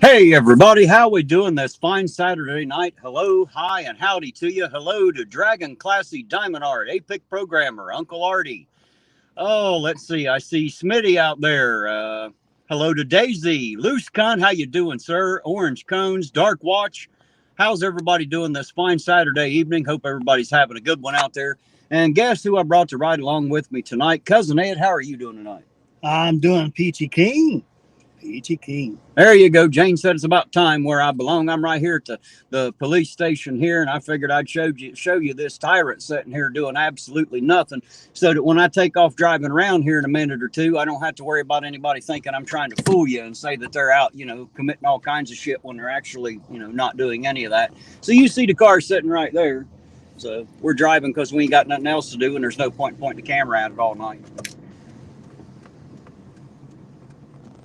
Hey everybody, how we doing this fine Saturday night? Hello, hi, and howdy to you. Hello to Dragon Classy Diamond Art, APIC Programmer, Uncle Artie. Oh, let's see, I see Smitty out there. Hello to Daisy, Loose Cunt, how you doing, sir? Orange Cones, Dark Watch. How's everybody doing this fine Saturday evening? Hope everybody's having a good one out there. And guess who I brought to ride along with me tonight? Cousin Ed, how are you doing tonight? I'm doing peachy keen. Peachy keen. There you go. Jane said it's about time where I belong. I'm right here at the police station here, and I figured I'd show you this tyrant sitting here doing absolutely nothing, so that when I take off driving around here in a minute or two, I don't have to worry about anybody thinking I'm trying to fool you and say that they're out, committing all kinds of shit when they're actually, not doing any of that. So you see the car sitting right there. So we're driving because we ain't got nothing else to do, and there's no point pointing the camera at it all night.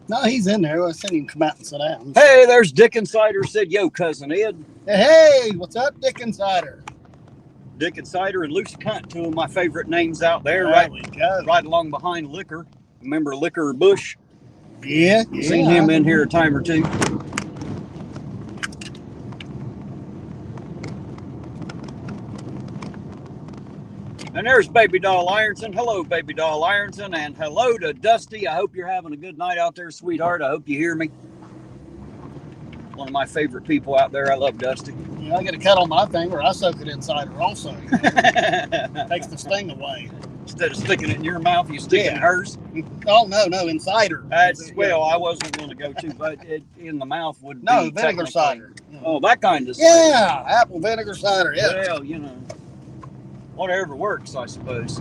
No, he's in there. I seen him come out and sit down. Hey, there's Dick Insider. Said, yo, Cousin Ed. Hey, what's up, Dick Insider? Dick Insider and Loose Cunt, two of my favorite names out there, There we go. right along behind Liquor. Remember Liquor Bush? Yeah. Seen him in here a time or two. And there's Baby Doll Ironton. Hello, Baby Doll Ironton. And hello to Dusty. I hope you're having a good night out there, sweetheart. I hope you hear me. One of my favorite people out there. I love Dusty. Yeah, I get a cut on my finger. I soak it Insider also. Takes the sting away. Instead of sticking it in your mouth, you stick it in hers. Oh, no, Insider. That's, well, I wasn't going to go to, but in the mouth would be. No, vinegar cider. Oh, that kind of cider. Yeah, apple vinegar cider, yeah. Well, whatever works, I suppose.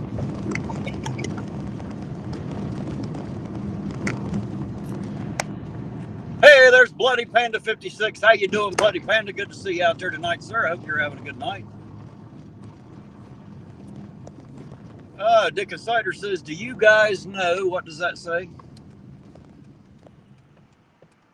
Hey, there's Bloody Panda 56. How you doing, Bloody Panda? Good to see you out there tonight, sir. I hope you're having a good night. Dick Insider says, do you guys know, what does that say?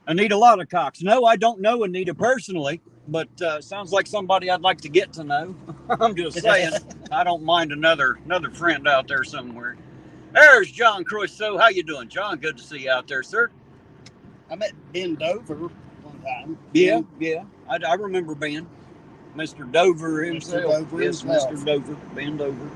Anita Lottacocks. No, I don't know Anita personally, but sounds like somebody I'd like to get to know. I'm just saying, I don't mind another friend out there somewhere. There's John Croisseau. How you doing, John? Good to see you out there, sir. I met Ben Dover one time. Yeah. I remember Ben. Mr. Dover himself. Mr. Dover yes, himself. Mr. Dover. Ben Dover.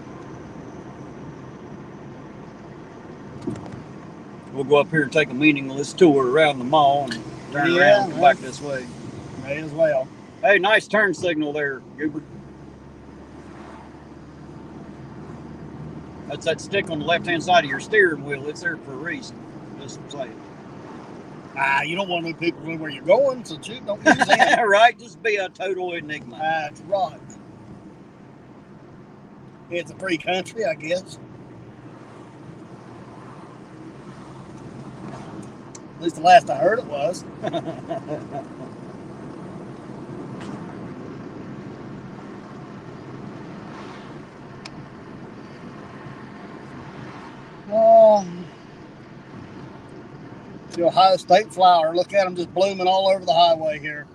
We'll go up here and take a meaningless tour around the mall and turn around and come back this way. May as well. Hey, nice turn signal there, Goober. That's that stick on the left-hand side of your steering wheel. It's there for a reason. Just saying. You don't want to know people where you're going, so don't use that. Right? Just be a total enigma. That's right. It's a free country, I guess. At least the last I heard it was. The Ohio State flower. Look at them just blooming all over the highway here.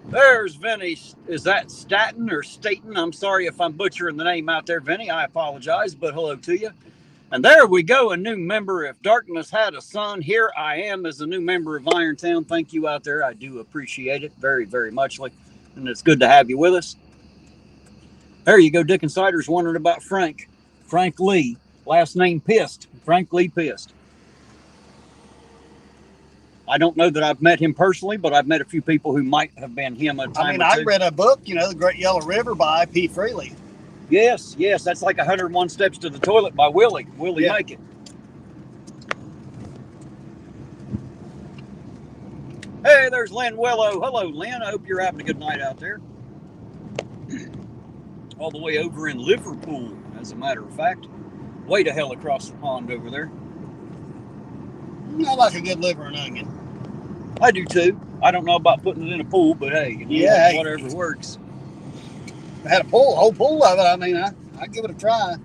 There's Vinny. Is that Staten or Staten? I'm sorry if I'm butchering the name out there, Vinny. I apologize, but hello to you. And there we go, a new member. If darkness had a sun, here I am as a new member of Irontown. Thank you out there. I do appreciate it very, very much. And it's good to have you with us. There you go. Dick Insider's wondering about Frank. Frank Lee. Last name Pissed. Frank Lee Pissed. I don't know that I've met him personally, but I've met a few people who might have been him a time or two. I read a book, The Great Yellow River by P. Freely. Yes, that's like 101 Steps to the Toilet by Willie Make It. Hey, there's Lynn Willow. Hello, Lynn. I hope you're having a good night out there. All the way over in Liverpool, as a matter of fact. Way to hell across the pond over there. I like a good liver and onion. I do too. I don't know about putting it in a pool, but hey, whatever works. If I had a whole pool of it, I'd give it a try.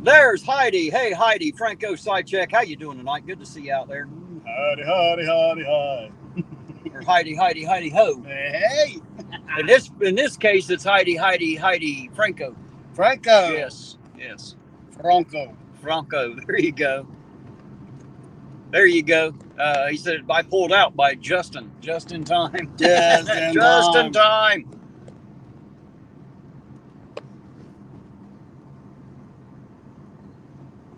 There's Heidi. Hey, Heidi, Franco Sidecheck. How you doing tonight? Good to see you out there. Howdy, howdy, howdy, hi. Or Heidi, Heidi, Heidi, ho. Hey. In this case, it's Heidi, Heidi, Heidi, Franco. Franco. Yes. Franco. There you go. There you go. He said I pulled out by Justin, just in time. Just in Just in time.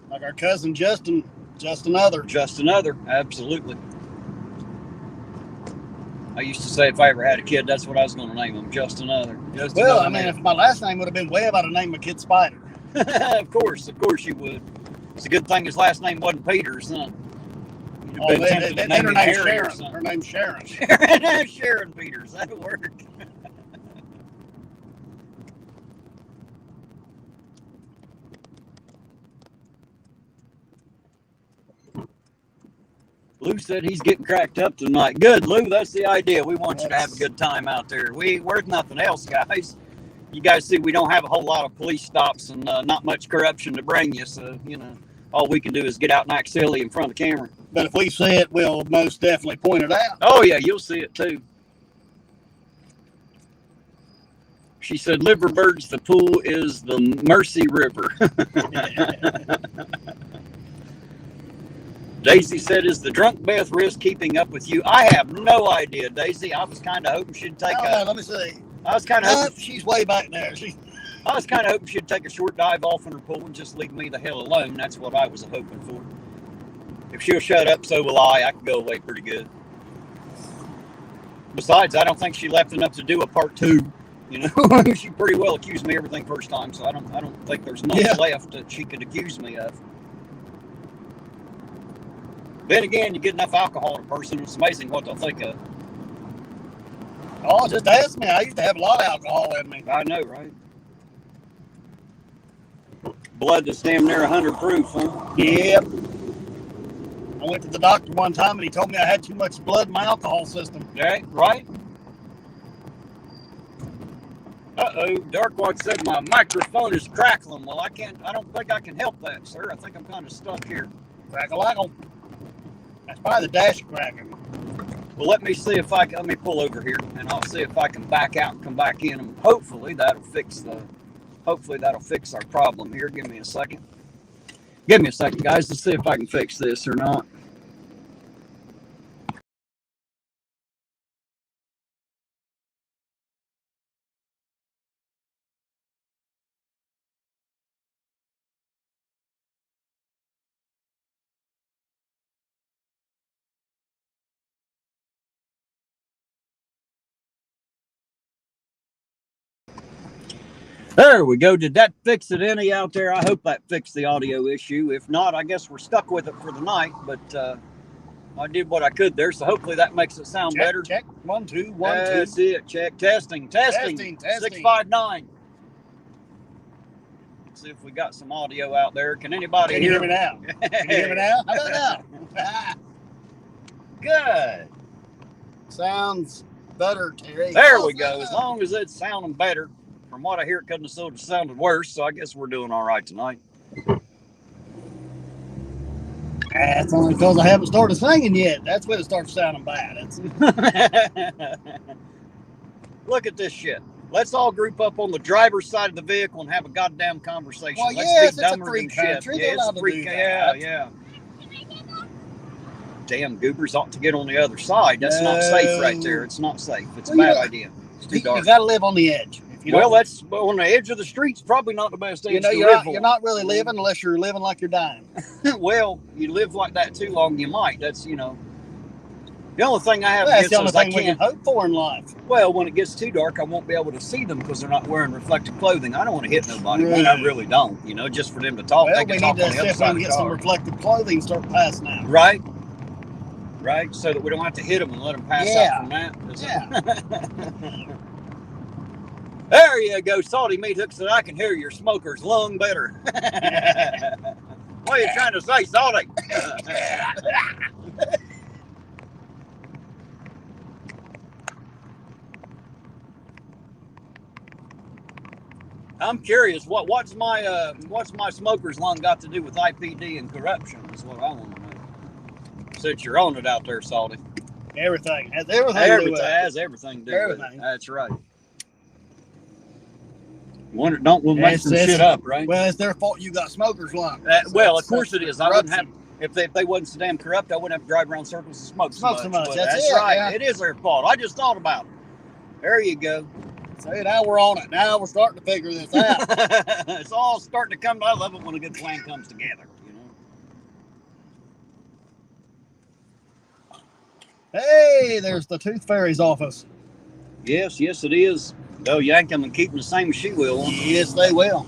Like our cousin Justin, just another. Just another, absolutely. I used to say if I ever had a kid, that's what I was going to name him, just another. Just Well, another I mean, man. if my last name would have been Webb, I'd have named my kid Spider. Of course you would. It's a good thing his last name wasn't Peters, huh? Oh, her name's Sharon. Her name's Sharon. Sharon Peters, that'll work. Lou said he's getting cracked up tonight. Good, Lou, that's the idea. We want you to have a good time out there. We ain't worth nothing else, guys. You guys see we don't have a whole lot of police stops and not much corruption to bring you, so, you know, all we can do is get out and act silly in front of the camera. But if we see it, we'll most definitely point it out. Oh, yeah, you'll see it, too. She said, Liverbird's the pool is the Mercy River. Daisy said, is the drunk Beth risk keeping up with you? I have no idea, Daisy. I was kind of hoping she'd take let me see. I was kind of hoping she's way back there. I was kind of hoping she'd take a short dive off in her pool and just leave me the hell alone. That's what I was hoping for. If she'll shut up, so will I. I can go away pretty good. Besides, I don't think she left enough to do a part 2. You know, she pretty well accused me everything first time, so I don't think there's much left that she could accuse me of. Then again, you get enough alcohol in a person, it's amazing what they'll think of. Oh, just ask me. I used to have a lot of alcohol in me. I know, right? Blood that's damn near 100 proof, huh? Yep. I went to the doctor one time and he told me I had too much blood in my alcohol system. Yeah, right? Uh-oh, Darkwatch said my microphone is crackling. Well, I don't think I can help that, sir. I think I'm kind of stuck here. Crackle-lackle. That's probably the dash cracking. Well, let me see if let me pull over here and I'll see if I can back out and come back in. And hopefully that'll fix our problem here. Give me a second. Give me a second, guys, to see if I can fix this or not. There we go. Did that fix it any out there? I hope that fixed the audio issue. If not, I guess we're stuck with it for the night, but I did what I could there, so hopefully that makes it sound better. Check. 1, 2, 1, 2. That's it. Check. Testing. 659. Let's see if we got some audio out there. Can anybody hear me now? Can you hear me now? How about now? Good. Sounds better, Terry. There we go. As long as it's sounding better. From what I hear, it couldn't have sounded worse, so I guess we're doing all right tonight. That's only because I haven't started singing yet. That's when it starts sounding bad. Look at this shit. Let's all group up on the driver's side of the vehicle and have a goddamn conversation. Well, Let's yes, be it's dumber a free than shit. country. They're allowed to do that. Yeah. Damn goobers ought to get on the other side. That's not safe right there. It's not safe. It's a bad idea. It's too dark. You got to live on the edge. Well, that's on the edge of the street's probably not the best edge to live on. You're not really living unless you're living like you're dying. Well, you live like that too long, you might. That's, the only thing I have That's against the only is I thing we can can't. hope for in life. Well, when it gets too dark, I won't be able to see them because they're not wearing reflective clothing. I don't want to hit nobody. Right. I really don't. Just for them to talk. Well, they we can need talk to on the other see if we side can of the get some car. reflective clothing and start passing out. Right. So that we don't have to hit them and let them pass out from that. Yeah. There you go, Salty Meat Hook said I can hear your smoker's lung better. What are you trying to say, Salty? I'm curious, what's my smoker's lung got to do with IPD and corruption? Is what I want to know. Since you're on it out there, Salty. Everything has everything. Has everything to do with it. That's right. We'll make some shit up, right? Well, it's their fault you got smoker's lung. Well, of course it is. I wouldn't have If they wasn't so damn corrupt, I wouldn't have to drive around circles and smoke so much. That's That's it, right. yeah. It is their fault. I just thought about it. There you go. So now we're on it. Now we're starting to figure this out. It's all starting to come. I love it when a good plan comes together. Hey, there's the Tooth Fairy's office. Yes, it is. They'll yank them and keep them the same as she will. Yes, they will.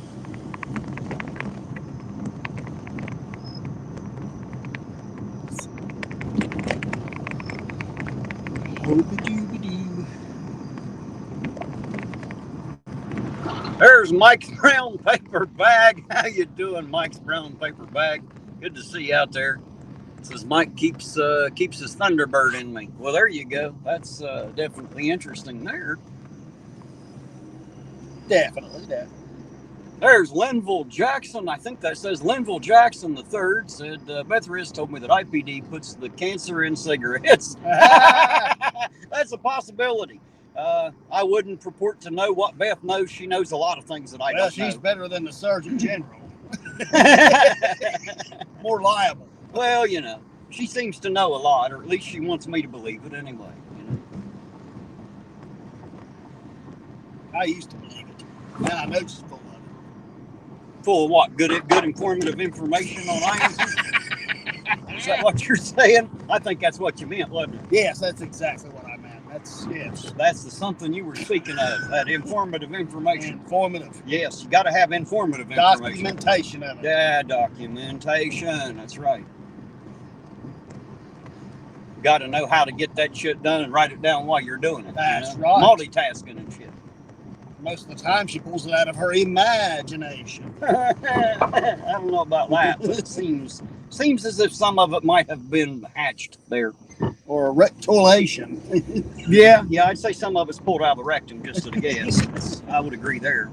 There's Mike's brown paper bag. How you doing, Mike's brown paper bag? Good to see you out there. It says Mike keeps his Thunderbird in me. Well, there you go. That's definitely interesting there. Definitely. There's Linville Jackson. I think that says Linville Jackson III said, Beth Riz told me that IPD puts the cancer in cigarettes. That's a possibility. I wouldn't purport to know what Beth knows. She knows a lot of things that I don't know. Well, she's better than the Surgeon General. More liable. Well, she seems to know a lot, or at least she wants me to believe it anyway. I used to believe it. Now I know she's full of it. Full of what? Good informative information on irons? Is that what you're saying? I think that's what you meant, wasn't it? Yes, that's exactly what I meant. That's the something you were speaking of, that informative information. Informative. Yes, you got to have informative information. Documentation of it. Yeah, documentation. That's right. Got to know how to get that shit done and write it down while you're doing it. That's right. Multitasking and shit. Most of the time, she pulls it out of her imagination. I don't know about that, but it seems as if some of it might have been hatched there. Or a rectulation. Yeah, I'd say some of it's pulled out of the rectum, just at a guess. I would agree there.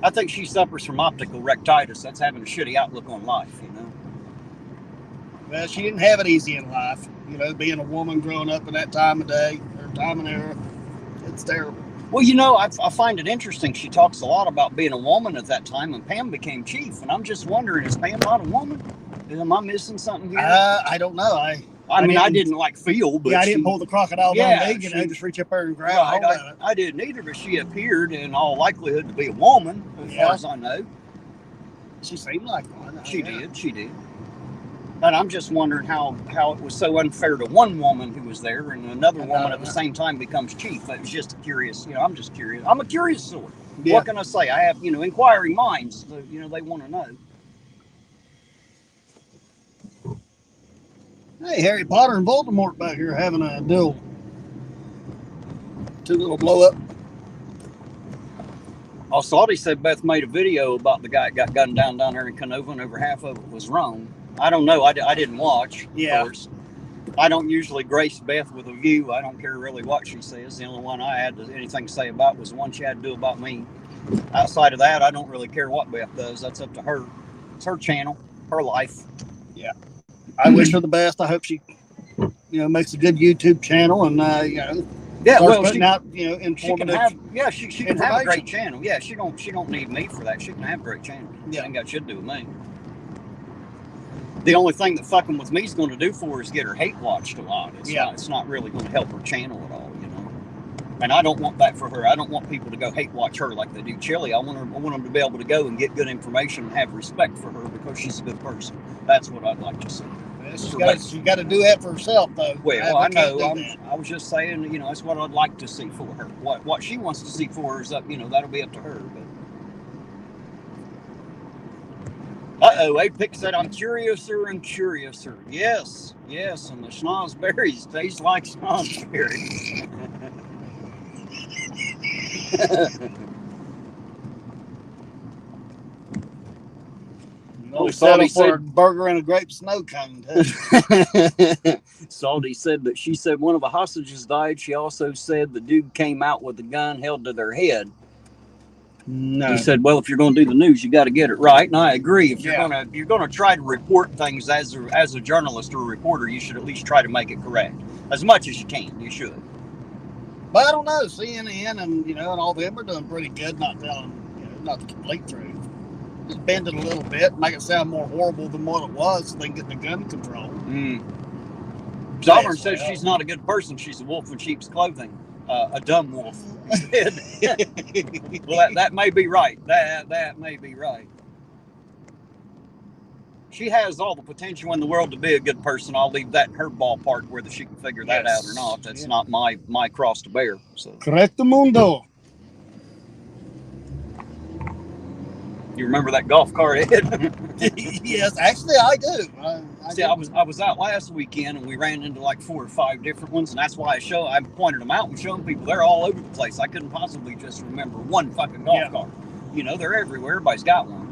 I think she suffers from optical rectitis. That's having a shitty outlook on life, Well, she didn't have it easy in life. Being a woman growing up in that time of day, or time and era, it's terrible. Well, I find it interesting. She talks a lot about being a woman at that time, and Pam became chief. And I'm just wondering, is Pam not a woman? Am I missing something here? I don't know. I didn't feel, but I didn't pull the crocodile on me, just reach up there and grab it. I didn't either, but she appeared in all likelihood to be a woman, as far as I know. She seemed like one. She did. And I'm just wondering how it was so unfair to one woman who was there and another woman at the same time becomes chief. It was just curious. I'm just curious. I'm a curious sort. Yeah. What can I say? I have, inquiring minds. So, they want to know. Hey, Harry Potter and Voldemort back here having a duel. Two little blow up. Salty said Beth made a video about the guy that got gunned down there in Canova, and over half of it was wrong. I don't know. I didn't watch. Yeah. Of course. I don't usually grace Beth with a view. I don't care really what she says. The only one I had anything to say about was the one she had to do about me. Outside of that, I don't really care what Beth does. That's up to her. It's her channel, her life. Yeah. I wish her the best. I hope she, makes a good YouTube channel and, putting out, informative. She can have a great channel. Yeah, she don't need me for that. She can have a great channel. Yeah, ain't got shit to do with me. The only thing that fucking with me is going to do for her is get her hate watched a lot. It's not really going to help her channel at all, And I don't want that for her. I don't want people to go hate watch her like they do Chili. I want them to be able to go and get good information and have respect for her because she's a good person. That's what I'd like to see. She's got to do that for herself, though. Well, I know. I was just saying, that's what I'd like to see for her. What she wants to see for her is up, that'll be up to her. But Apic said, I'm curiouser and curiouser. Yes, and the schnozberries taste like schnozberries. Salty said a burger and a grape snow cone. Salty said that she said one of the hostages died. She also said the dude came out with a gun held to their head. No. He said, well, if you're going to do the news, you got to get it right. And I agree. If you're going to try to report things as a journalist or a reporter, you should at least try to make it correct as much as you can. You should. But I don't know. CNN and and all them are doing pretty good, not telling not the complete truth. Just bend it a little bit, make it sound more horrible than what it was, so they can get the gun control. Sovereign says she's not a good person. She's a wolf in sheep's clothing. A dumb wolf. Well, that may be right. That may be right. She has all the potential in the world to be a good person. I'll leave that in her ballpark, whether she can figure that out or not. That's not my cross to bear. So. Correcto mundo. You remember that golf cart, Ed? Yes, actually I do. I was out last weekend and we ran into like 4 or 5 different ones, and that's why I pointed them out and showing people they're all over the place. I couldn't possibly just remember one fucking golf cart. You know, they're everywhere. Everybody's got one.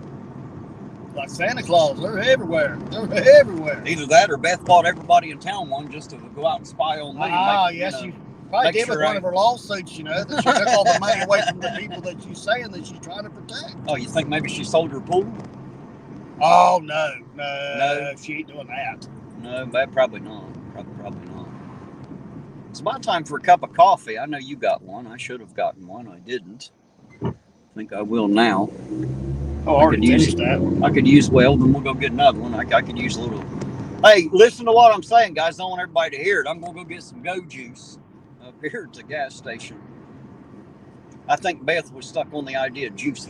Like Santa Claus, they're everywhere. They're everywhere. Either that or Beth bought everybody in town one just to go out and spy on me. Yes, you probably did with one of her lawsuits, you know, that she took all the money away from the people that she's saying that she's trying to protect. Oh, you think maybe she sold her pool? Oh, no, she ain't doing that. No, probably not. Probably not. It's about time for a cup of coffee. I know you got one. I should have gotten one. I didn't. I think I will now. Oh, I already finished that. I could use, well, then we'll go get another one. I could use a little. Hey, listen to what I'm saying, guys. I don't want everybody to hear it. I'm going to go get some Go Juice up here at the gas station. I think Beth was stuck on the idea of juice.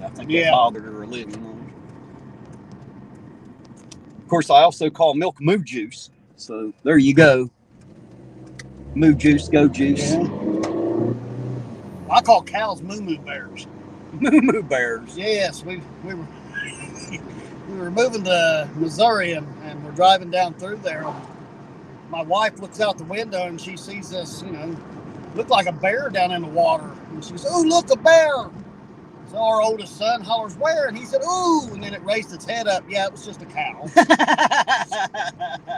I think that bothered her a little, you know. Of course, I also call milk moo juice. So there you go. Moo juice, Go Juice. Yeah. I call cows moo bears. Moo bears. Yes, we were moving to Missouri and we're driving down through there. My wife looks out the window and she sees this, you know, look like a bear down in the water. And she says, "Oh, look, a bear." So our oldest son hollers, "Where?" And he said, "Ooh," and then it raised its head up. Yeah, it was just a cow.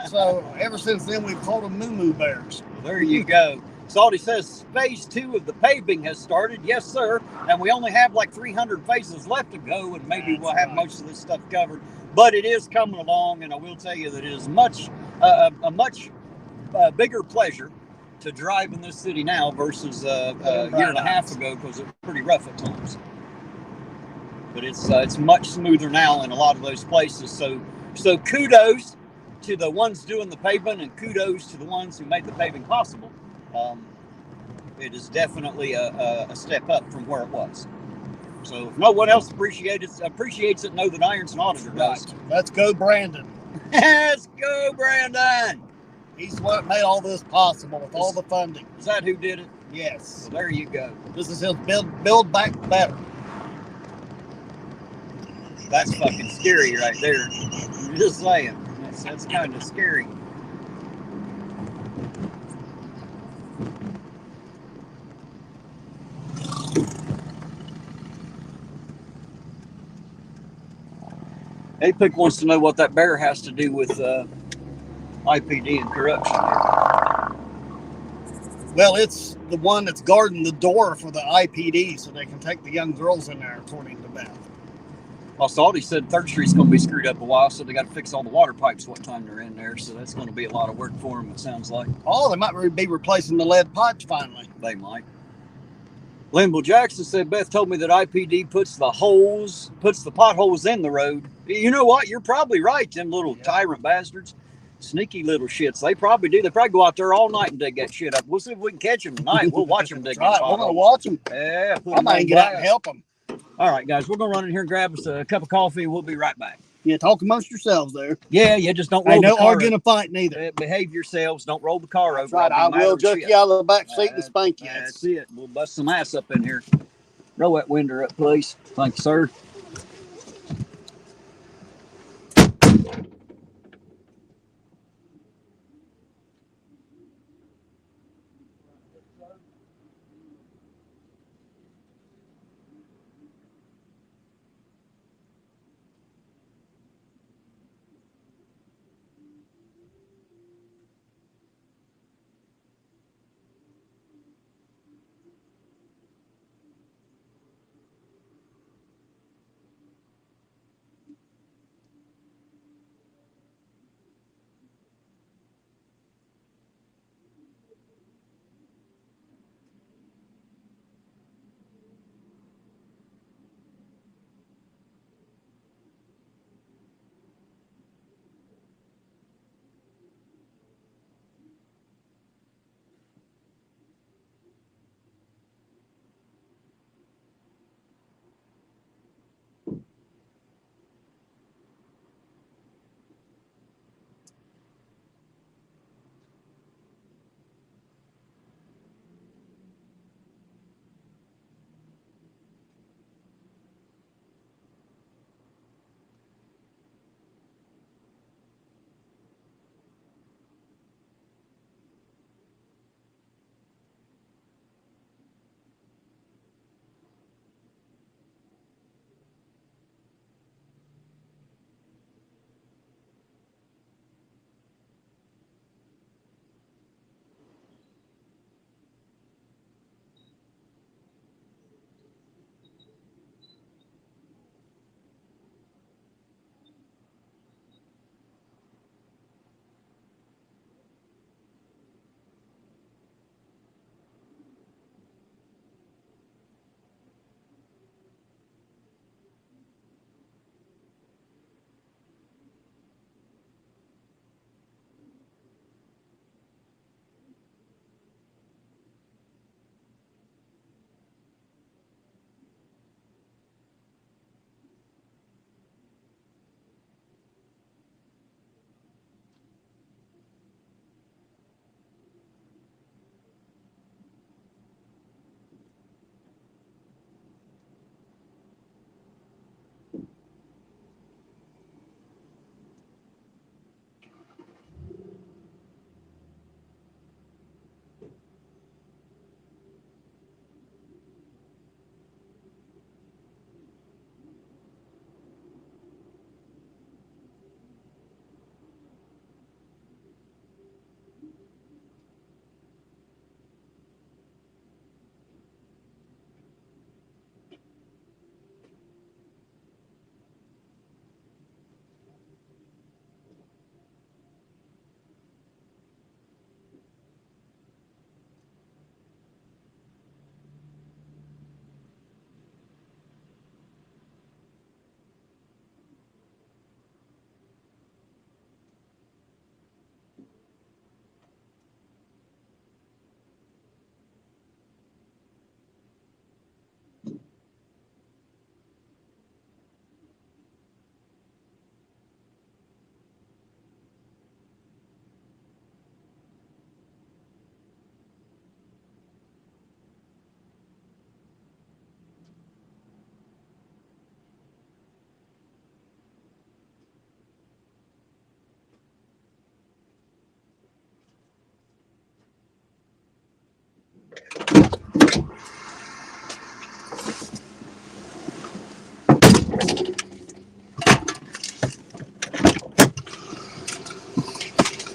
So ever since then, we've called them moo bears. Well, there you go. Salty says phase 2 of the paving has started. Yes, sir. And we only have like 300 phases left to go, and maybe we'll have most of this stuff covered. But it is coming along, and I will tell you that it is a much bigger pleasure to drive in this city now versus a year and a half ago, because it was pretty rough at times. But it's much smoother now in a lot of those places. So kudos to the ones doing the pavement, and kudos to the ones who made the paving possible. It is definitely a step up from where it was. So if no one else appreciates it, know that Irons and Auditor does. Right. Let's go, Brandon. Let's go, Brandon. He's what made all this possible with all the funding. Is that who did it? Yes. Well, there you go. This is his build back better. That's fucking scary right there. I'm just saying. That's kind of scary. APIC wants to know what that bear has to do with IPD and corruption. Well, it's the one that's guarding the door for the IPD so they can take the young girls in there, according to Beth. Well, Salty said 3rd Street's going to be screwed up a while, so they got to fix all the water pipes what time they're in there. So that's going to be a lot of work for them, it sounds like. Oh, they might be replacing the lead pipes finally. They might. Linville Jackson said, Beth told me that IPD puts the potholes in the road. You know what? You're probably right, them little tyrant bastards. Sneaky little shits. They probably do. They probably go out there all night and dig that shit up. We'll see if we can catch them tonight. We'll watch them dig right, we're going to watch them. Yeah. I might get out and help them. All right, guys. We're going to run in here and grab us a cup of coffee. We'll be right back. Yeah, talk amongst yourselves there. Yeah, just don't roll the car. No arguing or fighting either. Behave yourselves. Don't roll the car over. Right, I will jerk you out of the back seat and spank you. That's it. We'll bust some ass up in here. Roll that window up, please. Thank you, sir.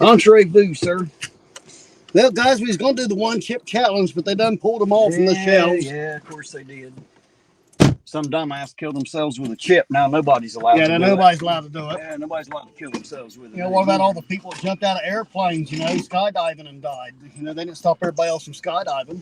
Entree-vous, sir. Well, guys, we was going to do the one chip challenge, but they done pulled them off from the shelves. Yeah, of course they did. Some dumbass killed themselves with a chip. Now nobody's allowed to do nobody's allowed to do it. Yeah, nobody's allowed to kill themselves with it. You know, what about all the people that jumped out of airplanes, you know, skydiving and died? You know, they didn't stop everybody else from skydiving.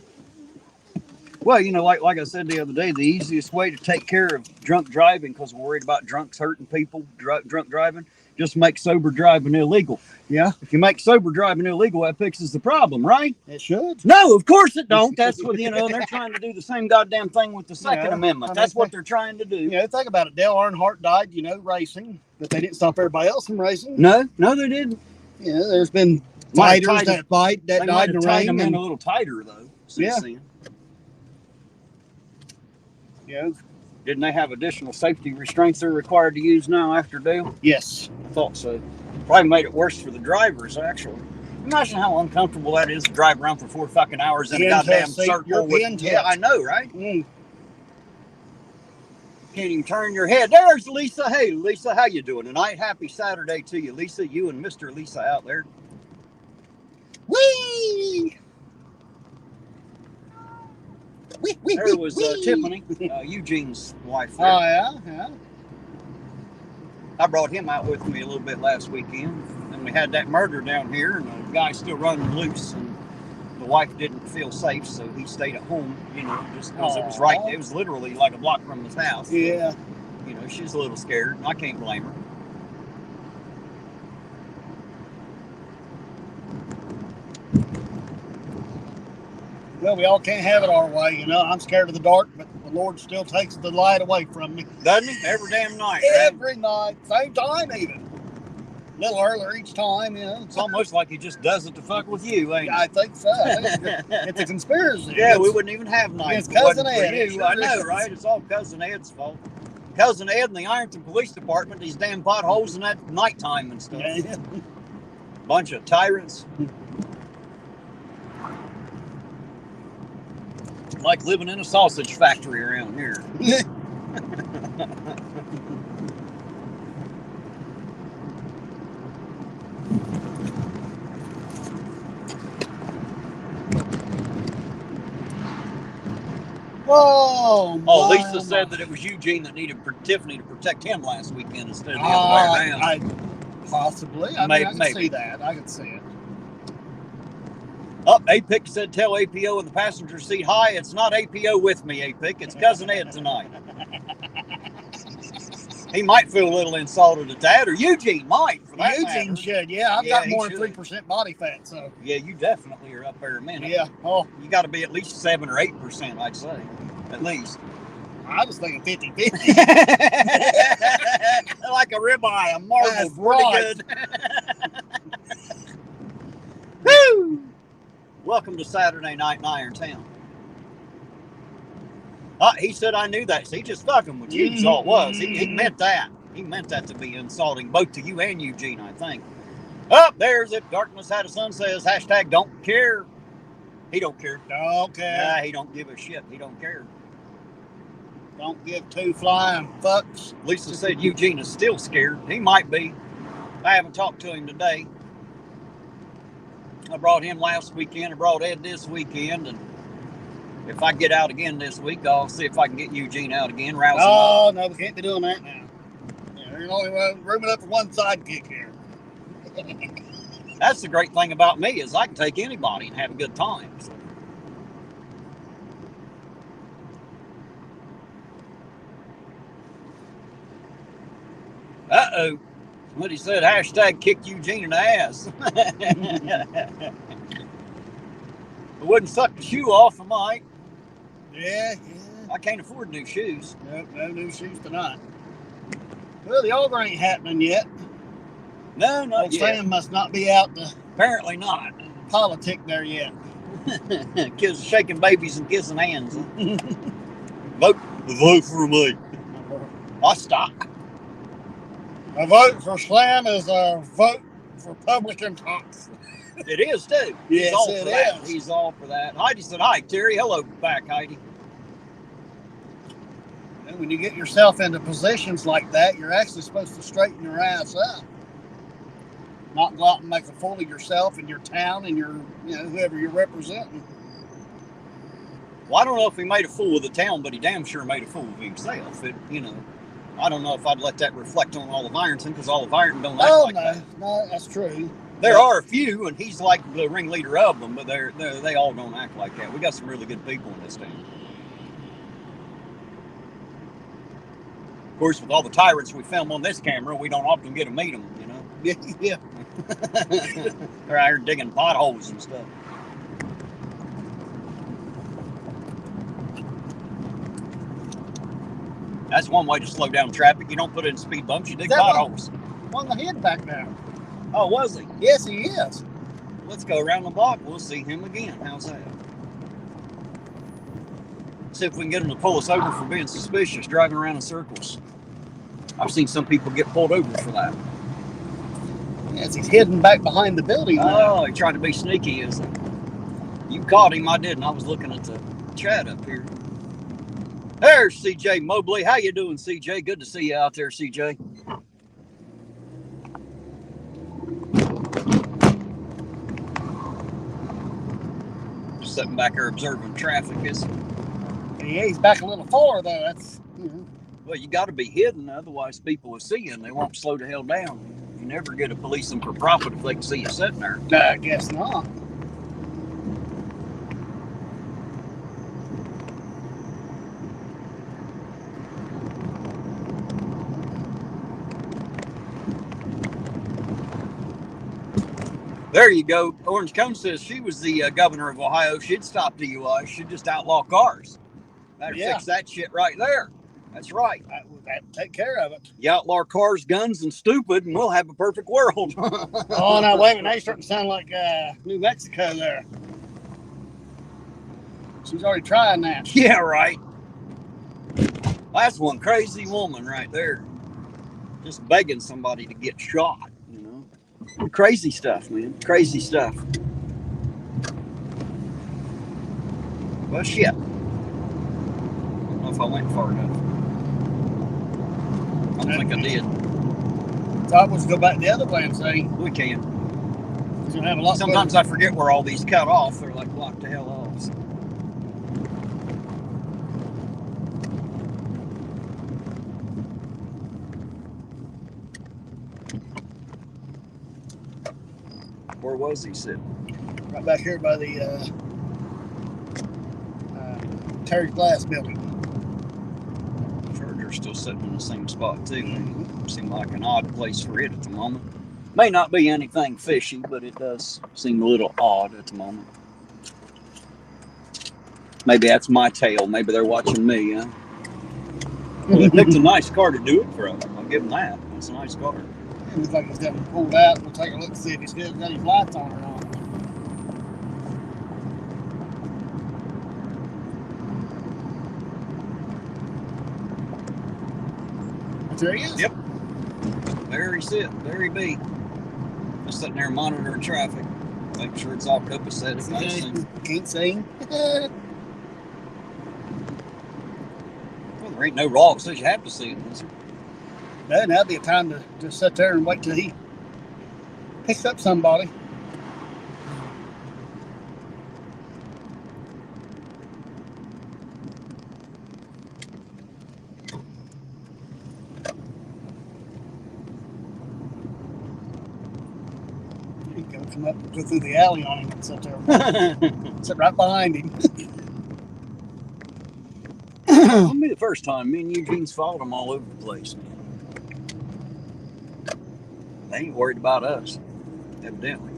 Well, you know, like I said the other day, the easiest way to take care of drunk driving, because we're worried about drunks hurting people, drunk driving, just make sober driving illegal. Yeah. If you make sober driving illegal, that fixes the problem, right? It should. No, of course it don't. That's what, you know, they're trying to do the same goddamn thing with the Second Amendment. That's what they're trying to do. You know, think about it. Dale Earnhardt died, you know, racing, but they didn't stop everybody else from racing. No, they didn't. Yeah, there's been fighters that died in the rain. Them in a little tighter, though, since then. Yeah. Didn't they have additional safety restraints they're required to use now after Dale? Yes. I thought so. Probably made it worse for the drivers, actually. Imagine how uncomfortable that is to drive around for 4 fucking hours in a goddamn circle. Yeah, I know, right? Can't even turn your head. There's Lisa. Hey, Lisa, how you doing tonight? Happy Saturday to you, Lisa. You and Mr. Lisa out there. Whee! There was Tiffany, Eugene's wife. There. Oh, yeah. I brought him out with me a little bit last weekend, and we had that murder down here, and the guy's still running loose, and the wife didn't feel safe, so he stayed at home, you know, just because it was right. It was literally like a block from his house. Yeah. You know, she's a little scared, and I can't blame her. Well, we all can't have it our way, you know. I'm scared of the dark, but the Lord still takes the light away from me. Doesn't he? Every damn night. Every night. Same time, even. A little earlier each time, you know. It's almost like he just does it to fuck with you, ain't it? I think so. It's a conspiracy. Yeah, we wouldn't even have nights. It's Cousin Ed. I know, right? It's all Cousin Ed's fault. Cousin Ed and the Ironton Police Department, these damn potholes in that nighttime and stuff. Yeah. Bunch of tyrants. Like living in a sausage factory around here. Oh, Lisa said that it was Eugene that needed Tiffany to protect him last weekend instead of the other way around. Possibly. I can see that. I can see it. Oh, APIC said, tell APO in the passenger seat, hi, it's not APO with me, APIC. It's Cousin Ed tonight. He might feel a little insulted at that, or Eugene might. For that Eugene matter. should, yeah. I've got more than 3% body fat, so. Yeah, you definitely are up there a minute. Yeah. Oh, you got to be at least 7 or 8%, I'd say. At least. I was thinking 50-50. Like a ribeye, a marble. That's pretty right. Good. Woo! Welcome to Saturday Night in Irontown. He said I knew that. So he just fucking with you, is all it was. He meant that. He meant that to be insulting, both to you and Eugene, I think. Oh, there's it. Darkness Had a Sun says, hashtag don't care. He don't care. Don't care. Nah, he don't give a shit. He don't care. Don't give two flying fucks. Lisa said Eugene is still scared. He might be. I haven't talked to him today. I brought him last weekend. I brought Ed this weekend. And if I get out again this week, I'll see if I can get Eugene out again. Rouse him up. No, we can't be doing that now. Yeah, there's only room enough for one sidekick here. That's the great thing about me is I can take anybody and have a good time. So. Uh-oh. Somebody said, hashtag kick Eugene in the ass. It wouldn't suck the shoe off, I might. Yeah. I can't afford new shoes. Nope, no new shoes tonight. Well, the auger ain't happening yet. No, not yet. Sam must not be out to Apparently not. politic there yet. Kids shaking babies and kissing hands. Vote for me. I'll stop. A vote for Slam is a vote for Republican talks. It is too. Yes, He's all it for that. is. He's all for that. Heidi said hi, Terry. Hello back, Heidi. And when you get yourself into positions like that, you're actually supposed to straighten your ass up. not go out and make a fool of yourself and your town and your, whoever you're representing. Well, I don't know if he made a fool of the town, but he damn sure made a fool of himself. I don't know if I'd let that reflect on all of Ironton, because all of Ironton don't act like that. No, that's true. There are a few, and he's like the ringleader of them, but they all don't act like that. We got some really good people in this town. Of course, with all the tyrants we film on this camera, we don't often get to meet them, Yeah. They're out here digging potholes and stuff. That's one way to slow down traffic. You don't put it in speed bumps, you dig potholes. On the head back there. Oh, was he? Yes, he is. Let's go around the block. We'll see him again. How's that? See if we can get him to pull us over for being suspicious, driving around in circles. I've seen some people get pulled over for that. Yes, he's hidden back behind the building. Oh, he tried to be sneaky, isn't he? You caught him. I didn't. I was looking at the chat up here. There's CJ Mobley. How you doing, CJ? Good to see you out there, CJ. Just sitting back there observing traffic, isn't he? Yeah, he's back a little far, though. That's, Well, you got to be hidden, otherwise people will see you and they won't slow the hell down. You never get a policing for profit if they can see you sitting there. I guess not. There you go. Orange Cone says she was the governor of Ohio. She'd stop DUI. She'd just outlaw cars. Better fix that shit right there. That's right. That take care of it. You outlaw cars, guns, and stupid, and we'll have a perfect world. Oh, no, wait a minute. Now you're starting to sound like New Mexico there. She's already trying that. Yeah, right. That's one crazy woman right there. Just begging somebody to get shot, Crazy stuff, man. Crazy stuff. Well, shit. I don't know if I went far enough. I don't think I did. Thought was go back the other way and say we can. Have a lot. Sometimes I forget where all these cut off. They're like blocked the hell off. Where was he sitting? Right back here by the Terry Glass building. Charger's still sitting in the same spot too. Mm-hmm. Seemed like an odd place for it at the moment. May not be anything fishy, but it does seem a little odd at the moment. Maybe that's my tail. Maybe they're watching me, huh? Well, they picked a nice car to do it for them. I'll give them that. It's a nice car. It looks like he's got him pulled out. We'll take a look and see if he's got any lights on or not. There he is. Yep. There he sit. There he be. Just sitting there monitoring traffic. Make sure it's all copacetic. Can't see. Well, there ain't no law that says you have to see him, is there? No, now'd be a time to just sit there and wait till he picks up somebody. He can come up and go through the alley on him and sit there. Sit right behind him. It'll be the first time me and Eugene's followed them all over the place. They ain't worried about us, evidently.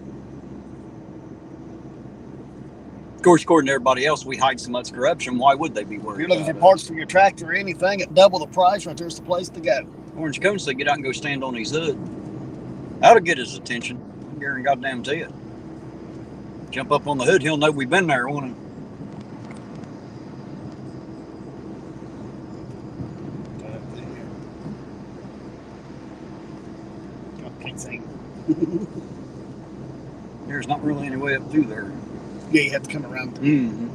Of course, according to everybody else, we hide so much corruption. Why would they be worried? If you're looking for parts for your tractor or anything at double the price, right there's the place to go. Orange Cone said get out and go stand on his hood. That'll get his attention. I guarantee goddamn to it. Jump up on the hood, he'll know we've been there, won't he? There's not really any way up through there. Yeah, you have to come around. Mm-hmm.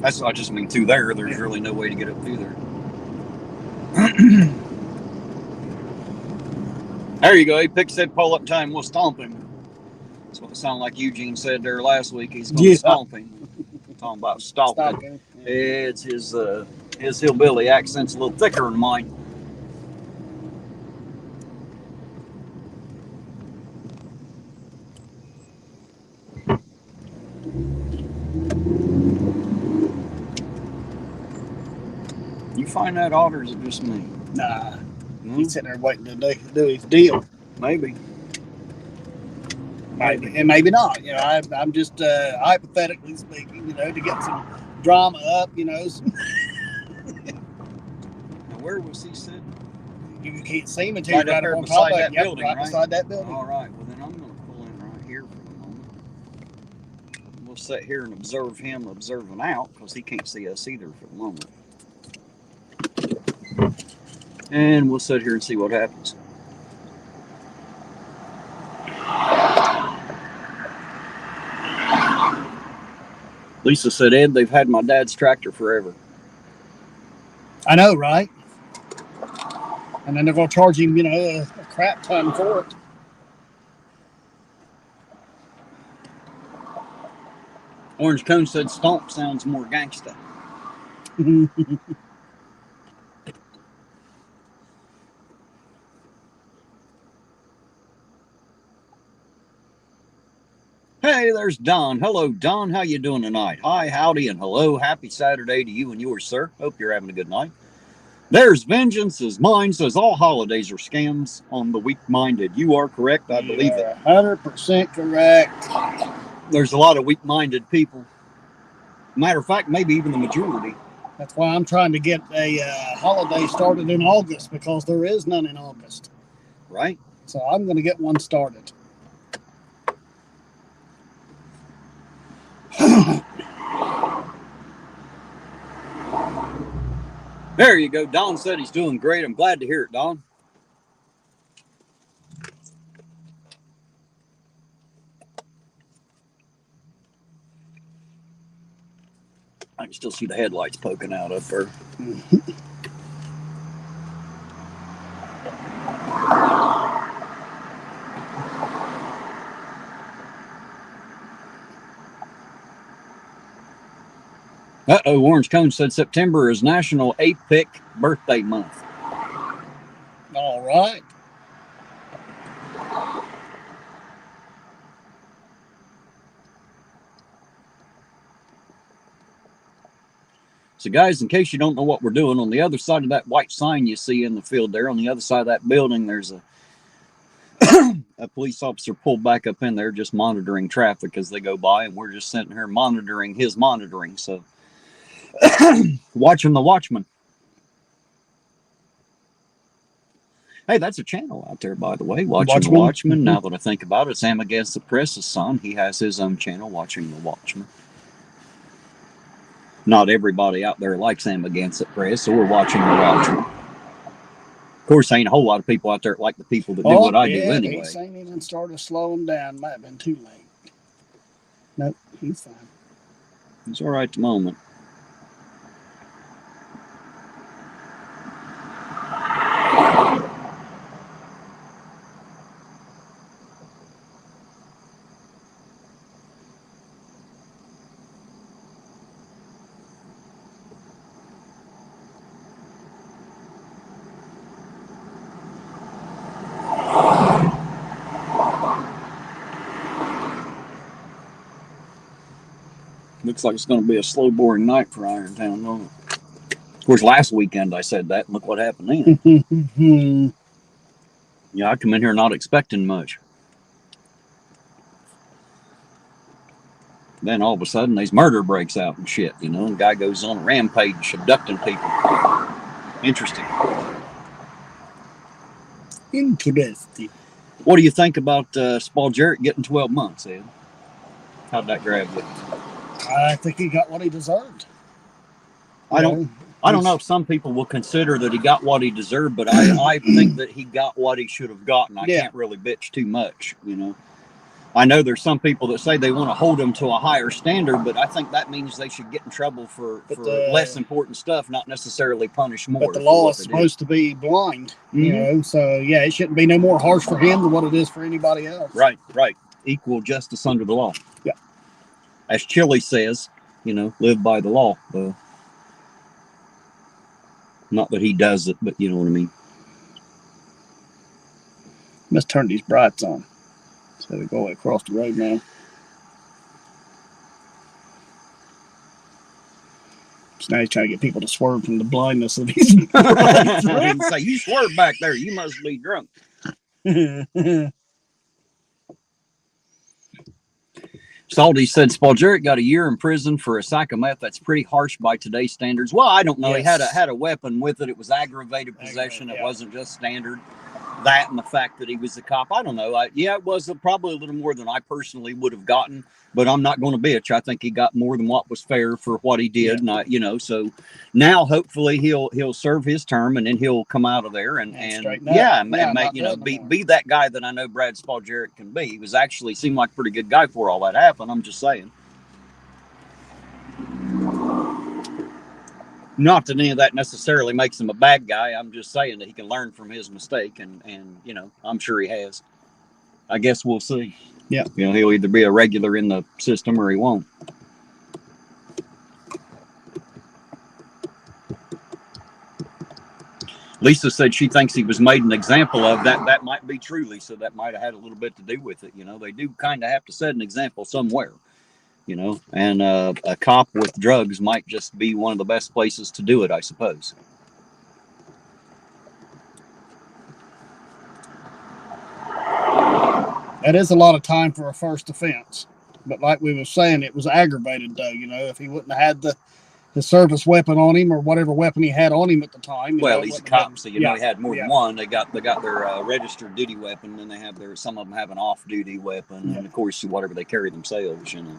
That's I just mean through there. There's really no way to get up through there. There you go. He picks that pull up time. We'll stomp him. That's what it sounded like Eugene said there last week. He's going to stomp him. Talking about stomping. Yeah. It's his hillbilly accent's a little thicker than mine. You find that odd, or is it just me? Nah. He's sitting there waiting to do his deal. Maybe. Maybe. And maybe not. You know, I'm just hypothetically speaking, you know, to get some drama up, you know. Now, where was he sitting? You can't see him until Right you're up right there on beside top of that it. Yep, building, right right? beside that building. All right. Well, then I'm going to pull in right here for a moment. We'll sit here and observe him observing out because he can't see us either for the moment. And we'll sit here and see what happens. Lisa said, Ed, they've had my dad's tractor forever. I know, right? And then they're going to charge him, you know, a crap ton for it. Orange Cone said stomp sounds more gangsta. Hey, there's Don. Hello, Don. How you doing tonight? Hi, howdy, and hello. Happy Saturday to you and yours, sir. Hope you're having a good night. There's Vengeance is mine, says all holidays are scams on the weak-minded. You are correct. I believe it. 100% correct. There's a lot of weak-minded people. Matter of fact, maybe even the majority. That's why I'm trying to get a holiday started in August, because there is none in August. Right? So I'm going to get one started. There you go. Don said he's doing great. I'm glad to hear it, Don. I can still see the headlights poking out up there. Uh-oh, Orange Cone said September is National APIC Birthday Month. All right. So, guys, in case you don't know what we're doing, on the other side of that white sign you see in the field there, on the other side of that building, there's a police officer pulled back up in there just monitoring traffic as they go by, and we're just sitting here monitoring his monitoring. So, watching the watchman. Hey, that's a channel out there, by the way. Watching the Watchman. Now that I think about it, Sam Against the Press's son. He has his own channel, Watching the Watchman. Not everybody out there likes Sam Against the Press, so we're watching the Watchman. Of course, ain't a whole lot of people out there like the people that do what I do anyway. He ain't even started to slow him down. Might have been too late. Nope, he's fine. He's all right at the moment. Looks like it's going to be a slow, boring night for Irontown, don't it? Of course, last weekend I said that, and look what happened then. Yeah, I come in here not expecting much. Then all of a sudden, these murder breaks out and shit, you know, and the guy goes on a rampage abducting people. Interesting. Interesting. What do you think about Spall Jarrett getting 12 months, Ed? How'd that grab you? I think he got what he deserved. I don't know if some people will consider that he got what he deserved, but I think that he got what he should have gotten. I can't really bitch too much, you know. I know there's some people that say they want to hold them to a higher standard, but I think that means they should get in trouble for less important stuff, not necessarily punish more. But the law is supposed to be blind, you know, so yeah, it shouldn't be no more harsh for him than what it is for anybody else. Right, right. Equal justice under the law. Yeah. As Chile says, you know, live by the law. Not that he does it, but you know what I mean. Must turn these brights on. So we go across the road now. So now he's trying to get people to swerve from the blindness of his brights. Say, you swerve back there. You must be drunk. Salty said Spalgeric got a year in prison for a sack of meth. That's pretty harsh by today's standards. Well, I don't know. Yes. He had a weapon with it. It was aggravated possession. It wasn't just standard. That and the fact that he was a cop. I don't know. It was probably a little more than I personally would have gotten, but I'm not going to bitch. I think he got more than what was fair for what he did. Yeah. And so now hopefully he'll serve his term and then he'll come out of there and be that guy that I know Brad Spalgeric can be. He was actually seemed like a pretty good guy before all that happened. I'm just saying. Not that any of that necessarily makes him a bad guy. I'm just saying that he can learn from his mistake, and you know, I'm sure he has. I guess we'll see. Yeah. You know, he'll either be a regular in the system or he won't. Lisa said she thinks he was made an example of. That might be true, Lisa. That might have had a little bit to do with it. You know, they do kind of have to set an example somewhere. You know, and a cop with drugs might just be one of the best places to do it, I suppose. That is a lot of time for a first offense. But like we were saying, it was aggravated, though. You know, if he wouldn't have had the service weapon on him or whatever weapon he had on him at the time. Well, he's a cop, so you know he had more than one. They got their registered duty weapon, and they have some of them have an off-duty weapon, and of course, whatever they carry themselves, you know.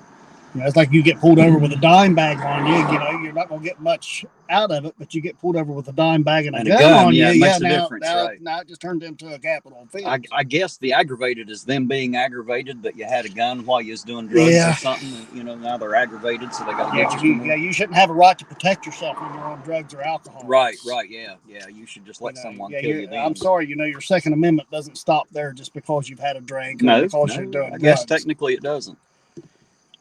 You know, it's like you get pulled over with a dime bag on you. You know, you're not going to get much out of it, but you get pulled over with a dime bag and a gun on you. It makes a difference, right? Now it just turned into a capital offense. I guess the aggravated is them being aggravated that you had a gun while you was doing drugs or something. You know, now they're aggravated, so they got to get you. You shouldn't have a right to protect yourself when you're on drugs or alcohol. Right, yeah. You should just let someone kill you. I'm sorry, you know, your Second Amendment doesn't stop there just because you've had a drink or because you're doing drugs. I guess technically it doesn't.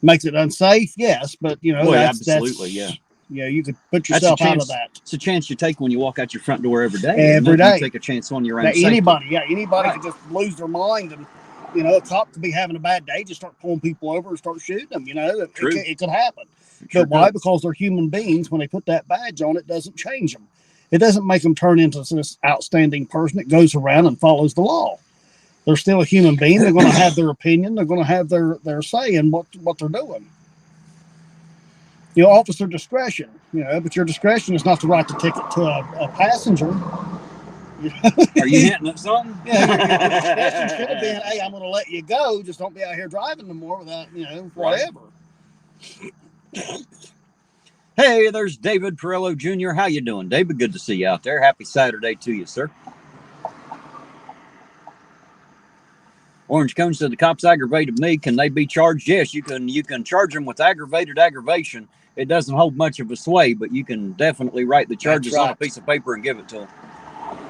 Makes it unsafe, yes, but you know, absolutely, yeah. Yeah, you could put yourself out of that. It's a chance you take when you walk out your front door every day. Every day, you take a chance on your own. Anybody could just lose their mind, and you know, a cop could be having a bad day, just start pulling people over and start shooting them. You know, it could happen. But why? Because they're human beings. When they put that badge on, it doesn't change them. It doesn't make them turn into this outstanding person that goes around and follows the law. They're still a human being. They're going to have their opinion. They're going to have their say in what they're doing. You know, officer discretion, you know, but your discretion is not to write the ticket to a passenger. Are you hinting at something? Yeah, your discretion should have been, hey, I'm going to let you go. Just don't be out here driving no more without, you know, whatever. Hey, there's David Perillo Jr. How you doing, David? Good to see you out there. Happy Saturday to you, sir. Orange Cone said the cops aggravated me. Can they be charged? Yes, you can charge them with aggravated aggravation. It doesn't hold much of a sway, but you can definitely write the charges on a piece of paper and give it to them.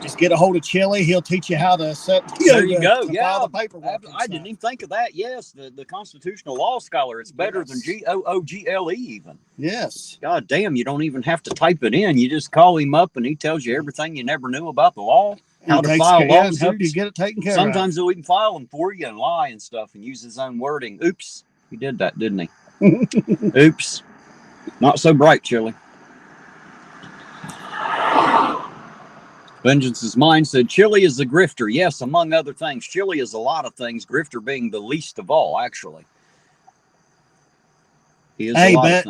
Just get a hold of Chili. He'll teach you how to set. There you go. File the paperwork. I didn't even think of that. Yes, the constitutional law scholar. It's better than GOOGLE even. Yes. God damn, you don't even have to type it in. You just call him up and he tells you everything you never knew about the law. How to file lawsuits. Help you get it taken care of. Sometimes he'll even file them for you and lie and stuff and use his own wording. Oops, he did that, didn't he? Oops, not so bright, Chili. Vengeance is Mine said Chili is a grifter. Yes, among other things. Chili is a lot of things. Grifter being the least of all, actually. He is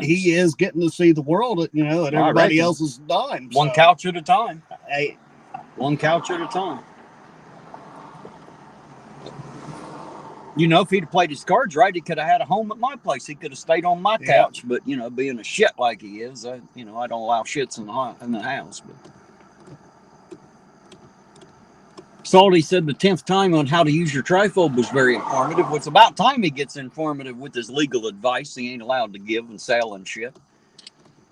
he is getting to see the world at, you know, at everybody else's dime. One couch at a time. Hey. One couch at a time. You know, if he'd have played his cards right, he could have had a home at my place. He could have stayed on my couch. But, you know, being a shit like he is, I don't allow shits in the house. But Salty said the 10th time on how to use your trifold was very informative. Well, it's about time he gets informative with his legal advice he ain't allowed to give and sell and shit.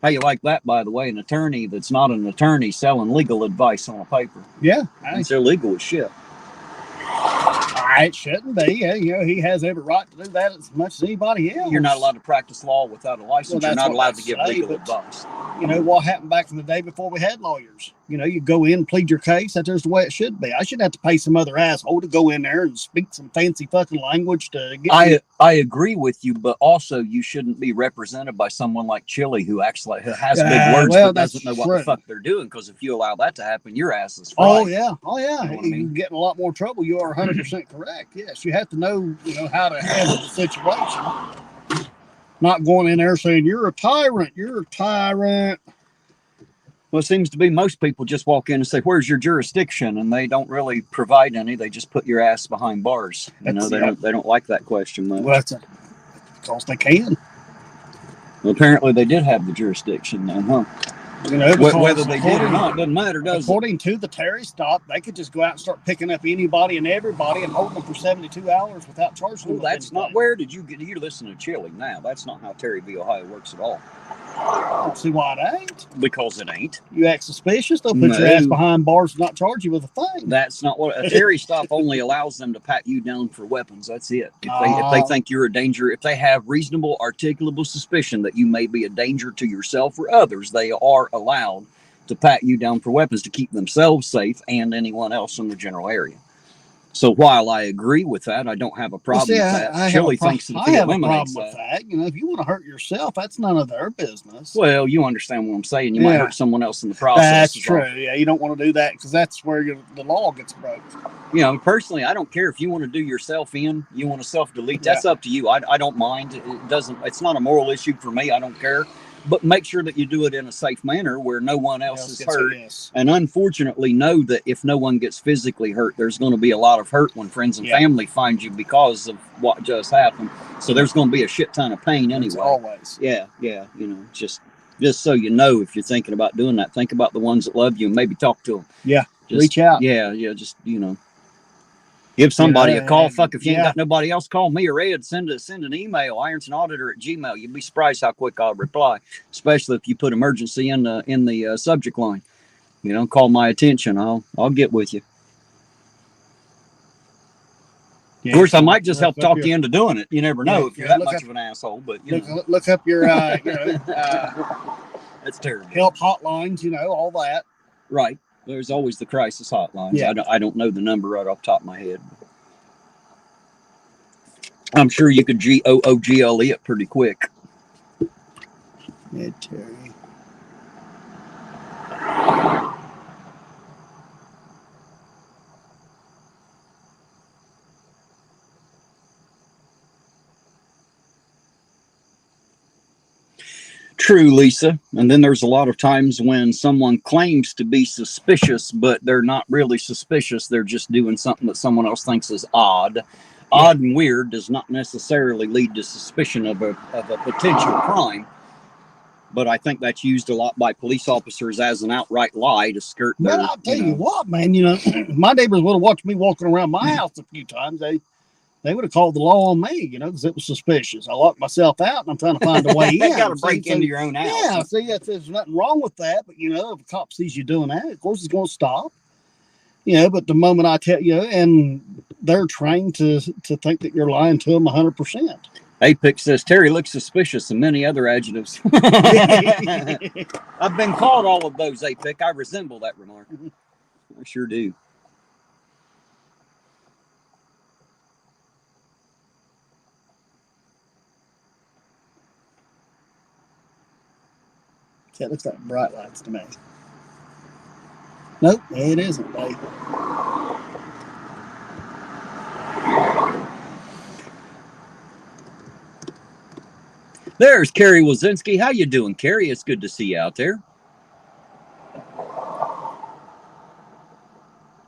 How you like that, by the way? An attorney that's not an attorney selling legal advice on a paper. Yeah. It's illegal as shit. It shouldn't be. Yeah, he has every right to do that as much as anybody else. You're not allowed to practice law without a license. You're not allowed to give legal advice. What happened back in the day before we had lawyers? You go in, plead your case. That's just the way it should be. I shouldn't have to pay some other asshole to go in there and speak some fancy fucking language to get. I agree with you, but also you shouldn't be represented by someone like Chili who has big words but doesn't know what the fuck they're doing. Because if you allow that to happen, your ass is fried. Oh yeah. You get in a lot more trouble. You are 100% correct. Yes, you have to know how to handle the situation. Not going in there saying you're a tyrant. Well, it seems to be most people just walk in and say, "Where's your jurisdiction?" and they don't really provide any. They just put your ass behind bars. They don't like that question much. Well, that's because they can. Well, apparently they did have the jurisdiction then, huh? Whether they did or not doesn't matter, does it? According to the Terry stop, they could just go out and start picking up anybody and everybody and hold them for 72 hours without charging them. That's not where did you get? You listen to Chili now. That's not how Terry v. Ohio works at all. I don't see why it ain't. Because it ain't. You act suspicious, they'll put your ass behind bars and not charge you with a thing. That's not what a Terry stop only allows them to pat you down for weapons. That's it. If they think you're a danger, if they have reasonable, articulable suspicion that you may be a danger to yourself or others, they are allowed to pat you down for weapons to keep themselves safe and anyone else in the general area. So while I agree with that, I don't have a problem with that. Chili thinks that I have a problem with that. If you want to hurt yourself, that's none of their business. Well, you understand what I'm saying. You might hurt someone else in the process. That's true. Yeah, you don't want to do that because that's where the law gets broken. Personally, I don't care if you want to do yourself in, you want to self-delete. That's up to you. I don't mind. It's not a moral issue for me. I don't care. But make sure that you do it in a safe manner where no one else is hurt. And unfortunately, know that if no one gets physically hurt, there's going to be a lot of hurt when friends and family find you because of what just happened. So there's going to be a shit ton of pain anyway. Always. Yeah. Just so you know, if you're thinking about doing that, think about the ones that love you and maybe talk to them. Yeah. Reach out. Yeah. Just, give somebody a call. Fuck, if you ain't got nobody else, call me or Ed. Send an email, irontonauditor@gmail.com. You'd be surprised how quick I'll reply, especially if you put emergency in the subject line. Call my attention. I'll get with you. Of course, I might just help talk you into doing it. You never know if you're that much of an asshole. But look up your that's terrible. Help hotlines. All that. Right. There's always the crisis hotlines. Yeah. I don't know the number right off the top of my head. I'm sure you could GOOGLE it pretty quick. Yeah, Terry. True, Lisa. And then there's a lot of times when someone claims to be suspicious, but they're not really suspicious. They're just doing something that someone else thinks is odd. Odd and weird does not necessarily lead to suspicion of a potential crime. But I think that's used a lot by police officers as an outright lie to skirt their... Well, I'll tell you what, man. My neighbors would have watched me walking around my house a few times. They would have called the law on me, because it was suspicious. I locked myself out, and I'm trying to find a way in. You got to break into your own house. Yeah, there's nothing wrong with that. But, if a cop sees you doing that, of course, he's going to stop. But the moment I tell you, and they're trained to think that you're lying to them 100%. Apex says, Terry looks suspicious and many other adjectives. I've been called all of those, Apex. I resemble that remark. I sure do. It looks like bright lights to me. Nope, it isn't, babe. There's Carrie Wazinski. How you doing, Carrie? It's good to see you out there.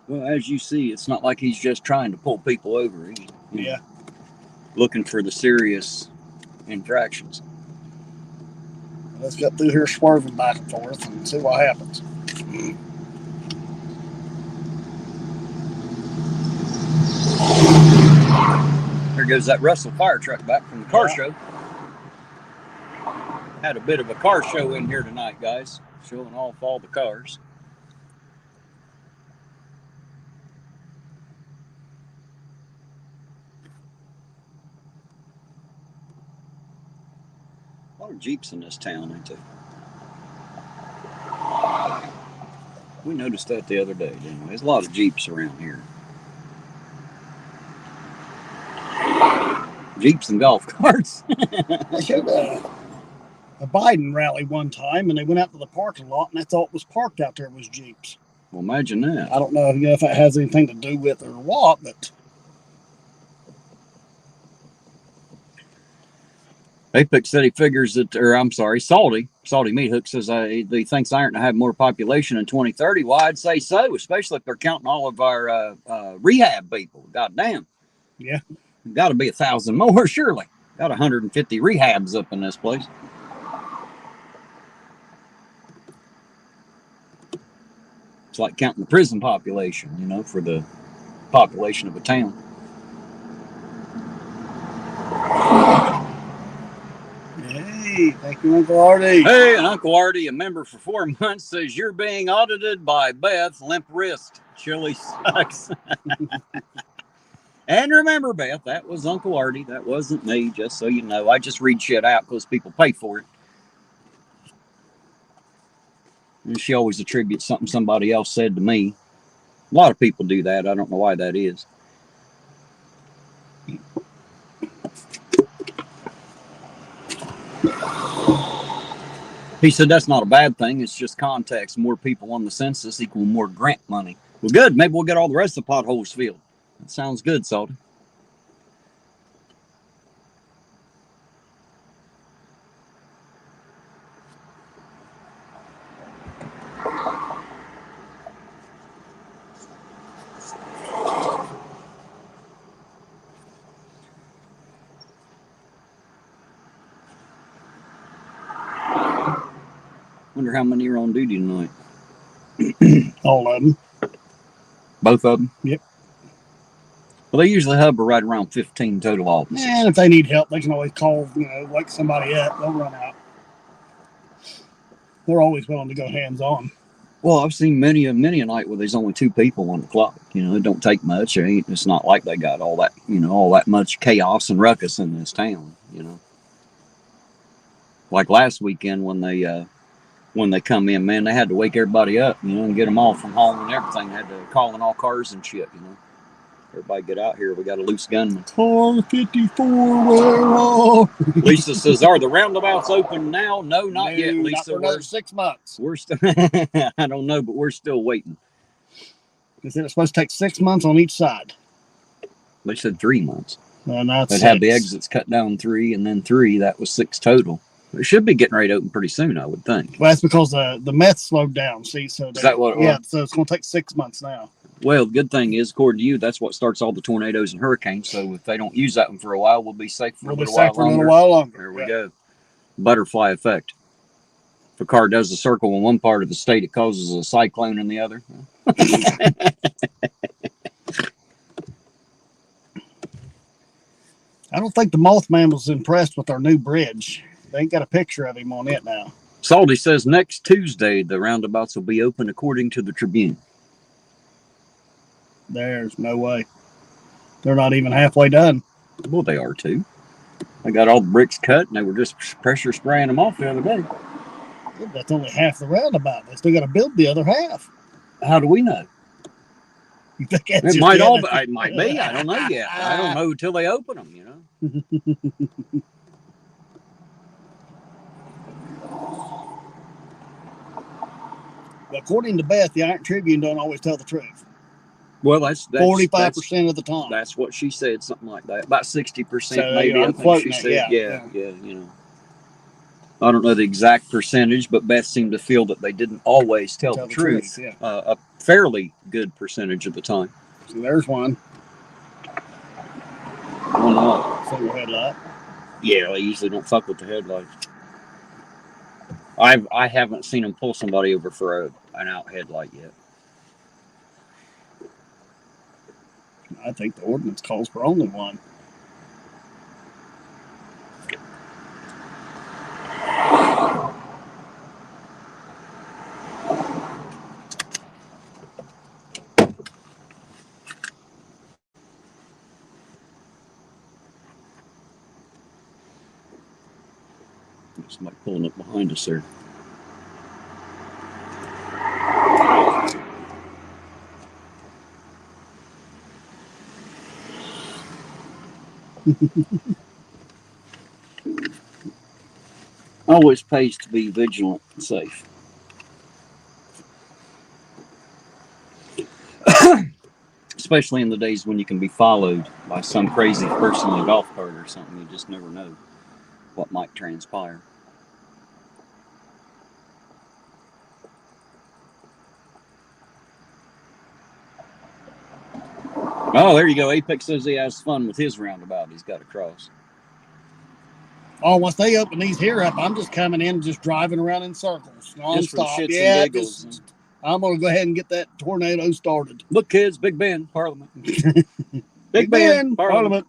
Well, as you see, it's not like he's just trying to pull people over. He's looking for the serious infractions. Let's get through here swerving back and forth and see what happens. There goes that Russell fire truck back from the car show. Had a bit of a car show in here tonight, guys. Showing off all the cars. A lot of Jeeps in this town, ain't there? We noticed that the other day, didn't we? There's a lot of Jeeps around here. Jeeps and golf carts. They showed a Biden rally one time, and they went out to the parking lot, and that's all was parked out there was Jeeps. Well, imagine that. I don't know if that has anything to do with it or what, but Apex said he figures that, or I'm sorry, Salty Meat Hook says he thinks Ironton will have more population in 2030. Well, I'd say so, especially if they're counting all of our rehab people. God damn. Yeah. Got to be 1,000 more, surely. Got 150 rehabs up in this place. It's like counting the prison population, you know, for the population of a town. Hey, thank you, Uncle Artie. Hey, and Uncle Artie, a member for 4 months, says you're being audited by Beth, limp wrist. Chili sucks. And remember, Beth, that was Uncle Artie. That wasn't me, just so you know. I just read shit out because people pay for it. And she always attributes something somebody else said to me. A lot of people do that. I don't know why that is. He said that's not a bad thing. It's just context. More people on the census equal more grant money. Well, good. Maybe we'll get all the rest of the potholes filled. That sounds good, Salty. Wonder how many are on duty tonight. All of them. Both of them? Yep. Well, they usually hover right around 15 total officers. And if they need help, they can always call, like somebody up. They'll run out. They're always willing to go hands-on. Well, I've seen many a night where there's only 2 people on the clock. It don't take much. It's not like they got all that, all that much chaos and ruckus in this town, Like last weekend when they come in, man, they had to wake everybody up, and get them all from home and everything. They had to call in all cars and shit, Everybody get out here. We got a loose gunman. Car 54, where are Lisa says, are the roundabouts open now? No, not yet, Lisa. Not for another 6 months. We're still, I don't know, but we're still waiting. They said it's supposed to take 6 months on each side. They said 3 months. No, they'd have the exits cut down 3 and then 3. That was 6 total. It should be getting ready to open pretty soon, I would think. Well, that's because the meth slowed down. See, so is that what it was? Yeah, so it's going to take 6 months now. Well, the good thing is, according to you, that's what starts all the tornadoes and hurricanes. So if they don't use that one for a while, we'll be safe for a little while longer. There we go. Butterfly effect. If a car does a circle in one part of the state, it causes a cyclone in the other. I don't think the Mothman was impressed with our new bridge. They ain't got a picture of him on it now. Salty says next Tuesday the roundabouts will be open according to the Tribune. There's no way. They're not even halfway done. Well, they are too. They got all the bricks cut and they were just pressure spraying them off the other day. Yeah, that's only half the roundabout. They still got to build the other half. How do we know? You think it might all be. It might be. I don't know yet. I don't know until they open them, According to Beth, the Iron Tribune don't always tell the truth. Well, that's 45% of the time. That's what she said, something like that. About 60%, so, maybe. I think she said, yeah. I don't know the exact percentage, but Beth seemed to feel that they didn't always tell the truth. Yeah. A fairly good percentage of the time. So there's one. Single headlight. Yeah, they usually don't fuck with the headlights. I haven't seen them pull somebody over for an out headlight yet. I think the ordinance calls for only one. Somebody pulling up behind us there. Always pays to be vigilant and safe. Especially in the days when you can be followed by some crazy person in a golf cart or something. You just never know what might transpire. Oh, there you go. Apex says he has fun with his roundabout he's got across. Oh, once they open these here up, I'm just coming in, just driving around in circles, nonstop. Yeah, I'm gonna go ahead and get that tornado started. Look, kids, Big Ben, Parliament. Big Ben, Parliament.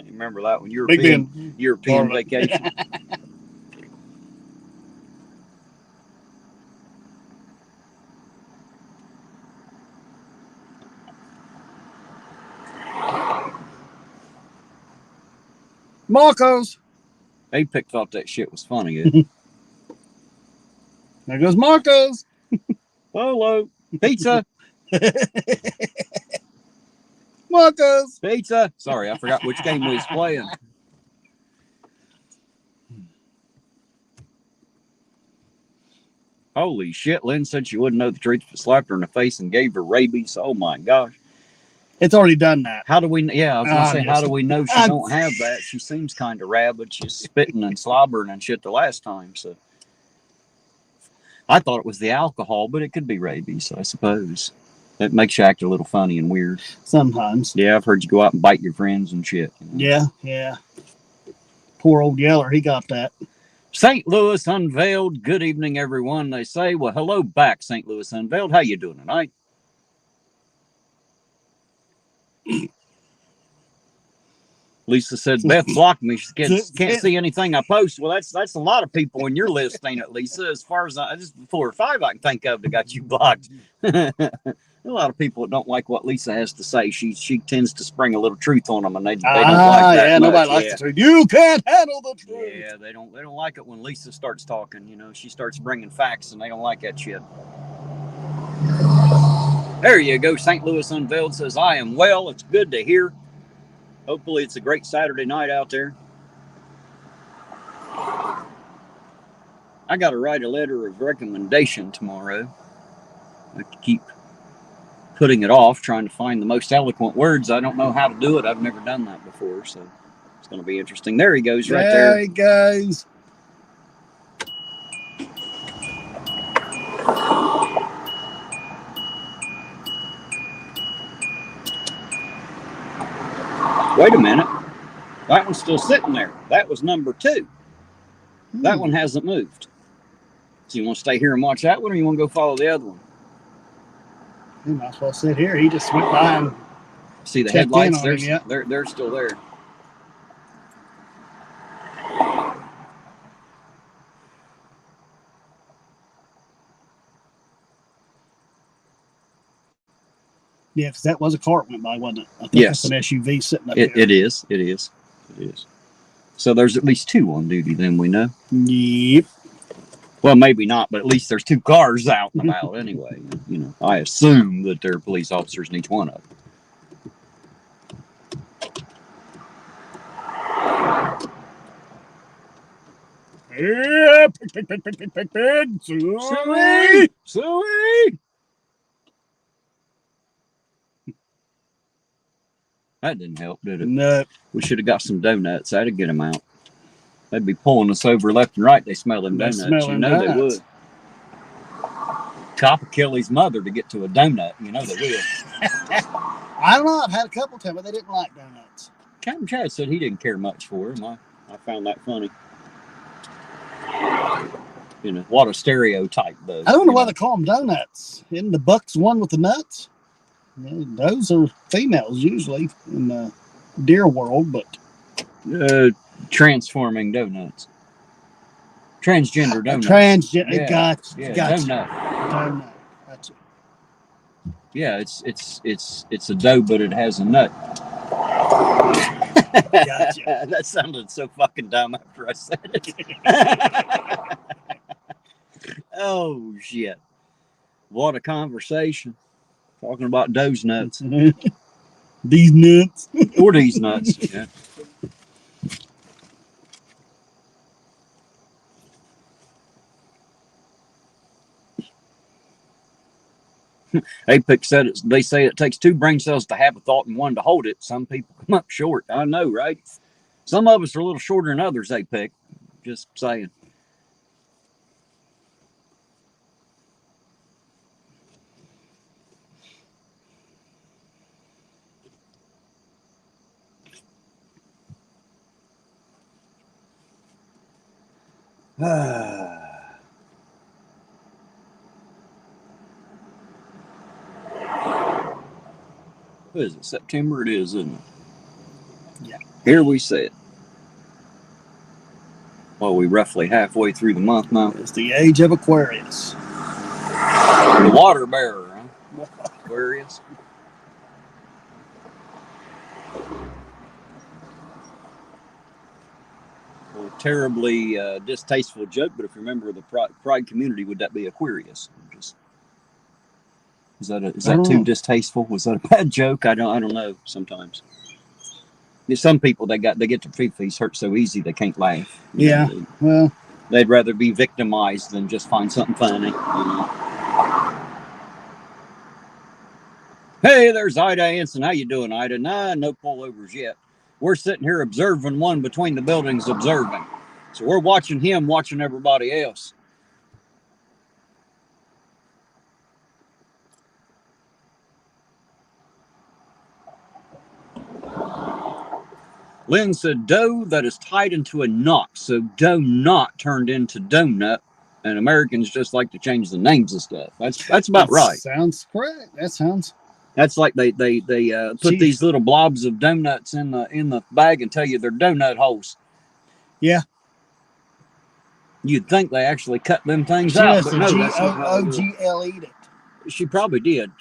Remember that one? European vacation. Marcos. Apex thought that shit was funny. There goes Marcos. Hello. Pizza. Marcos. Pizza. Sorry, I forgot which game we was playing. Holy shit, Lynn said she wouldn't know the truth, but slapped her in the face and gave her rabies. Oh my gosh. It's already done that. How do we, yeah, I was going to say, how do we know she don't have that? She seems kind of rabid. She's spitting and slobbering and shit the last time, so. I thought it was the alcohol, but it could be rabies, I suppose. It makes you act a little funny and weird. Sometimes. Yeah, I've heard you go out and bite your friends and shit. You know? Yeah. Poor old Yeller, he got that. St. Louis Unveiled. Good evening, everyone. They say, well, hello back, St. Louis Unveiled. How you doing tonight? Lisa said, Beth blocked me. She can't see anything I post. Well, that's a lot of people on your list, ain't it, Lisa? As far as just 4 or 5 I can think of that got you blocked. A lot of people that don't like what Lisa has to say. She tends to spring a little truth on them, and they don't like that. Yeah, nobody likes the truth. You can't handle the truth. Yeah, they don't like it when Lisa starts talking. You know, she starts bringing facts, and they don't like that shit. There you go. St. Louis Unveiled says, I am well. It's good to hear. Hopefully it's a great Saturday night out there. I got to write a letter of recommendation tomorrow. I keep putting it off, trying to find the most eloquent words. I don't know how to do it. I've never done that before, so it's going to be interesting. There he goes, right there. There he goes. Wait a minute. That one's still sitting there. That was number 2. That one hasn't moved. So you want to stay here and watch that one, or you want to go follow the other one? He might as well sit here. He just went by and see the headlights? They're still there. Yeah, because that was a cart went by, wasn't it? I think yes. It's an SUV sitting up there. It is. So there's at least 2 on duty, then we know. Yep. Well, maybe not, but at least there's 2 cars out and about anyway. You know, I assume that there are police officers in each one of them. Yeah, pig. Suey! That didn't help, did it? No. We should have got some donuts. That'd get them out. They'd be pulling us over left and right. They smell them donuts. You know they would. Cop will kill his mother to get to a donut. You know they will. I don't know. I've had a couple tell me they didn't like donuts. Captain Chad said he didn't care much for them. I found that funny. You know, what a stereotype, though. I don't know why they call them donuts. Isn't the Bucks one with the nuts? Yeah, those are females usually in the deer world, but transforming donuts, transgender donuts. Gotcha. Donut. That's it. Yeah, it's a dough, but it has a nut. Gotcha. That sounded so fucking dumb after I said it. Oh, shit. What a conversation. Talking about those nuts. These nuts. Or these nuts. Yeah. Apex said they say it takes 2 brain cells to have a thought and 1 to hold it. Some people come up short. I know, right? Some of us are a little shorter than others, Apex. Just saying. What is it? September it is, isn't it? Yeah. Here we sit. Well, we roughly halfway through the month now. It's the age of Aquarius. The water bearer, huh? Aquarius. Well, terribly distasteful joke, but if you remember the pride community, would that be Aquarius? Is that too distasteful? Was that a bad joke? I don't know. Sometimes. Some people they get their feelings hurt so easy they can't laugh. Yeah. Well, they'd rather be victimized than just find something funny. Hey, there's Ida Anson. How you doing, Ida? Nah, no pullovers yet. We're sitting here observing one between the buildings observing. So we're watching him, watching everybody else. Lynn said dough that is tied into a knot. So dough knot turned into donut. And Americans just like to change the names of stuff. That's about right. Sounds correct. That sounds. That's like they put these little blobs of donuts in the bag and tell you they're donut holes. Yeah. You'd think they actually cut them things out, but no, that's not how they do it. G-O-O-G-L-E it. She probably did.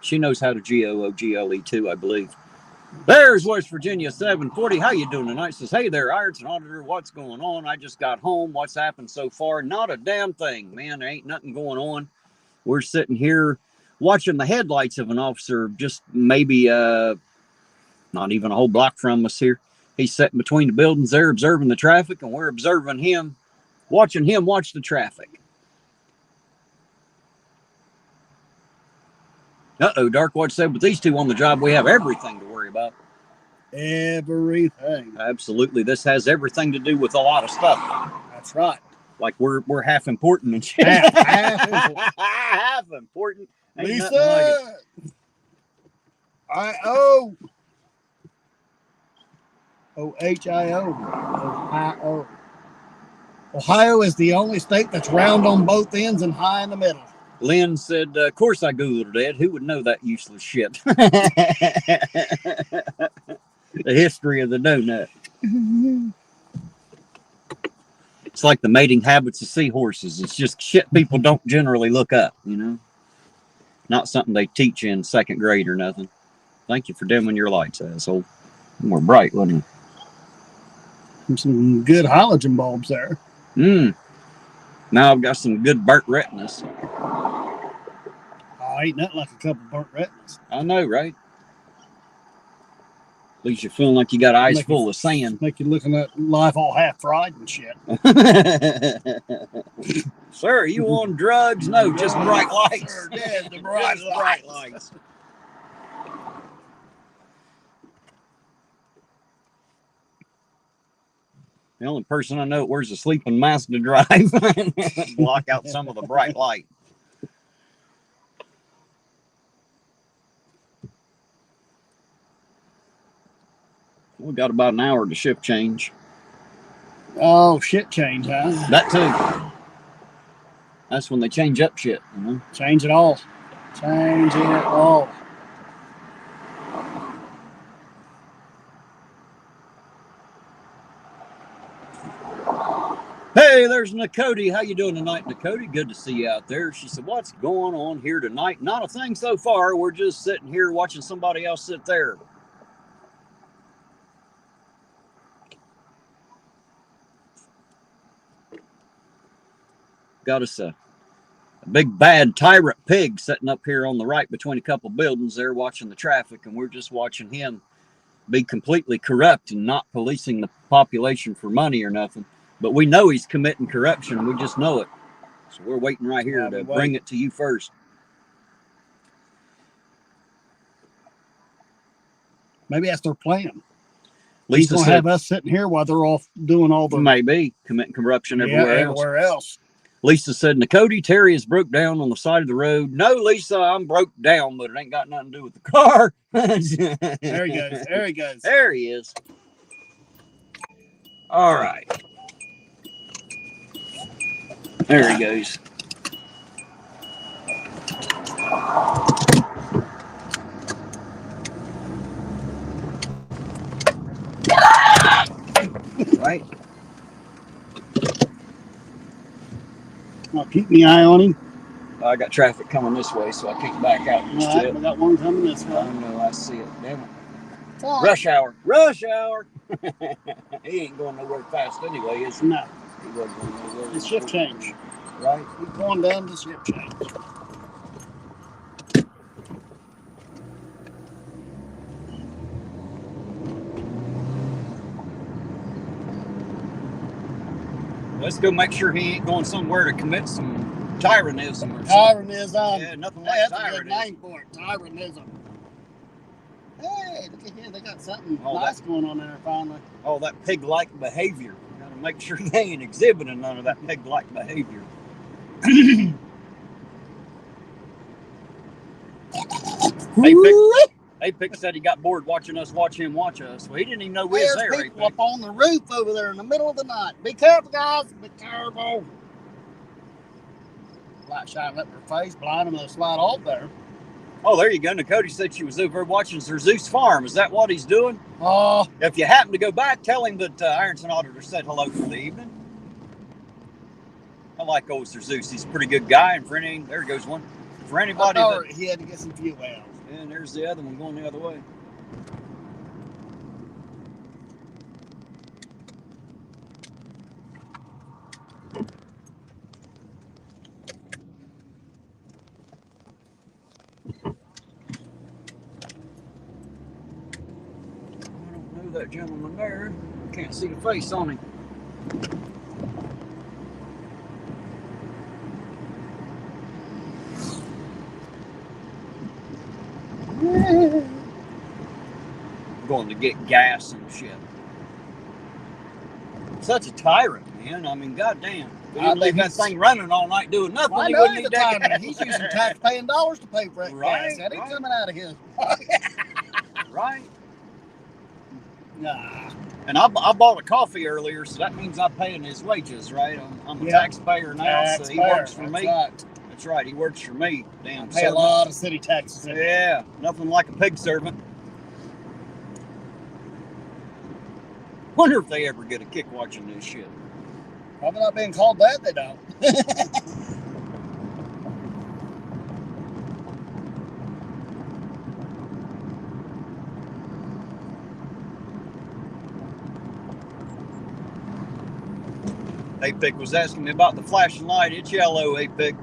She knows how to G-O-O-G-L-E too, I believe. There's West Virginia 740. How you doing tonight? Says, hey there, Ironton Auditor. What's going on? I just got home. What's happened so far? Not a damn thing, man. There ain't nothing going on. We're sitting here watching the headlights of an officer just maybe not even a whole block from us here. He's sitting between the buildings there observing the traffic, and we're observing him, watching him watch the traffic. Uh-oh, Dark Watch said, with these 2 on the job, we have everything to worry about. Everything. Absolutely. This has everything to do with a lot of stuff. That's right. Like we're half important and shit. Half important. Ain't Lisa! I-O. O-H-I-O. Ohio. Ohio is the only state that's round on both ends and high in the middle. Lynn said, of course I Googled it, Ed. Who would know that useless shit? The history of the donut. It's like the mating habits of seahorses. It's just shit people don't generally look up, you know? Not something they teach you in 2nd grade or nothing. Thank you for dimming your lights, asshole. More bright, wasn't it? Some good halogen bulbs there. Now I've got some good burnt retinas. Oh, ain't nothing like a couple burnt retinas. I know, right? At least you're feeling like you got eyes full of sand. Make you looking at life all half fried and shit. Sir, are you on drugs? No, just bright lights. Sir, yeah, the bright lights. The only person I know that wears a sleeping mask to drive. Block out some of the bright light. We got about an hour to shift change. Oh, shit change, huh? That too. That's when they change up shit, you know? Change it all. Change it all. Hey, there's Nakoti. How you doing tonight, Nakoti? Good to see you out there. She said, what's going on here tonight? Not a thing so far. We're just sitting here watching somebody else sit there. got us a big bad tyrant pig sitting up here on the right between a couple buildings there watching the traffic, and we're just watching him be completely corrupt and not policing the population for money or nothing. But we know he's committing corruption, and we just know it. So we're waiting right here to bring it to you first. Maybe that's their plan. Lisa He's going to have us sitting here while they're off doing all the... Maybe committing corruption everywhere else. Lisa said, Cody, Terry is broke down on the side of the road. No, Lisa, I'm broke down, but it ain't got nothing to do with the car. There he goes. There he goes. There he is. All right. There he goes. Right. I'll keep my eye on him. I got traffic coming this way, so I can't back out just yet. I got one coming this way. I know, I see it. Damn it. Right. Rush hour. Rush hour. He ain't going nowhere fast anyway, is he? No. He wasn't going nowhere. It's shift change. Right. He's going down to shift change. Let's go make sure he ain't going somewhere to commit some tyrannism or something. Tyrannism. Yeah, nothing like that's tyrannism. a good name for it. Tyrannism. Hey, look at here. They got something Oh, nice going on there finally. Oh, that pig-like behavior. Got to make sure they ain't exhibiting none of that pig-like behavior. Apex said he got bored watching us watch him watch us. Well, he didn't even know we was there. There's people up on the roof over there in the middle of the night. Be careful, guys. Be careful. Light shining up her face, blind them to slide off there. Oh, there you go. Cody said she was over there watching Sir Zeus Farm. Is that what he's doing? Oh. If you happen to go back, tell him that Ironton Auditor said hello for the evening. I like old Sir Zeus. He's a pretty good guy. And for any, there goes one. For anybody that... he had to get some fuel out. And there's the other one going the other way. I don't know that gentleman there. Can't see the face on him. Going to get gas and shit. Such a tyrant, man. I mean, goddamn. He leave that thing running all night doing nothing. Well, I know he's a tyrant. He's using tax-paying dollars to pay for that gas. That ain't coming out of his. Right. Nah. And I bought a coffee earlier, so that means I'm paying his wages, right? I'm a taxpayer now, so he works for me. Right. That's right, he works for me. Damn. I pay a lot of city taxes. Yeah, nothing like a pig servant. Wonder if they ever get a kick watching this shit. Probably not being called that, they don't. Apic was asking me about the flashing light. It's yellow, Apic.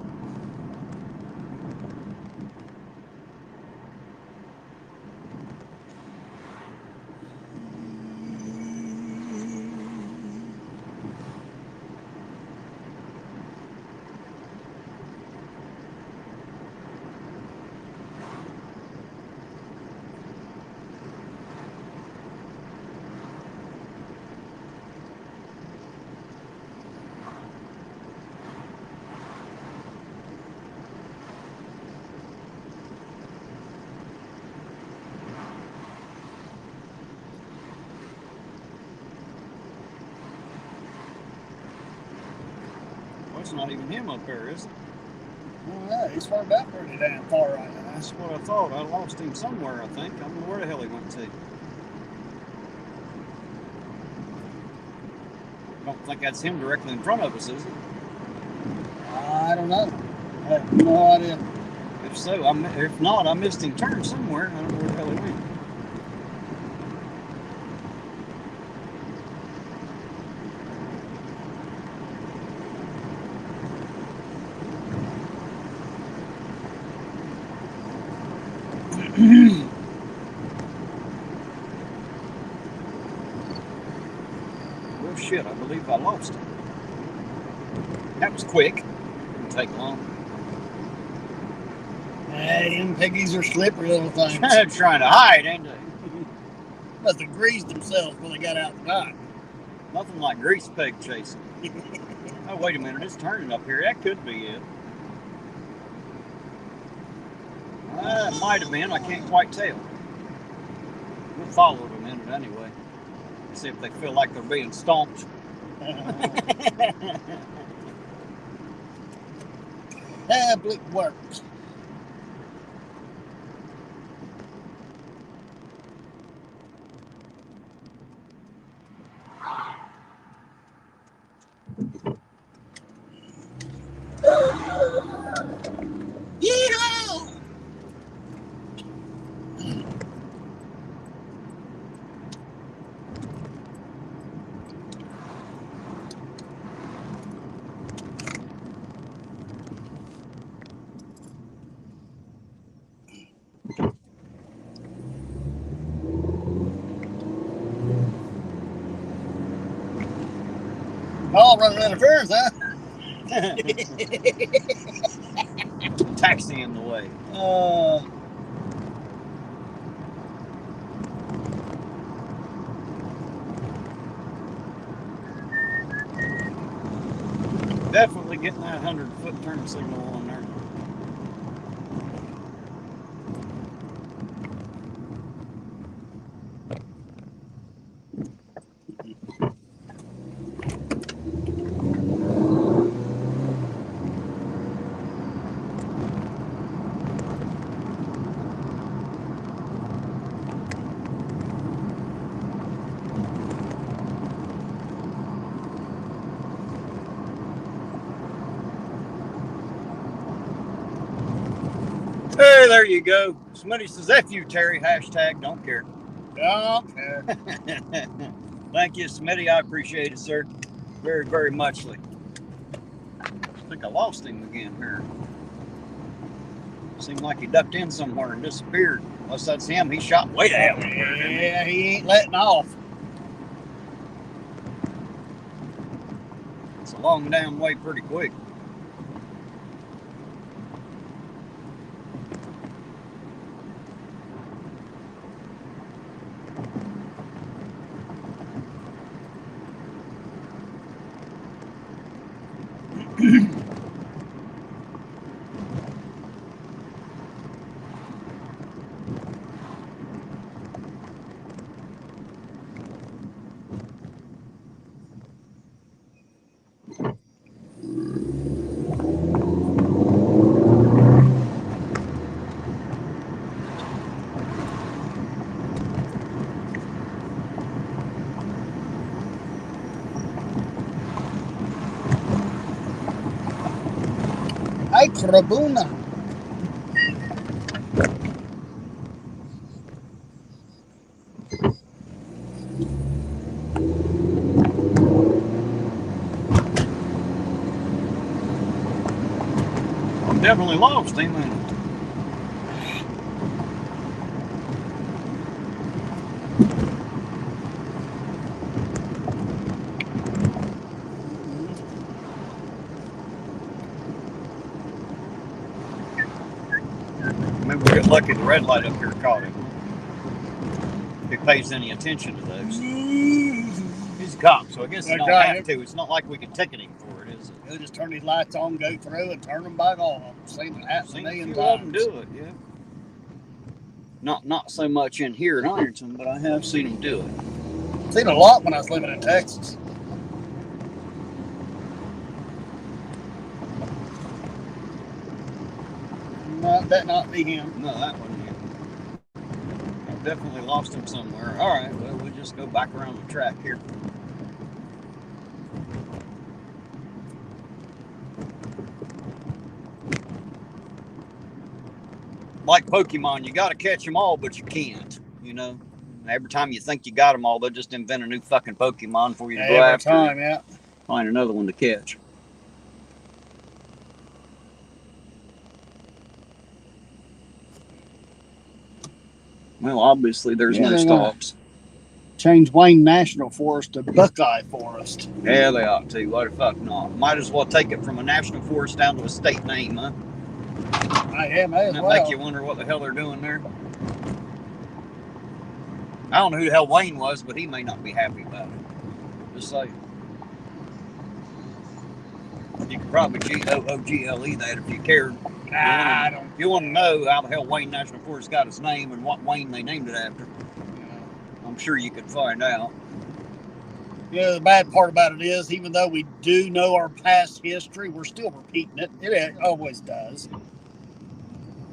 It's not even him up there, is it? Oh, yeah, he's far back pretty damn far right now. That's what I thought. I lost him somewhere, I think. I don't know where the hell he went to. I don't think that's him directly in front of us, is it? I don't know. I have no idea. If so, if not, I missed him turn somewhere. I don't know where the hell he went. I lost him. That was quick. Didn't take long. Hey, them piggies are slippery little things. They're trying to hide, ain't they? Must have greased themselves when they got out the night. Nothing like grease peg chasing. Oh, wait a minute. It's turning up here. That could be it. It might have been. I can't quite tell. We'll follow it a minute anyway. See if they feel like they're being stomped. Tablet works. Yeehaw! Oh, running interference, huh? Taxi in the way. Definitely getting that 100-foot turn signal on there. Hey, there you go. Somebody says, F you, Terry. Hashtag don't care. Don't care. Thank you, Smitty. I appreciate it, sir. Very, very muchly. I think I lost him again here. Seemed like he ducked in somewhere and disappeared. Unless that's him, he shot way out. Yeah, he ain't letting off. It's a long damn way pretty quick. Ay, Tribuna. Definitely lost him. Maybe we get lucky the red light up here caught him. If he pays any attention to those. He's a cop, so I guess he don't have to. It's not like we can ticket him for it, is it? He'll just turn his lights on, go through, and turn them back on. I've seen it happen a million times. Do it, yeah. Not so much in here in Ironton, but I have seen him do it. Seen a lot when I was living in Texas. That not be him. No, that wasn't him. I've definitely lost him somewhere. All right, well, we'll just go back around the track here. Like Pokemon, you got to catch them all, but you can't, you know. Every time you think you got them all, they'll just invent a new fucking Pokemon for you to go after. Every time, yeah. Find another one to catch. Well, obviously there's no stops. change Wayne National Forest to Buckeye Forest. Yeah, they ought to. Why the fuck not? Might as well take it from a national forest down to a state name, huh? Yeah, may as Doesn't that well. make you wonder what the hell they're doing there? I don't know who the hell Wayne was, but he may not be happy about it. Just like you could probably Google that if you cared. I don't. If you want to know how the hell Wayne National Forest got its name and what Wayne they named it after, I'm sure you could find out. Yeah, the bad part about it is, even though we do know our past history, we're still repeating it. It always does.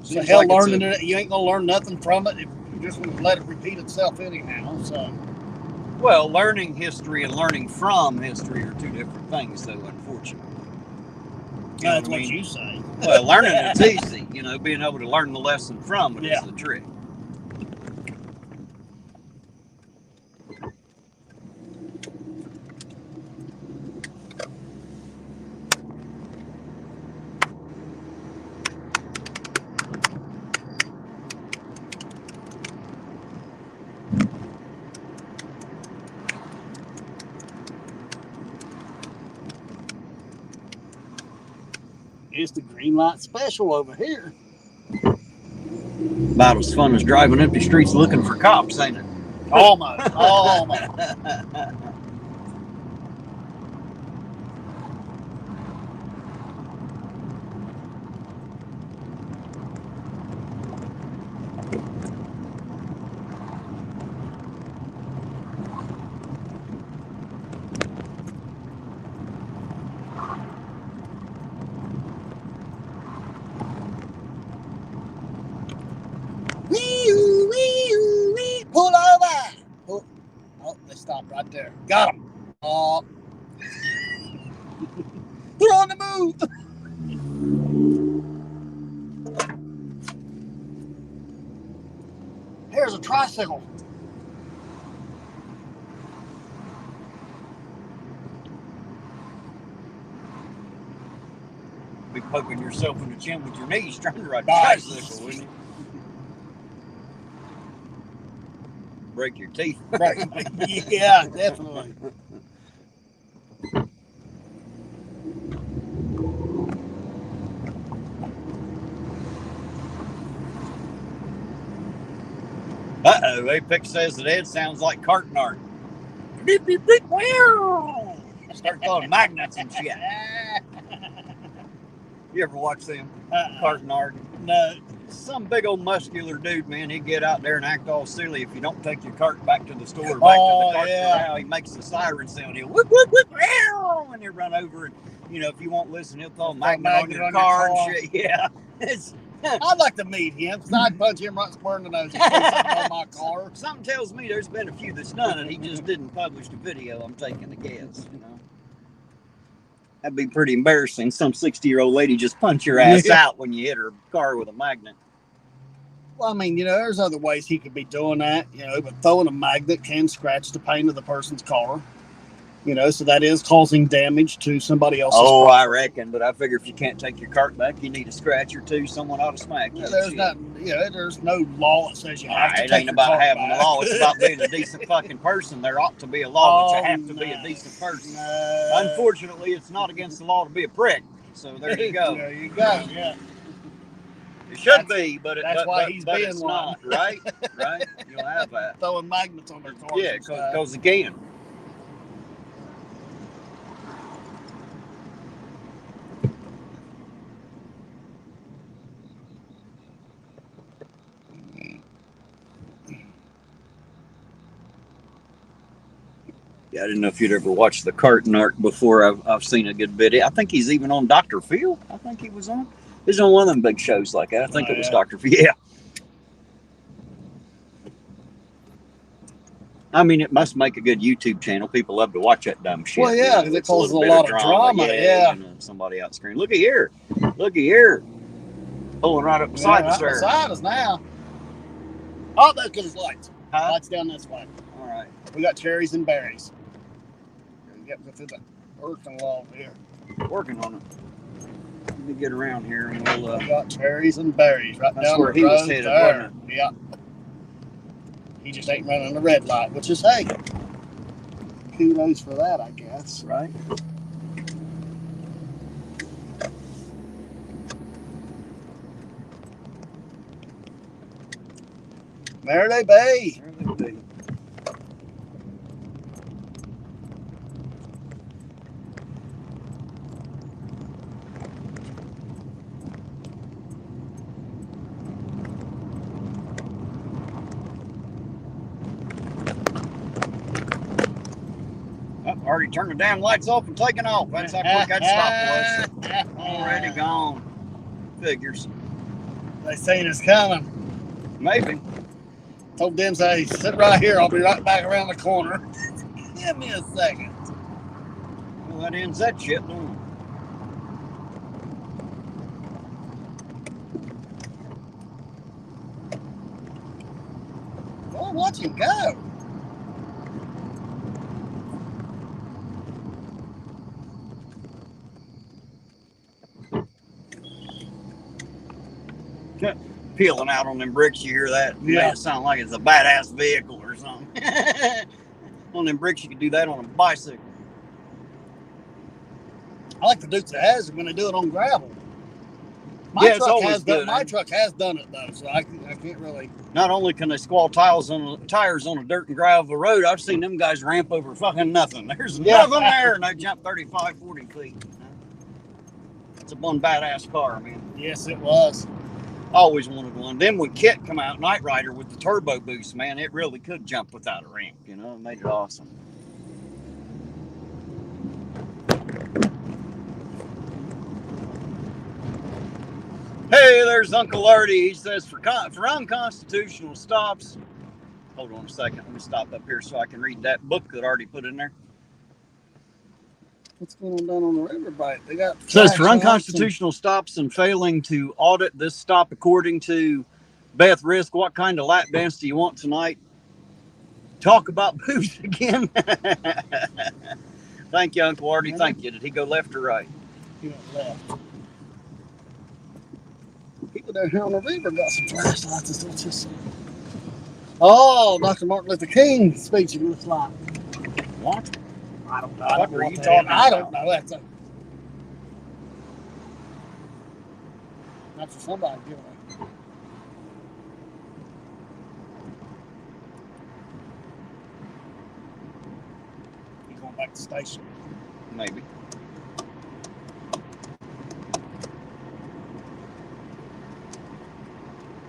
So Seems hell, like learning it, you ain't gonna learn nothing from it if you just let it repeat itself anyhow. So, well, learning history and learning from history are two different things, though, unfortunately. that's what you say. Well, learning it's easy. Being able to learn the lesson from it is the trick. It's the green light special over here. About as fun as driving empty streets looking for cops, ain't it? Almost. Pull over. Oh, they stopped right there. Got them. Oh. They're on the move. Here's a tricycle. Be poking yourself in the chin with your knees trying to ride a tricycle, wouldn't you? Break your teeth. Right. Yeah, definitely. Uh-oh, Apex says that Ed sounds like carton art. Start calling magnets and shit. You ever watch them? Carton art? No. Some big old muscular dude, man, he'd get out there and act all silly if you don't take your cart back to the store or back to the cart corral. He makes the siren sound. He'll whoop, whoop, whoop, and he'll run over and, if you won't listen, he'll throw a magnet on your car and shit. Yeah. I'd like to meet him, because I'd punch him right square in the nose and put something on my car. Something tells me there's been a few that's done it. He just didn't publish the video. I'm taking a guess, That'd be pretty embarrassing. Some 60-year-old lady just punch your ass out when you hit her car with a magnet. Well, I mean, there's other ways he could be doing that, but throwing a magnet can scratch the paint of the person's car. So that is causing damage to somebody else's property. I reckon, but I figure if you can't take your cart back, you need a scratch or two. Someone ought to smack you. There's no law that says you have to take your cart back. It ain't about having a law. It's about being a decent fucking person. There ought to be a law that you have to be a decent person. Unfortunately, it's not against the law to be a prick. So there you go. There you go, yeah. It should be, but that's why he's being it's one. Not, right? Right? You'll have that. Throwing magnets on their cars. Yeah, because again. Yeah, I didn't know if you'd ever watched the carton art before. I've seen a good bit. I think he's even on Dr. Phil. I think he was on. He's on one of them big shows like that. I think it was Dr. Phil. Yeah. I mean, it must make a good YouTube channel. People love to watch that dumb shit. Well, yeah, because it causes a lot of drama. Yeah. Somebody out screen. Look at here. Pulling right up beside us there. Beside us now. Oh, that's because it's lights. Huh? Lights down this way. All right. We got cherries and berries. Go through the working wall here. Working on it. Let me get around here and we'll. We got cherries and berries right that's down where the he road was headed, there. wasn't it? Yeah. He just ain't running the red light, which is, hey, kudos for that, I guess. Right. There they be. There they be. Already turned the damn lights off and taken off. That's how quick that stop was. Already gone. Figures. They seen us coming. Maybe. Told them, say, sit right here. I'll be right back around the corner. Give me a second. Well, that ends that shit, don't it? Boy, watch him go. Peeling out on them bricks, you hear that? Yeah. Made it sound like it's a badass vehicle or something. On them bricks, you could do that on a bicycle. I like the Dukes of Hazzard when they do it on gravel. Yeah, it's always good. My truck has done it though, so I can't really. Not only can they squall tires on a dirt and gravel road, I've seen them guys ramp over fucking nothing. There's nothing there, and they jump 35, 40 feet. It's a one badass car, man. Yes, it was. Always wanted one. Then when Kit come out, Knight Rider with the turbo boost, man, it really could jump without a ramp. You know, it made it awesome. Hey, there's Uncle Artie. He says for unconstitutional stops. Hold on a second. Let me stop up here so I can read that book that Artie put in there. What's going on down on the riverbank? They got. It says for unconstitutional stops and failing to audit this stop according to Beth Risk, what kind of lap dance do you want tonight? Talk about boobs again. Thank you, Uncle Artie. Thank you. Did he go left or right? He went left. People down here on the river got some flashlights. Don't you see? Oh, Dr. Martin Luther King speech, it looks like. What? I don't know. What are you talking about? I don't know. That's for somebody to give away. He's going back to the station. Maybe.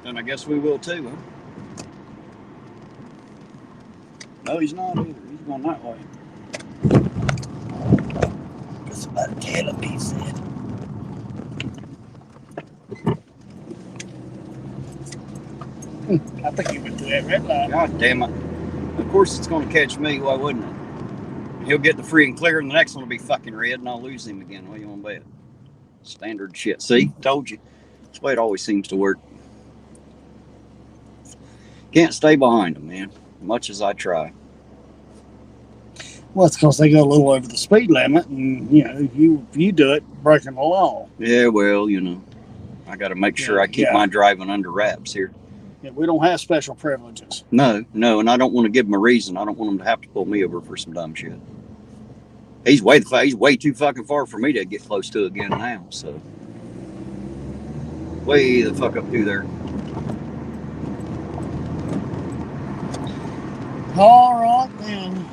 Then I guess we will too, huh? No, he's not either. He's going that way. That's about a tail he said. I think he went through that red light. God damn it. Of course it's going to catch me. Why wouldn't it? He'll get the free and clear and the next one will be fucking red and I'll lose him again. What do you want to bet? Standard shit. See? Told you. That's the way it always seems to work. Can't stay behind them, man. Much as I try. Well, it's because they go a little over the speed limit, and you do it breaking the law. Yeah, well, I got to make sure I keep my driving under wraps here. Yeah, we don't have special privileges. No, and I don't want to give them a reason. I don't want them to have to pull me over for some dumb shit. He's way too fucking far for me to get close to again now. So, way the fuck up through there. All right, then.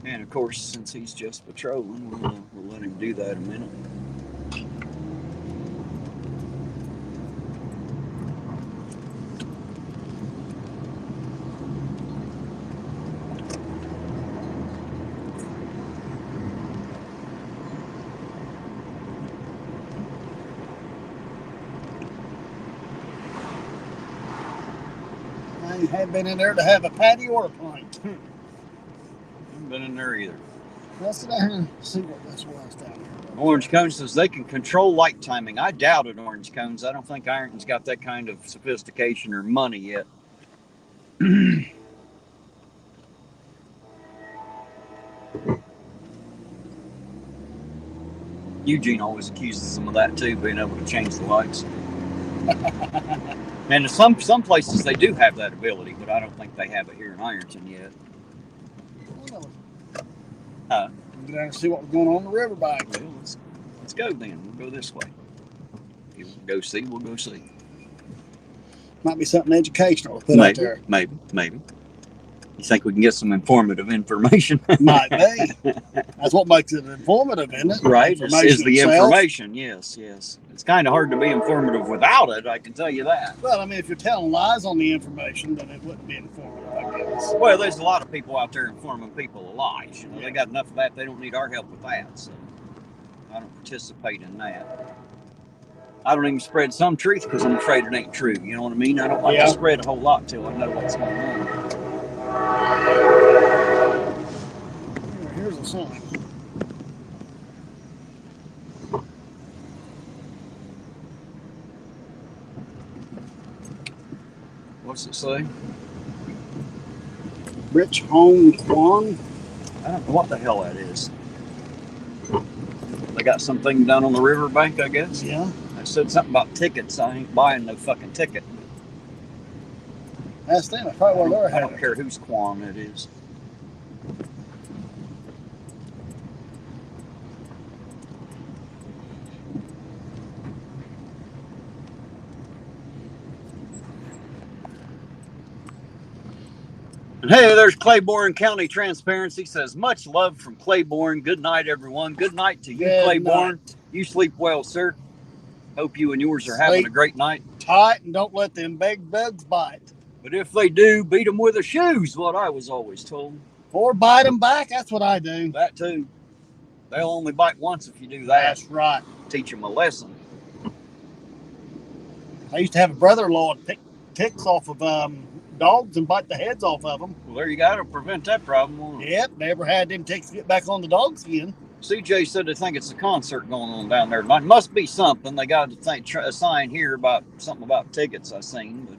And of course, since he's just patrolling, we'll let him do that a minute. I ain't been in there to have a patty or a pint. Haven't been in there either. Let's sit down here and see what this was down here. Orange Cone says they can control light timing. I doubt it, Orange Cones. I don't think Ironton's got that kind of sophistication or money yet. Eugene always accuses them of that too, being able to change the lights. And some places they do have that ability, but I don't think they have it here in Ironton yet. Well, Uh, get down and see what's going on the riverbank. Well, let's go then. We'll go this way. If you go see, we'll go see. Might be something educational to put out there. Maybe. You think we can get some informative information? Might be. That's what makes it informative, isn't it? Right, is the itself. information. Yes. It's kind of hard to be informative without it, I can tell you that. Well, I mean, if you're telling lies on the information, then it wouldn't be informative, I guess. Well, there's a lot of people out there informing people of lies. You know, They got enough of that. They don't need our help with that. So I don't participate in that. I don't even spread some truth because I'm afraid it ain't true. You know what I mean? I don't like to spread a whole lot till I know what's going on. Here's a sign. What's it say? Rich Home Kwan. I don't know what the hell that is. They got something down on the riverbank, I guess. Yeah. They said something about tickets. I ain't buying no fucking ticket. That's them. That's probably where they're I don't headed. care whose Quan it is. And hey, there's Claiborne County Transparency. Says, much love from Claiborne. Good night, everyone. Good night to you, Good Claiborne. night. You sleep well, sir. Hope you and yours are having a great night. Tight and don't let them big bugs bite. But if they do, beat them with a shoe's what I was always told. Or bite them back. That's what I do. That too. They'll only bite once if you do that. That's right. Teach them a lesson. I used to have a brother-in-law pick ticks off of dogs and bite the heads off of them. Well, there you go to prevent that problem. Yep, never had them ticks get back on the dogs again. CJ said they think it's a concert going on down there. It must be something. They got a sign here about something about tickets I seen. But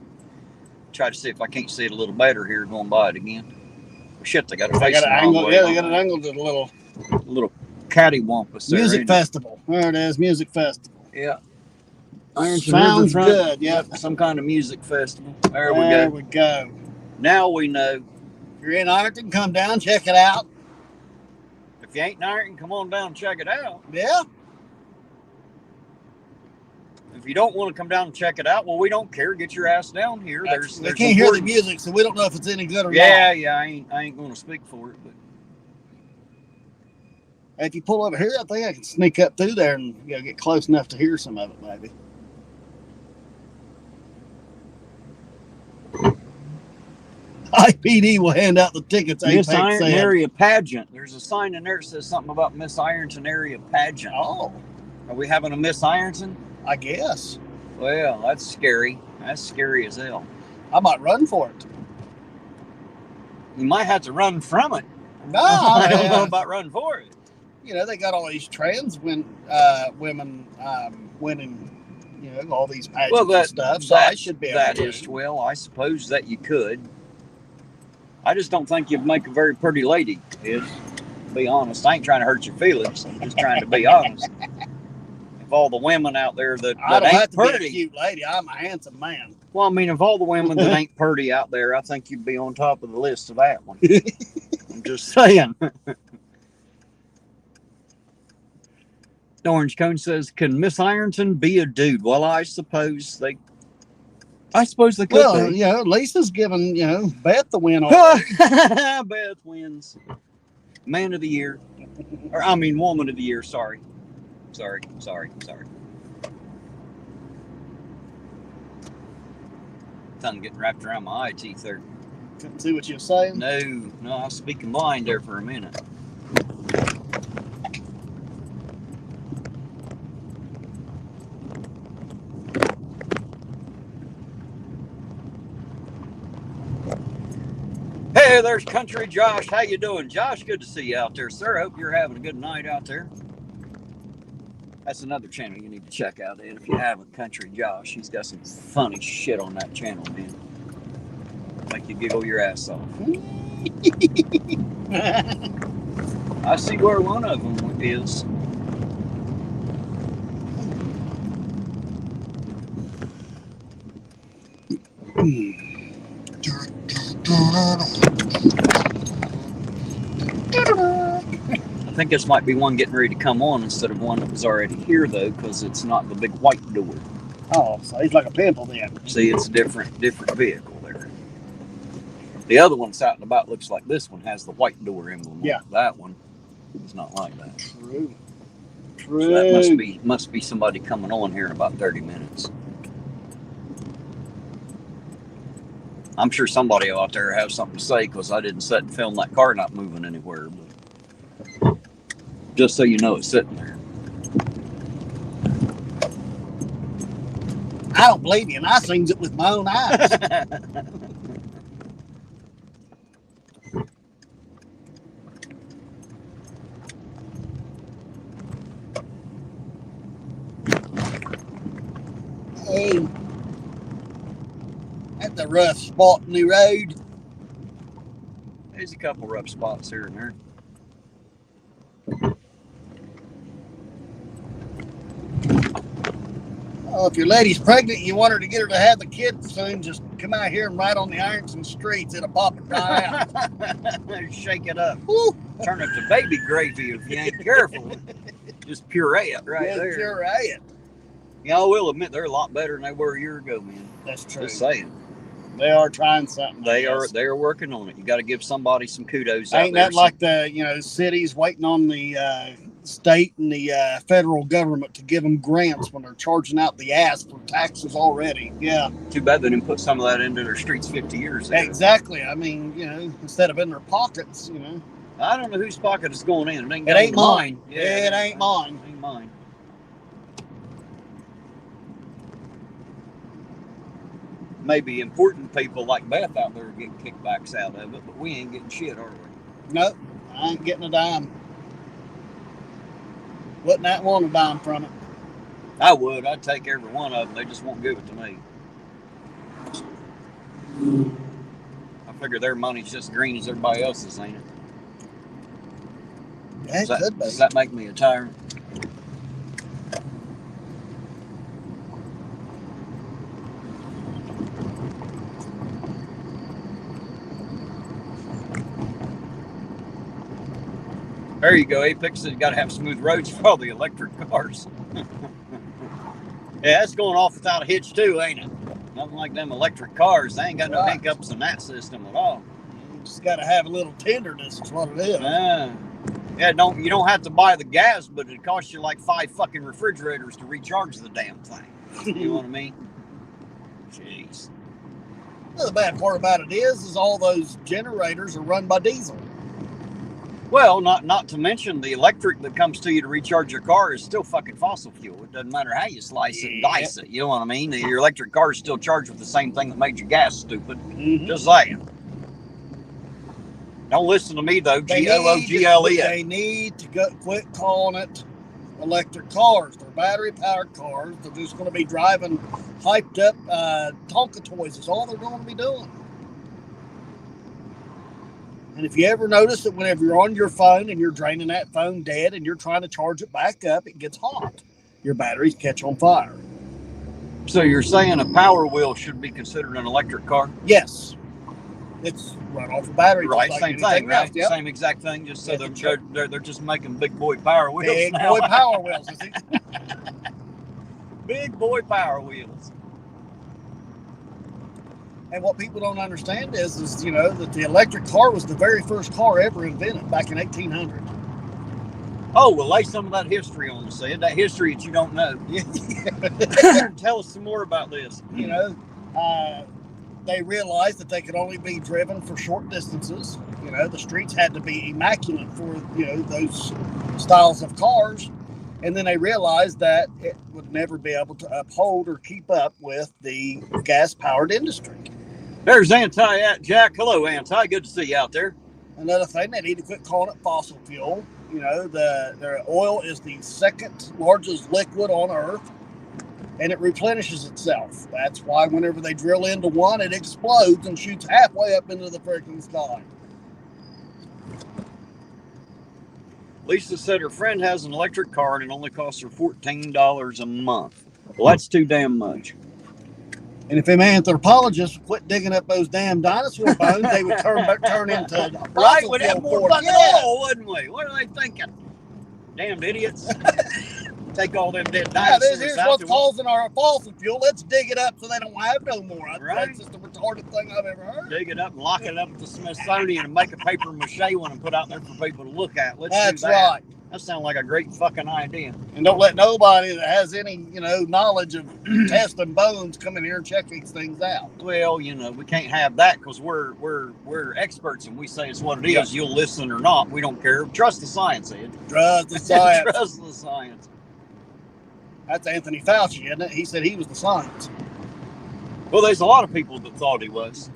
try to see if I can't see it a little better here going by it again. Shit, they got a face. Yeah, they got it angled to the little cattywampus there. Music festival. There it is, music festival. Yeah. Sounds good. Yep. Some kind of music festival. There we go. Now we know. If you're in Ironton, come down, check it out. If you ain't in Ironton, come on down and check it out. Yeah. If you don't want to come down and check it out, well, we don't care. Get your ass down here. They can't hear the music, so we don't know if it's any good or not. Yeah, I ain't going to speak for it, but if you pull over here, I think I can sneak up through there and get close enough to hear some of it, maybe. IPD will hand out the tickets. Miss Ironton Area Pageant. There's a sign in there that says something about Miss Ironton Area Pageant. Oh. Are we having a Miss Ironton? I guess. Well, that's scary. That's scary as hell. I might run for it. You might have to run from it. No, I don't know about running for it. You know, they got all these trans women winning, all these pageants and stuff. So I should be able to. Well, I suppose that you could. I just don't think you'd make a very pretty lady, to be honest. I ain't trying to hurt your feelings. I'm just trying to be honest. If all the women out there that I don't ain't have to pretty, be a cute lady. I'm a handsome man. Well, I mean, of all the women that ain't pretty out there, I think you'd be on top of the list of that one. I'm just saying. Orange Cone says, "Can Miss Ironton be a dude?" Well, I suppose they could. Well, Lisa's giving Beth the win already. Beth wins. Man of the year, woman of the year. Sorry. Tongue getting wrapped around my eye teeth there. Couldn't see what you were saying. No, I was speaking blind there for a minute. Hey, there's Country Josh. How you doing, Josh? Good to see you out there, sir. Hope you're having a good night out there. That's another channel you need to check out, Ed, if you haven't. Country Josh. He's got some funny shit on that channel, man. Make you giggle your ass off. I see where one of them is. I think this might be one getting ready to come on instead of one that was already here, though, because it's not the big white door. Oh, so he's like a pimple then. See, it's a different vehicle there. The other one out and about looks like this one has the white door emblem. Yeah. That one is not like that. True. So that must be somebody coming on here in about 30 minutes. I'm sure somebody out there has something to say because I didn't sit and film that car not moving anywhere. But just so you know, it's sitting there. I don't believe you, and I seen it with my own eyes. Hey, that's a rough spot in the road. There's a couple rough spots here and there. Oh, if your lady's pregnant and you want her to get her to have the kid soon, just come out here and ride on the Ironton streets. It'll pop and die out. Shake it up. Woo. Turn it to baby gravy if you ain't careful. Just puree it right there. Puree it. Yeah, I will admit they're a lot better than they were a year ago, man. That's true. Just saying. They are trying something. They are working on it. You got to give somebody some kudos. Ain't that like the cities waiting on the state and the federal government to give them grants when they're charging out the ass for taxes already? Yeah. Too bad they didn't put some of that into their streets 50 years ago. Exactly. I mean, instead of in their pockets, I don't know whose pocket it's going in. It ain't mine. Yeah, it ain't mine. It ain't mine. Maybe important people like Beth out there get kickbacks out of it, but we ain't getting shit, are we? Nope, I ain't getting a dime. Wouldn't that want a dime from it? I would. I'd take every one of them. They just won't give it to me. I figure their money's just green as everybody else's, ain't it? Yeah, Does that make me a tyrant? There you go, Apex. You got to have smooth roads for all the electric cars. Yeah, it's going off without a hitch too, ain't it? Nothing like them electric cars. They ain't got no hiccups in that system at all. You just got to have a little tenderness, is what it is. Yeah, you don't have to buy the gas, but it costs you like 5 fucking refrigerators to recharge the damn thing. You know what I mean? Jeez. Well, the bad part about it is all those generators are run by diesel. Well, not to mention the electric that comes to you to recharge your car is still fucking fossil fuel. It doesn't matter how you slice it and dice it. You know what I mean? Your electric car is still charged with the same thing that made your gas stupid. Mm-hmm. Just saying. Don't listen to me though. GOOGLE. They need to quit calling it electric cars. They're battery powered cars. They're just going to be driving hyped up Tonka toys. Is all they're going to be doing. And if you ever notice that whenever you're on your phone and you're draining that phone dead and you're trying to charge it back up, it gets hot. Your batteries catch on fire. So you're saying a Power Wheel should be considered an electric car? Yes. It's run off a battery. Right, like same thing, right? Yep. Same exact thing, just so they're just making big boy Power Wheels Big now. boy Power Wheels. Big boy Power Wheels. And what people don't understand is that the electric car was the very first car ever invented back in 1800. Oh, well, lay some of that history on us, Ed. That history that you don't know. Tell us some more about this. They realized that they could only be driven for short distances. The streets had to be immaculate for, those styles of cars. And then they realized that it would never be able to uphold or keep up with the gas-powered industry. There's Anti at Jack. Hello, Anti. Good to see you out there. Another thing, they need to quit calling it fossil fuel. Their oil is the second largest liquid on Earth, and it replenishes itself. That's why whenever they drill into one, it explodes and shoots halfway up into the freaking sky. Lisa said her friend has an electric car and it only costs her $14 a month. Well, that's too damn much. And if them anthropologists would quit digging up those damn dinosaur bones, they would turn into a Right? fossil We'd have fuel more for it. fucking Yeah. oil, wouldn't we? What are they thinking? Damn idiots. Take all them dead Yeah, dinosaurs here's out. what's causing our fossil fuel. Let's dig it up so they don't have no more. Right. That's just the retarded thing I've ever heard. Dig it up and lock it up at the Smithsonian and make a paper mache one and put out there for people to look at. Let's That's do that. right. That sounds like a great fucking idea. And don't let nobody that has any, knowledge of testing bones come in here and check these things out. Well, we can't have that because we're experts and we say it's what it is. You'll listen or not. We don't care. Trust the science, Ed. Trust the science. Trust the science. That's Anthony Fauci, isn't it? He said he was the science. Well, there's a lot of people that thought he was.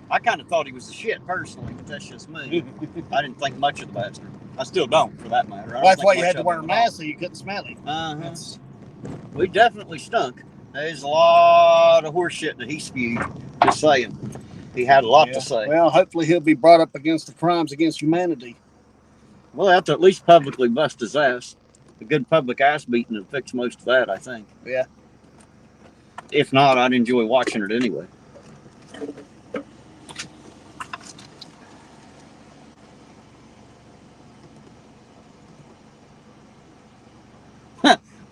I kind of thought he was the shit personally, but that's just me. I didn't think much of the bastard. I still don't, for that matter. That's why you had to wear a mask so you couldn't smell him. We definitely stunk. There's a lot of horse shit that he spewed. Just saying. He had a lot to say. Well, hopefully he'll be brought up against the crimes against humanity. Well, they have to at least publicly bust his ass. A good public ass beating would fix most of that, I think. Yeah. If not, I'd enjoy watching it anyway.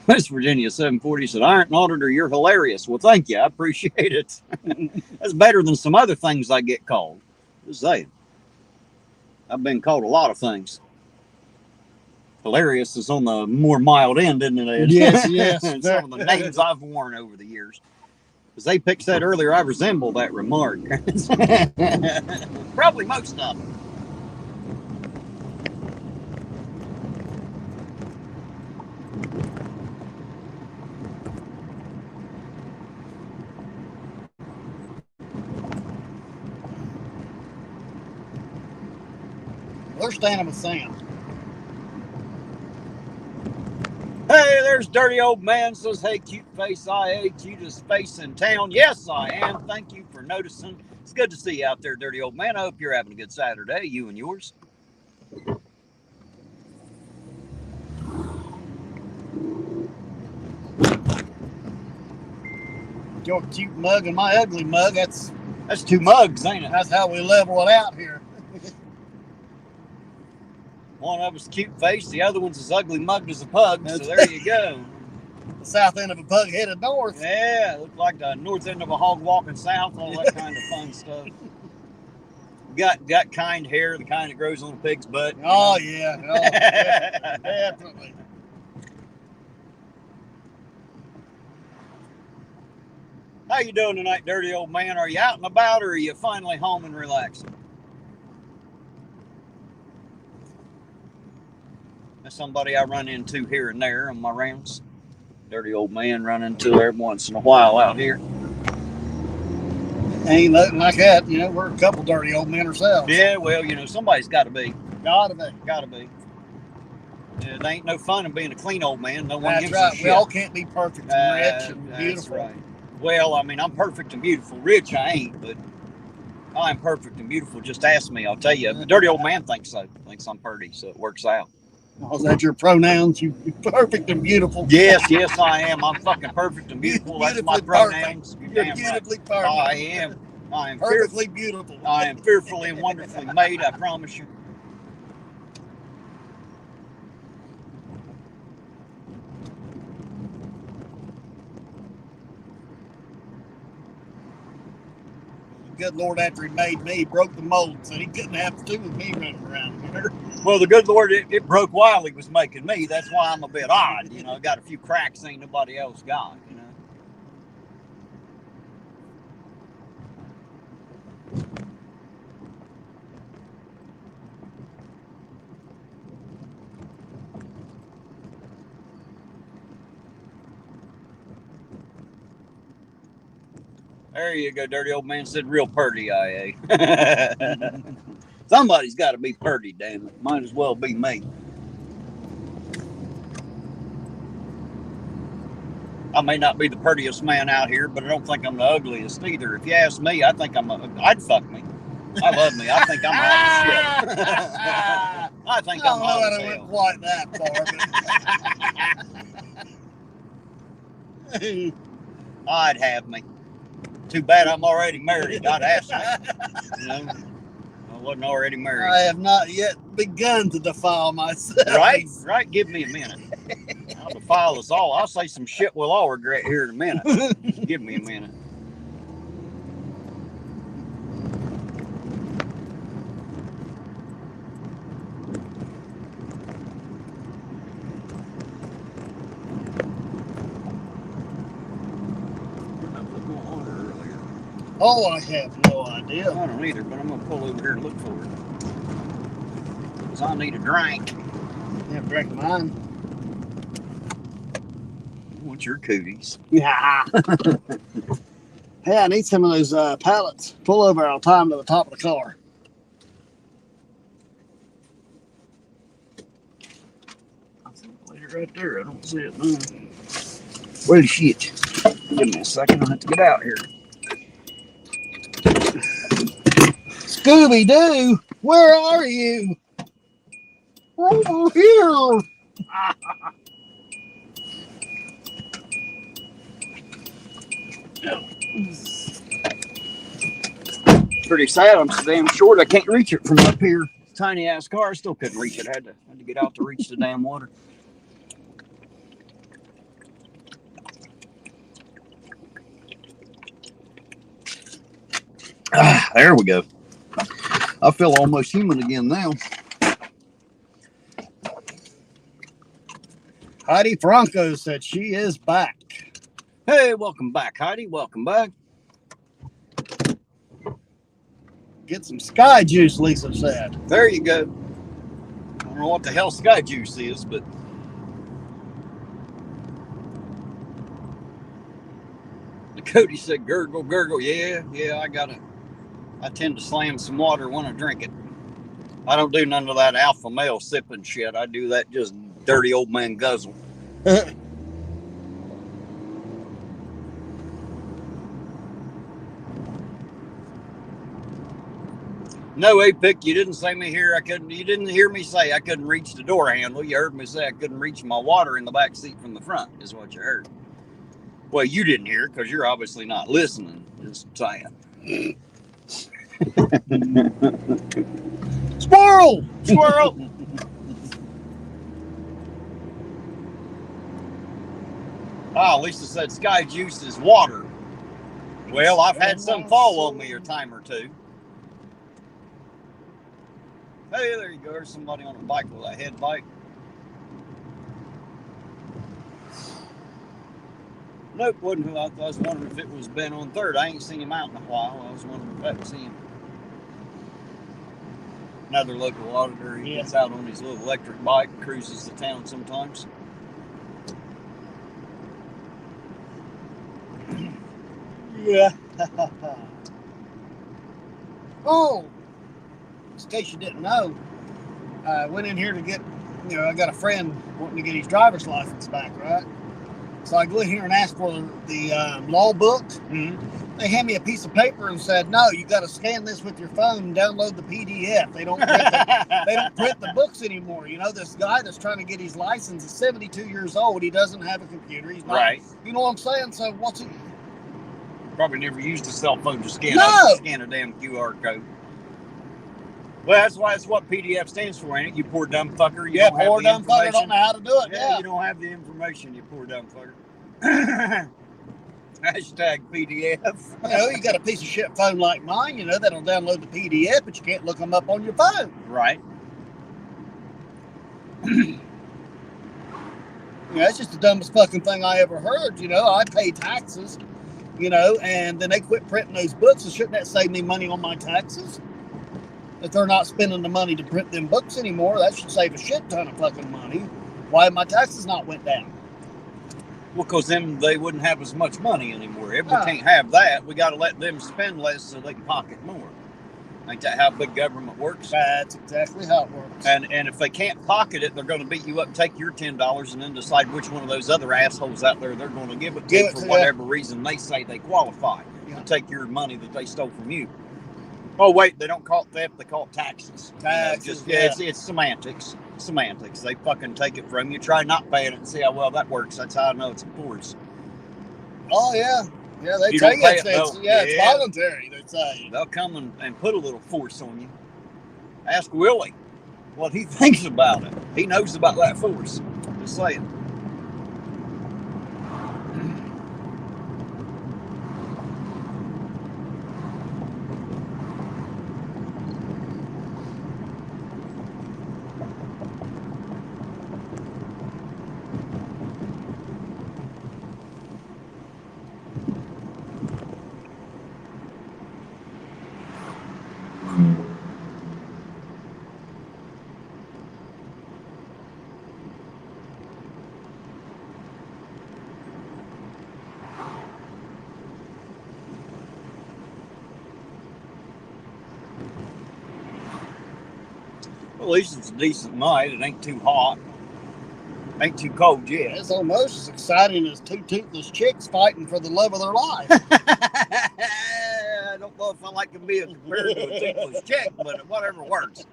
West Virginia 740 said, Ironton Auditor, you're hilarious. Well, thank you. I appreciate it. That's better than some other things I get called. Just saying. I've been called a lot of things. Hilarious is on the more mild end, isn't it, Ed? Yes. Some of the names I've worn over the years. As Apex said earlier, I resemble that remark. Probably most of them. We're standing with Sam. Hey, there's Dirty Old Man says, hey, cute face IA, cutest face in town. Yes, I am. Thank you for noticing. It's good to see you out there, Dirty Old Man. I hope you're having a good Saturday, you and yours. Your cute mug and my ugly mug, that's two mugs, ain't it? That's how we level it out here. One of us cute face, the other one's as ugly mugged as a pug, so there you go. The south end of a pug headed north. Yeah, looked like the north end of a hog walking south, all that kind of fun stuff. Got kind hair, the kind that grows on a pig's butt. Oh, yeah. Oh, definitely. How you doing tonight, Dirty Old Man? Are you out and about, or are you finally home and relaxing? That's somebody I run into here and there on my rounds. Dirty Old Man run into every once in a while out here. Ain't nothing like that. We're a couple dirty old men ourselves. Yeah, well, somebody's got to be. Gotta be. Gotta be. Yeah, there ain't no fun in being a clean old man. No one That's gives right. a shit. We all can't be perfect and rich and beautiful. That's right. Well, I mean, I'm perfect and beautiful. Rich, I ain't, but I'm perfect and beautiful. Just ask me, I'll tell you. The Dirty Old Man thinks so. Thinks I'm pretty, so it works out. Oh, is that your pronouns? You're perfect and beautiful. Yes, I am. I'm fucking perfect and beautiful. That's my pronouns. You're beautifully perfect. I am. I am perfectly beautiful. I am fearfully and wonderfully made, I promise you. Good Lord, after he made me, he broke the mold, so he couldn't have two with me running around here. Well, the good Lord, it broke while he was making me. That's why I'm a bit odd. Got a few cracks ain't nobody else got, There you go, Dirty Old Man said real purty, IA. Somebody's got to be purty, damn it. Might as well be me. I may not be the prettiest man out here, but I don't think I'm the ugliest either. If you ask me, I think I'd fuck me. I love me. I think I'm hot as shit. I think I'm hot as hell. I went quite that far. I'd have me. Too bad I'm already married. I'd ask me. You know, I wasn't already married. I have not yet begun to defile myself. Right. Give me a minute. I'll defile us all. I'll say some shit we'll all regret here in a minute. Just give me a minute. Oh, I have no idea. I don't either, but I'm going to pull over here and look for it. Because I need a drink. Yeah, drink mine. What's your cooties? Yeah. Hey, I need some of those pallets. Pull over, I'll tie them to the top of the car. I think I laid it right there. I don't see it now. Where's the shit? Give me a second. I'll have to get out here. Scooby-Doo, where are you? Over here. Pretty sad. I'm so damn short. I can't reach it from up here. Tiny ass car. I still couldn't reach it. I had to get out to reach the damn water. There we go. I feel almost human again now. Heidi Franco said she is back. Hey, welcome back, Heidi. Welcome back. Get some sky juice, Lisa said. There you go. I don't know what the hell sky juice is, but Cody said gurgle, gurgle. Yeah, I tend to slam some water when I drink it. I don't do none of that alpha male sipping shit. I do that just dirty old man guzzle. No, Apic, you didn't say me here. You didn't hear me say I couldn't reach the door handle. You heard me say I couldn't reach my water in the back seat from the front, is what you heard. Well, you didn't hear because you're obviously not listening, just saying. Squirrel! Squirrel! Lisa said sky juice is water. Well, I've had some fall on me a time or two. Hey, there you go. There's somebody on a bike with a head bike. Nope, wasn't who I thought. I was wondering if it was Ben on third. I ain't seen him out in a while. I was wondering if that was him. Another local auditor. He gets out on his little electric bike and cruises the town sometimes. Yeah. Oh, in case you didn't know, I went in here to get, I got a friend wanting to get his driver's license back, right? So I go in here and ask for the law book. Mm-hmm. They hand me a piece of paper and said, no, you got to scan this with your phone and download the PDF. They don't print the books anymore. This guy that's trying to get his license is 72 years old. He doesn't have a computer. He's not, right. You know what I'm saying? So what's it? Probably never used a cell phone to scan a damn QR code. Well, that's what PDF stands for, ain't it? You poor dumb fucker. You poor dumb fucker don't know how to do it. Yeah, you don't have the information, you poor dumb fucker. Hashtag PDF. You got a piece of shit phone like mine, that'll download the PDF, but you can't look them up on your phone. Right. That's just the dumbest fucking thing I ever heard. I pay taxes, and then they quit printing those books. So shouldn't that save me money on my taxes? If they're not spending the money to print them books anymore, that should save a shit ton of fucking money. Why my taxes not went down? Well, because then they wouldn't have as much money anymore. If we can't have that, we got to let them spend less so they can pocket more. Ain't that how big government works? That's exactly how it works. And if they can't pocket it, they're going to beat you up, take your $10, and then decide which one of those other assholes out there they're going to give it to for whatever reason they say they qualify to take your money that they stole from you. Oh, wait, they don't call it theft, they call it taxes. It's semantics. Semantics. They fucking take it from you. Try not paying it and see how well that works. That's how I know it's enforced. Oh yeah, yeah. They You tell don't you pay it's, it, it's though. it's Yeah. voluntary. They say. They'll come and put a little force on you. Ask Willie what he thinks about it. He knows about that force. Just saying. Well, at least it's a decent night. It ain't too hot. Ain't too cold yet. It's almost as exciting as two toothless chicks fighting for the love of their life. I don't know if I like to be compared to a toothless chick, but whatever works.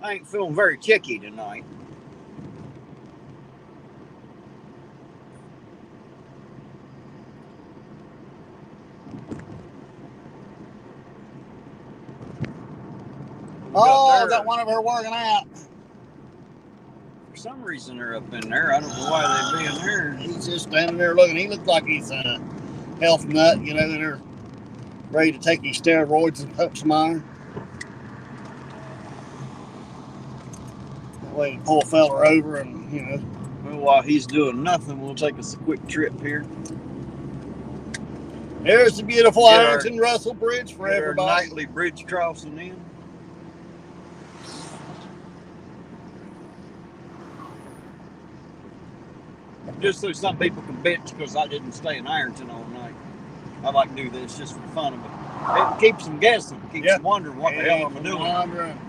I ain't feeling very chicky tonight. Oh, I got one of her working out. For some reason they're up in there. I don't know why they'd be in there. He's just standing there looking. He looks like he's a health nut, you know, they're ready to take his steroids and pump some iron. That way to pull a fella over and, you know. Well, while he's doing nothing, we'll take us a quick trip here. There's the beautiful Ironton Russell Bridge for everybody. Our nightly bridge crossing in. Just so some people can bitch because I didn't stay in Ironton all night. I like to do this just for fun of it. It keeps them guessing, keeps them wondering what the hell am I doing.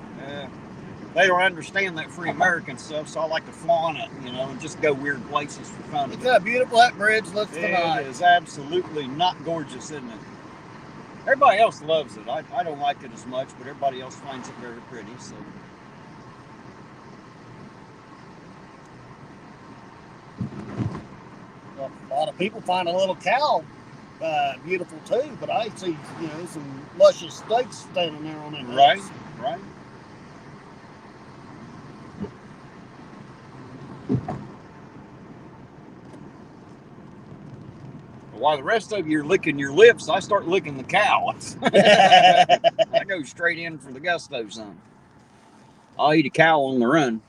They don't understand that free American stuff, so I like to flaunt it, you know, and just go weird places for fun. Look how beautiful that bridge looks tonight. It is absolutely not gorgeous, isn't it? Everybody else loves it. I don't like it as much, but everybody else finds it very pretty. So. Well, a lot of people find a little cow beautiful too, but I see, you know, some luscious steaks standing there on that. Right, right. While the rest of you are licking your lips, I start licking the cow. I go straight in for the gusto zone. I'll eat a cow on the run.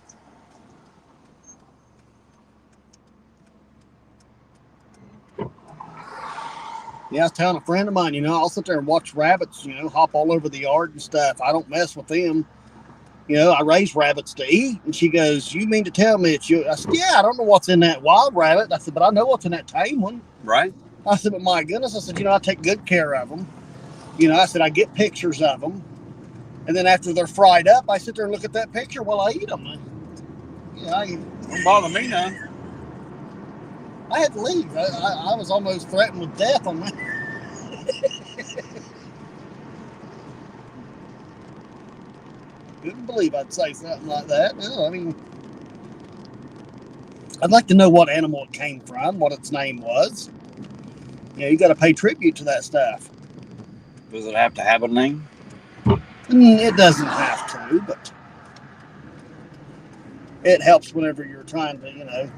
Yeah, I was telling a friend of mine, you know, I'll sit there and watch rabbits, you know, hop all over the yard and stuff. I don't mess with them. You know, I raise rabbits to eat. And she goes, you mean to tell me it's you? I said, yeah, I don't know what's in that wild rabbit. I said, but I know what's in that tame one. Right. I said, but my goodness, I said, you know, I take good care of them. You know, I said, I get pictures of them. And then after they're fried up, I sit there and look at that picture while I eat them. Don't bother me none. I had to leave. I was almost threatened with death on that. Couldn't believe I'd say something like that. No, I mean, I'd like to know what animal it came from, what its name was. You know, you got to pay tribute to that stuff. Does it have to have a name? It doesn't have to, but it helps whenever you're trying to, you know,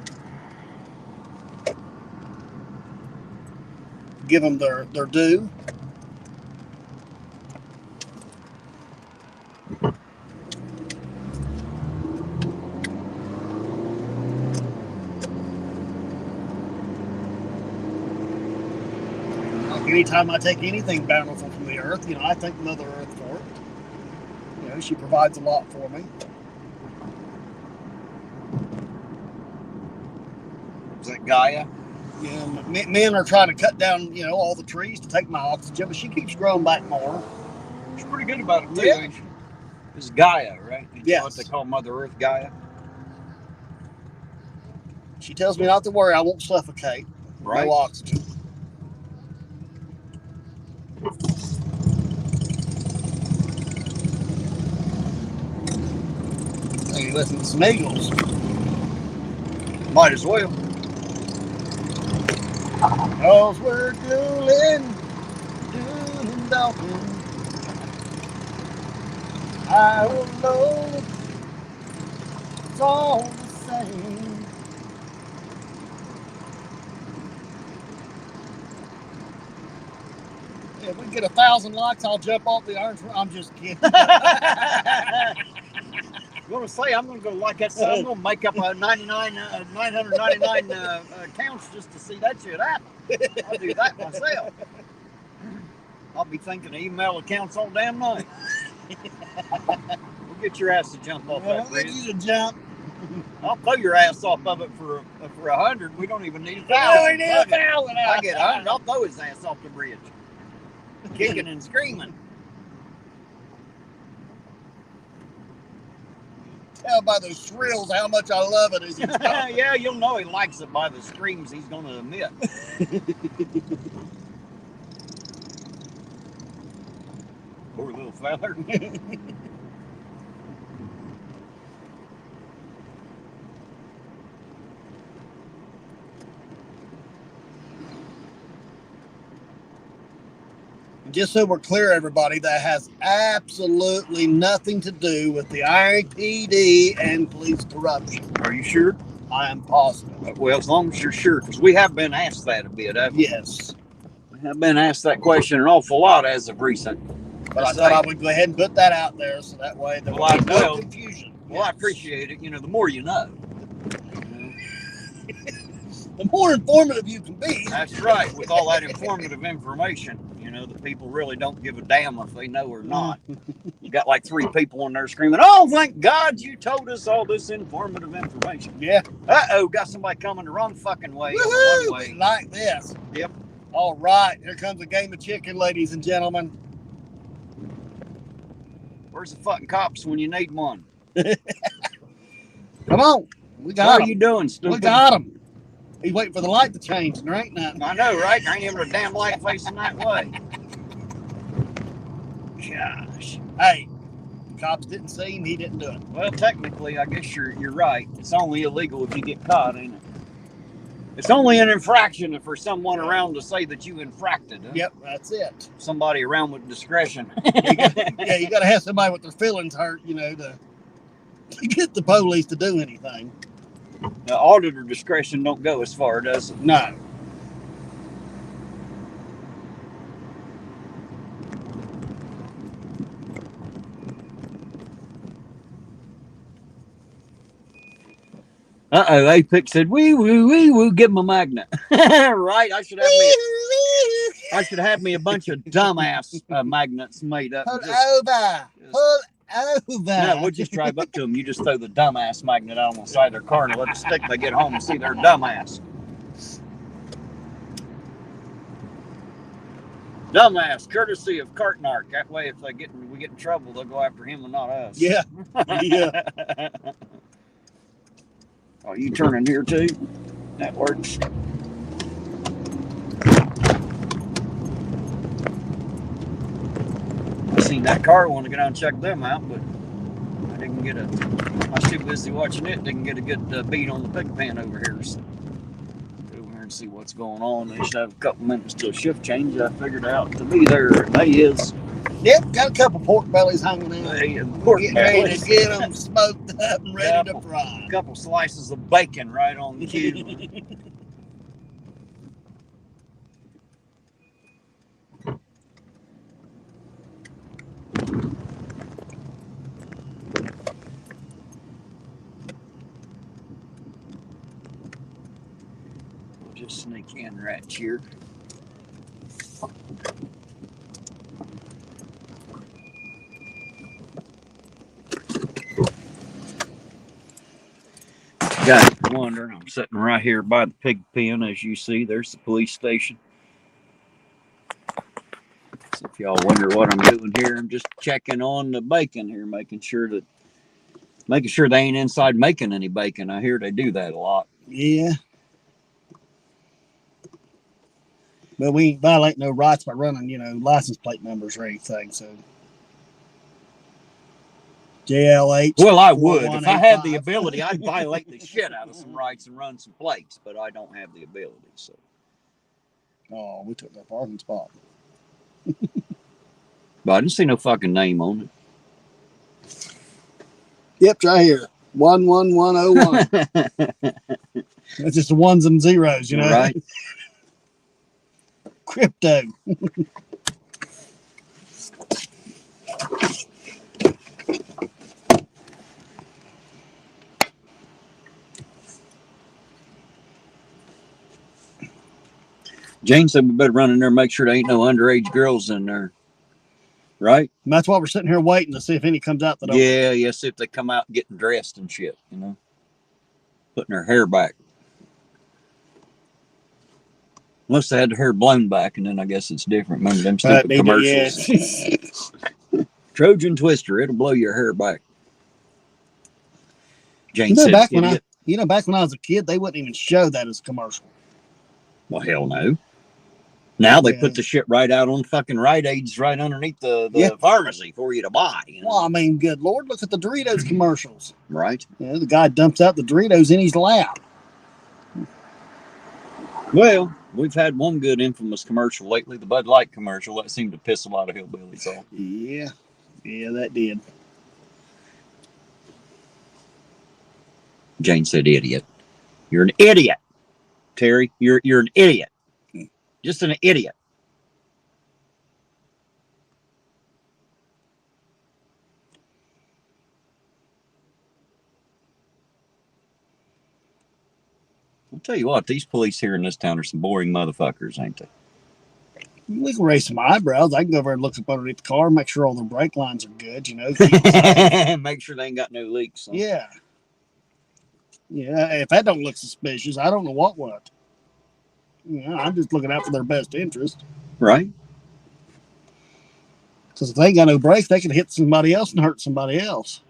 give them their due. Anytime I take anything bountiful from the earth, you know, I thank Mother Earth for it. You know, she provides a lot for me. Is that Gaia? You know, men are trying to cut down, you know, all the trees to take my oxygen, but she keeps growing back more. She's pretty good about it too, ain't she? It's Gaia, right? Yes. What they call Mother Earth, Gaia. She tells me not to worry, I won't suffocate. Right. No oxygen. Hey, listen to some eagles. Might as well. Cause we're dueling and talking. I don't know, it's all the same. If we get 1,000 likes, I'll jump off the iron. I'm just kidding. I'm going to say, I'm going to go like that. I'm going to make up a 999 accounts just to see that shit happen. I'll do that myself. I'll be thinking of email accounts all damn night. We'll get your ass to jump off that bridge. We'll get you to jump. I'll throw your ass off of it for 100. We don't even need 1,000. We need 1,000. I get 100. I'll throw his ass off the bridge, kicking and screaming. Tell by the shrills how much I love it. As yeah, you'll know he likes it by the screams he's going to emit. Poor little feller. Just so we're clear, everybody, that has absolutely nothing to do with the IPD and police corruption. Are you sure? I am positive. Well, as long as you're sure, because we have been asked that a bit. Yes. We have been asked that question an awful lot as of recent. But I thought I would go ahead and put that out there so that way there will be no confusion. Well, I appreciate it. You know, the more you know. The more informative you can be. That's right. With all that informative information, you know, the people really don't give a damn if they know or not. You got like 3 people on there screaming, "Oh, thank God you told us all this informative information." Yeah. Uh-oh, got somebody coming the wrong fucking way. Woo-hoo! One way. Like this. Yep. All right. Here comes a game of chicken, ladies and gentlemen. Where's the fucking cops when you need one? Come on. We got What him. are you doing, stupid? We got him. He's waiting for the light to change, and there ain't nothing. I know, right? There ain't even a damn light facing that way. Gosh. Hey, the cops didn't see him. He didn't do it. Well, technically, I guess you're right. It's only illegal if you get caught, ain't it? It's only an infraction for someone around to say that you infracted. Huh? Yep, that's it. Somebody around with discretion. You got to have somebody with their feelings hurt, you know, to get the police to do anything. Now, auditor discretion don't go as far, does it? No. Uh-oh, Apex said, wee woo, give him a magnet. Right, I should have me a bunch of dumbass magnets made up. Pull over. No, we'll just drive up to them. You just throw the dumbass magnet out on the side of their car and let it stick. They get home and see their dumbass. Dumbass, courtesy of Cartnark. That way, if we get in trouble, they'll go after him and not us. Yeah. Yeah. Oh, you turning here too? That works. I seen that car. I want to get out and check them out, but I didn't get I was too busy watching it. Didn't get a good beat on the pig pen over here. So go over here and see what's going on. They should have a couple minutes till shift change. I figured out to be there. They is. Yep, got a couple pork bellies hanging out. Pork ready to get them smoked up and ready to fry. A couple slices of bacon right on the cue. We'll just sneak in right here. Guys, wondering, I'm sitting right here by the pig pen. As you see, there's the police station. So if y'all wonder what I'm doing here, I'm just checking on the bacon here, making sure they ain't inside making any bacon. I hear they do that a lot. Yeah. But we ain't violating no rights by running, license plate numbers or anything. So JLH. Well, I would. If I had the ability, I'd violate the shit out of some rights and run some plates, but I don't have the ability. So Oh, we took that parking spot. But I didn't see no fucking name on Yep, it's right here. 11101. it. That's just the ones and zeros, you know. Right. Crypto. Jane said we better run in there and make sure there ain't no underage girls in there. Right? And that's why we're sitting here waiting to see if any comes out the door. Yeah, see if they come out getting dressed and shit, you know. Putting their hair back. Unless they had their hair blown back, and then I guess it's different. Remember them stupid commercials? Yeah. Trojan Twister, it'll blow your hair back. Jane You know, said, back when I was a kid, they wouldn't even show that as a commercial. Well, hell no. Now they put the shit right out on fucking Rite Aids right underneath the pharmacy for you to buy. You know? Well, I mean, good Lord, look at the Doritos commercials. Right. You know, the guy dumps out the Doritos in his lap. Well, we've had one good infamous commercial lately, the Bud Light commercial. That seemed to piss a lot of hillbillies off. Yeah, that did. Jane said, idiot. You're an idiot, Terry. You're an idiot. Just an idiot. I'll tell you what, these police here in this town are some boring motherfuckers, ain't they? We can raise some eyebrows. I can go over and look up underneath the car, make sure all their brake lines are good, you know. Make sure they ain't got no leaks. So. Yeah. Yeah, if that don't look suspicious, I don't know what. You know, I'm just looking out for their best interest. Right. Because if they ain't got no brakes, they can hit somebody else and hurt somebody else.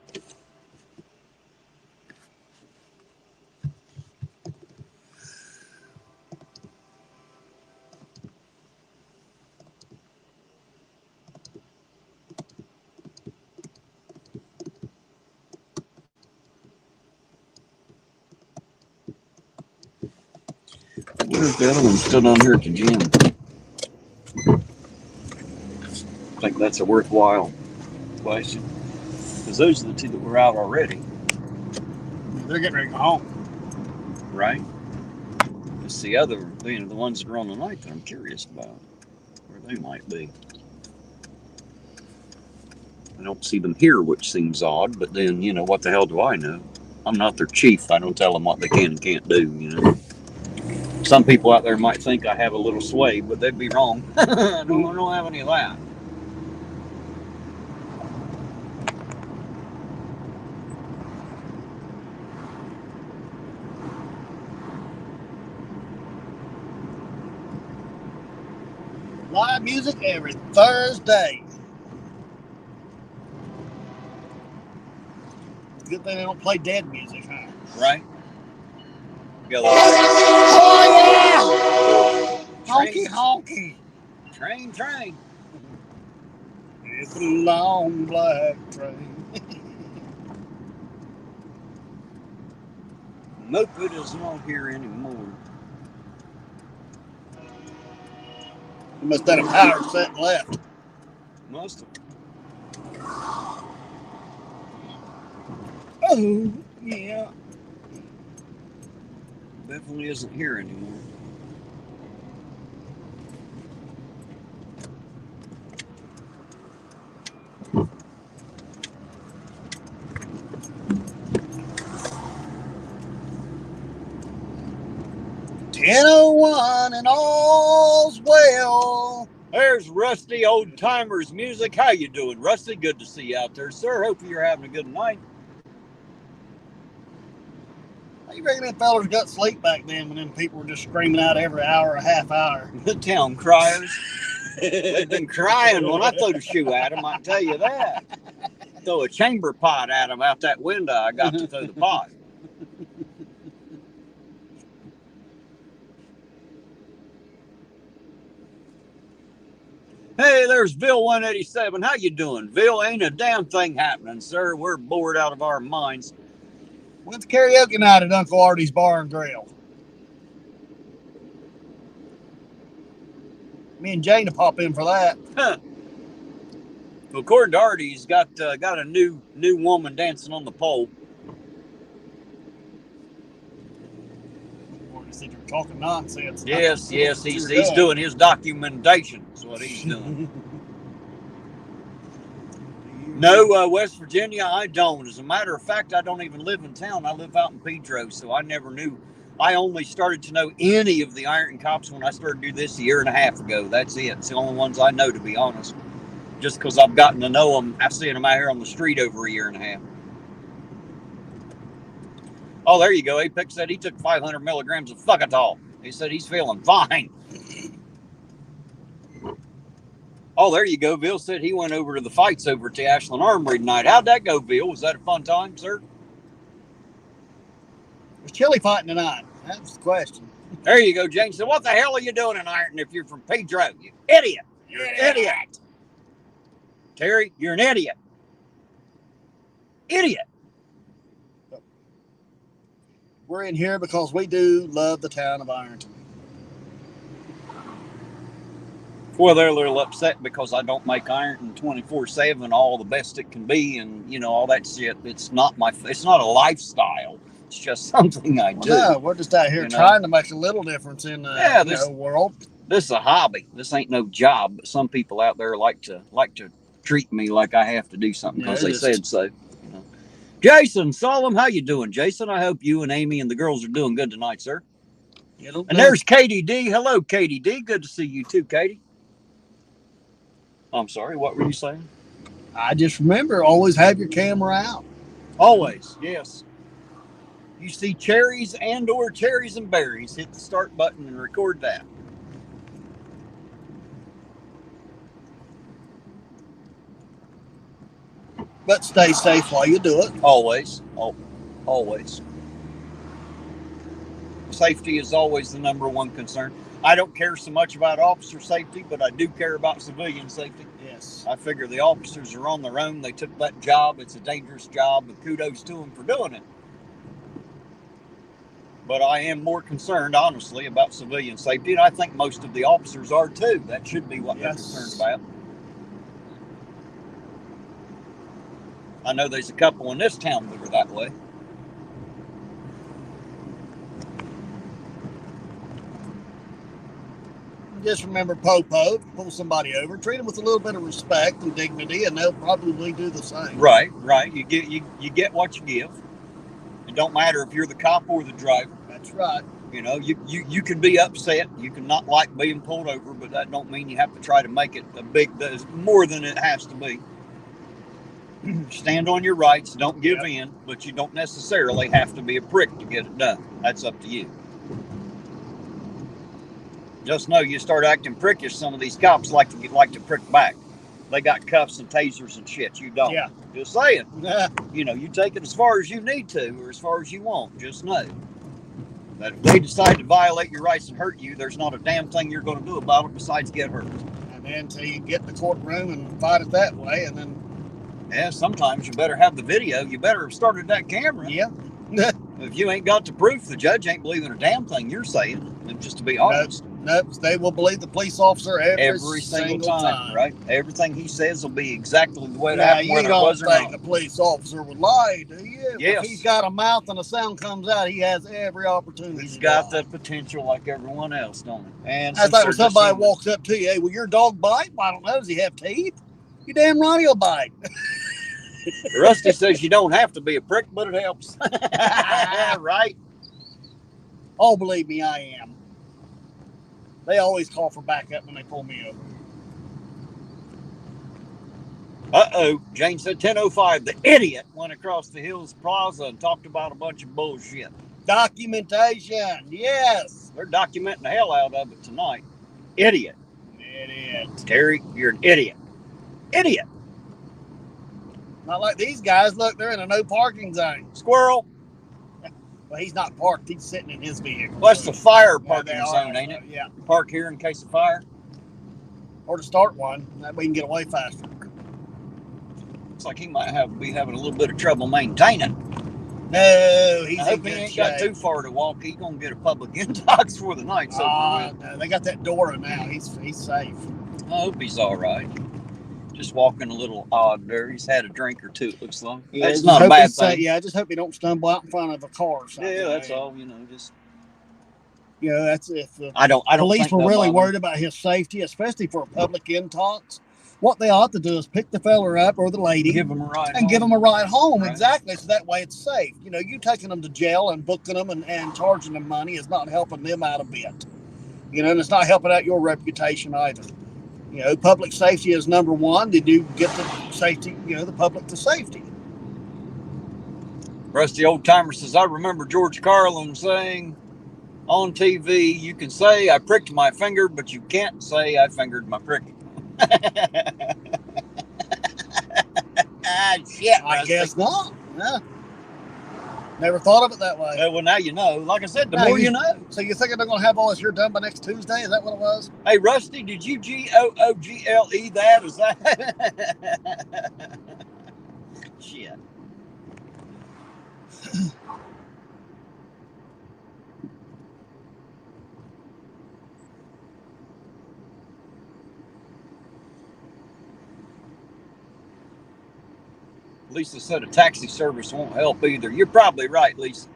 Where's the other one still down here at the gym? I think that's a worthwhile question. Because those are the two that were out already. They're getting ready to go home. Right? It's the other, the ones that are on the night that I'm curious about. Where they might be. I don't see them here, which seems odd, but then, you know, what the hell do I know? I'm not their chief. I don't tell them what they can and can't do, you know. Some people out there might think I have a little sway, but they'd be wrong. I don't have any of that. Live music every Thursday. Good thing they don't play dead music, huh? Right? Oh, yeah! Honky, honky. Train. It's a long black train. Moped is not here anymore. You must have had a power set and left. Must have. Oh, yeah. Definitely isn't here anymore. $10:01 and all's well. There's Rusty Old Timers Music. How you doing, Rusty? Good to see you out there, sir. Hope you're having a good night. How you reckon them fellas got sleep back then when them people were just screaming out every hour, a half hour? The town criers. They've been crying when I throw the shoe at them, I can tell you that. Throw a chamber pot at them out that window. I got to throw the pot. Hey, there's Bill 187. How you doing, Bill? Ain't a damn thing happening, sir. We're bored out of our minds. When's karaoke night at Uncle Artie's Bar and Grill? Me and Jane to pop in for that. Huh. Well, according to Artie, he's got a new woman dancing on the pole. Or is he talking nonsense? Yes, he's doing his documentation. That's what he's doing. No, West Virginia, I don't. As a matter of fact, I don't even live in town. I live out in Pedro, so I never knew. I only started to know any of the Ironton cops when I started to do this a year and a half ago. That's it. It's the only ones I know, to be honest. Just because I've gotten to know them. I've seen them out here on the street over a year and a half. Oh, there you go. Apex said he took 500 milligrams of fuckatol. He said he's feeling fine. Oh, there you go. Bill said he went over to the fights over at the Ashland Armory tonight. How'd that go, Bill? Was that a fun time, sir? Was Chili fighting tonight? That was the question. There you go, Jane said, what the hell are you doing in Ironton if you're from Pedro? You idiot. You're an idiot. Terry, you're an idiot. Idiot. We're in here because we do love the town of Ironton. Well, they're a little upset because I don't make Ironton 24/7 all the best it can be, and you know all that shit. It's not a lifestyle. It's just something I do. No, we're just out here trying to make a little difference in the world. This is a hobby. This ain't no job. But some people out there like to treat me like I have to do something because they said so. You know. Jason Solom, how you doing, Jason? I hope you and Amy and the girls are doing good tonight, sir. And there's Katie D. Hello, Katie D. Good to see you too, Katie. I'm sorry, what were you saying? I just remember, always have your camera out. Always, yes. You see cherries or cherries and berries, hit the start button and record that. But stay safe while you do it. Always. Always. Safety is always the number one concern. I don't care so much about officer safety, but I do care about civilian safety. Yes. I figure the officers are on their own. They took that job. It's a dangerous job, but kudos to them for doing it. But I am more concerned, honestly, about civilian safety, and I think most of the officers are too. That should be what they're concerned about. I know there's a couple in this town that are that way. Just remember, Popo, pull somebody over, treat them with a little bit of respect and dignity, and they'll probably do the same. Right. You get what you give. It don't matter if you're the cop or the driver. That's right. You know, you can be upset. You can not like being pulled over, but that don't mean you have to try to make it more than it has to be. Stand on your rights. Don't give in, but you don't necessarily have to be a prick to get it done. That's up to you. Just know you start acting prickish, some of these cops like to prick back. They got cuffs and tasers and shit. You don't. Yeah. Just saying. You know, you take it as far as you need to or as far as you want. Just know that if they decide to violate your rights and hurt you, there's not a damn thing you're going to do about it besides get hurt. And then until you get in the courtroom and fight it that way, and then... Yeah, sometimes you better have the video. You better have started that camera. Yeah. If you ain't got the proof, the judge ain't believing a damn thing you're saying. And just to be honest. Nope, they will believe the police officer every single time. Right? Everything he says will be exactly the way it happened, whether it was or not. You don't think a police officer would lie, do you? Yes. If he's got a mouth and a sound comes out, he has every opportunity. He's got that potential like everyone else, don't he? And that's like when somebody walks up to you, hey, will your dog bite? Well, I don't know. Does he have teeth? You damn right he'll bite. Rusty says you don't have to be a prick, but it helps. Right? Oh, believe me, I am. They always call for backup when they pull me over. Uh-oh. Jane said 10:05. The idiot went across the Hills Plaza and talked about a bunch of bullshit. Documentation. Yes. They're documenting the hell out of it tonight. Idiot. Idiot. Terry, you're an idiot. Idiot. Not like these guys. Look, they're in a no parking zone. Squirrel. Well, he's not parked. He's sitting in his vehicle. Well, that's the fire parking zone, ain't it? Yeah. Park here in case of fire. Or to start one. That way you can get away faster. Looks like he might be having a little bit of trouble maintaining. No, he's I in hope he good ain't got shape. too far to walk. He's gonna get a public intox before the night's over with. No, they got that door now. He's safe. I hope he's all right. Just walking a little odd there. He's had a drink or two, it looks like. Yeah, That's not a bad thing. Yeah, I just hope he don't stumble out in front of a car or something. Yeah, that's all. Just. You know, that's if the I don't police think were they'll really bother. worried about his safety, especially for a public intox. What they ought to do is pick the feller up or the lady, Give him a ride and home. give them a ride home. Right. Exactly, so that way it's safe. You know, you taking them to jail and booking them and charging them money is not helping them out a bit. You know, and it's not helping out your reputation either. You know, public safety is number one. Did you get the safety? You know, the public to safety. Rusty Old Timer says, I remember George Carlin saying on TV, you can say I pricked my finger, but you can't say I fingered my prick. Shit, I guess not. Yeah. Never thought of it that way. Well, now you know. Like I said, the more you know. So you think they're going to have all this here done by next Tuesday? Is that what it was? Hey, Rusty, did you Google that? Is that? Shit. Lisa said a taxi service won't help either. You're probably right, Lisa.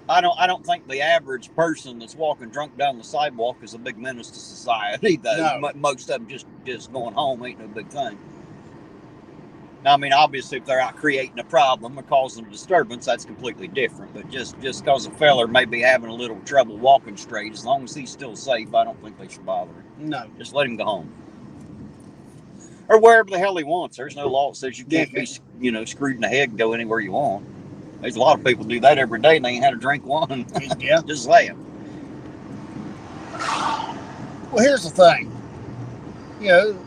I don't think the average person that's walking drunk down the sidewalk is a big menace to society, though. No. Most of them just going home ain't no big thing. Now, I mean, obviously, if they're out creating a problem or causing a disturbance, that's completely different. But just because a feller may be having a little trouble walking straight, as long as he's still safe, I don't think they should bother him. No. Just let him go home. Or wherever the hell he wants. There's no law that says you can't be, screwed in the head and go anywhere you want. There's a lot of people do that every day and they ain't had a drink one. Yeah. Just saying. Well, here's the thing. You know,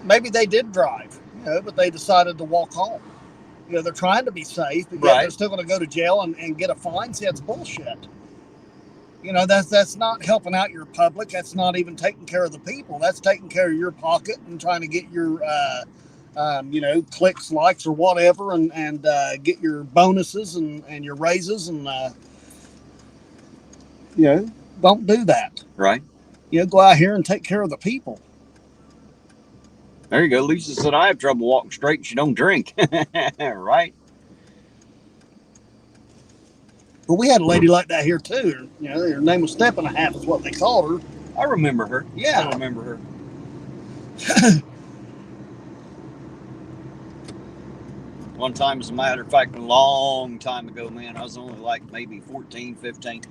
maybe they did drive, but they decided to walk home. You know, they're trying to be safe, but yet they're still going to go to jail and get a fine. See, that's bullshit. You know, that's not helping out your public. That's not even taking care of the people. That's taking care of your pocket and trying to get your, clicks, likes, or whatever, and get your bonuses and your raises. And, don't do that. Right. Go out here and take care of the people. There you go. Lisa said, I have trouble walking straight and she don't drink. Right. But we had a lady like that here too. Her name was Step and a Half is what they called her. I remember her. Yeah. I remember her. One time, as a matter of fact, a long time ago, man, I was only like maybe 14, 15.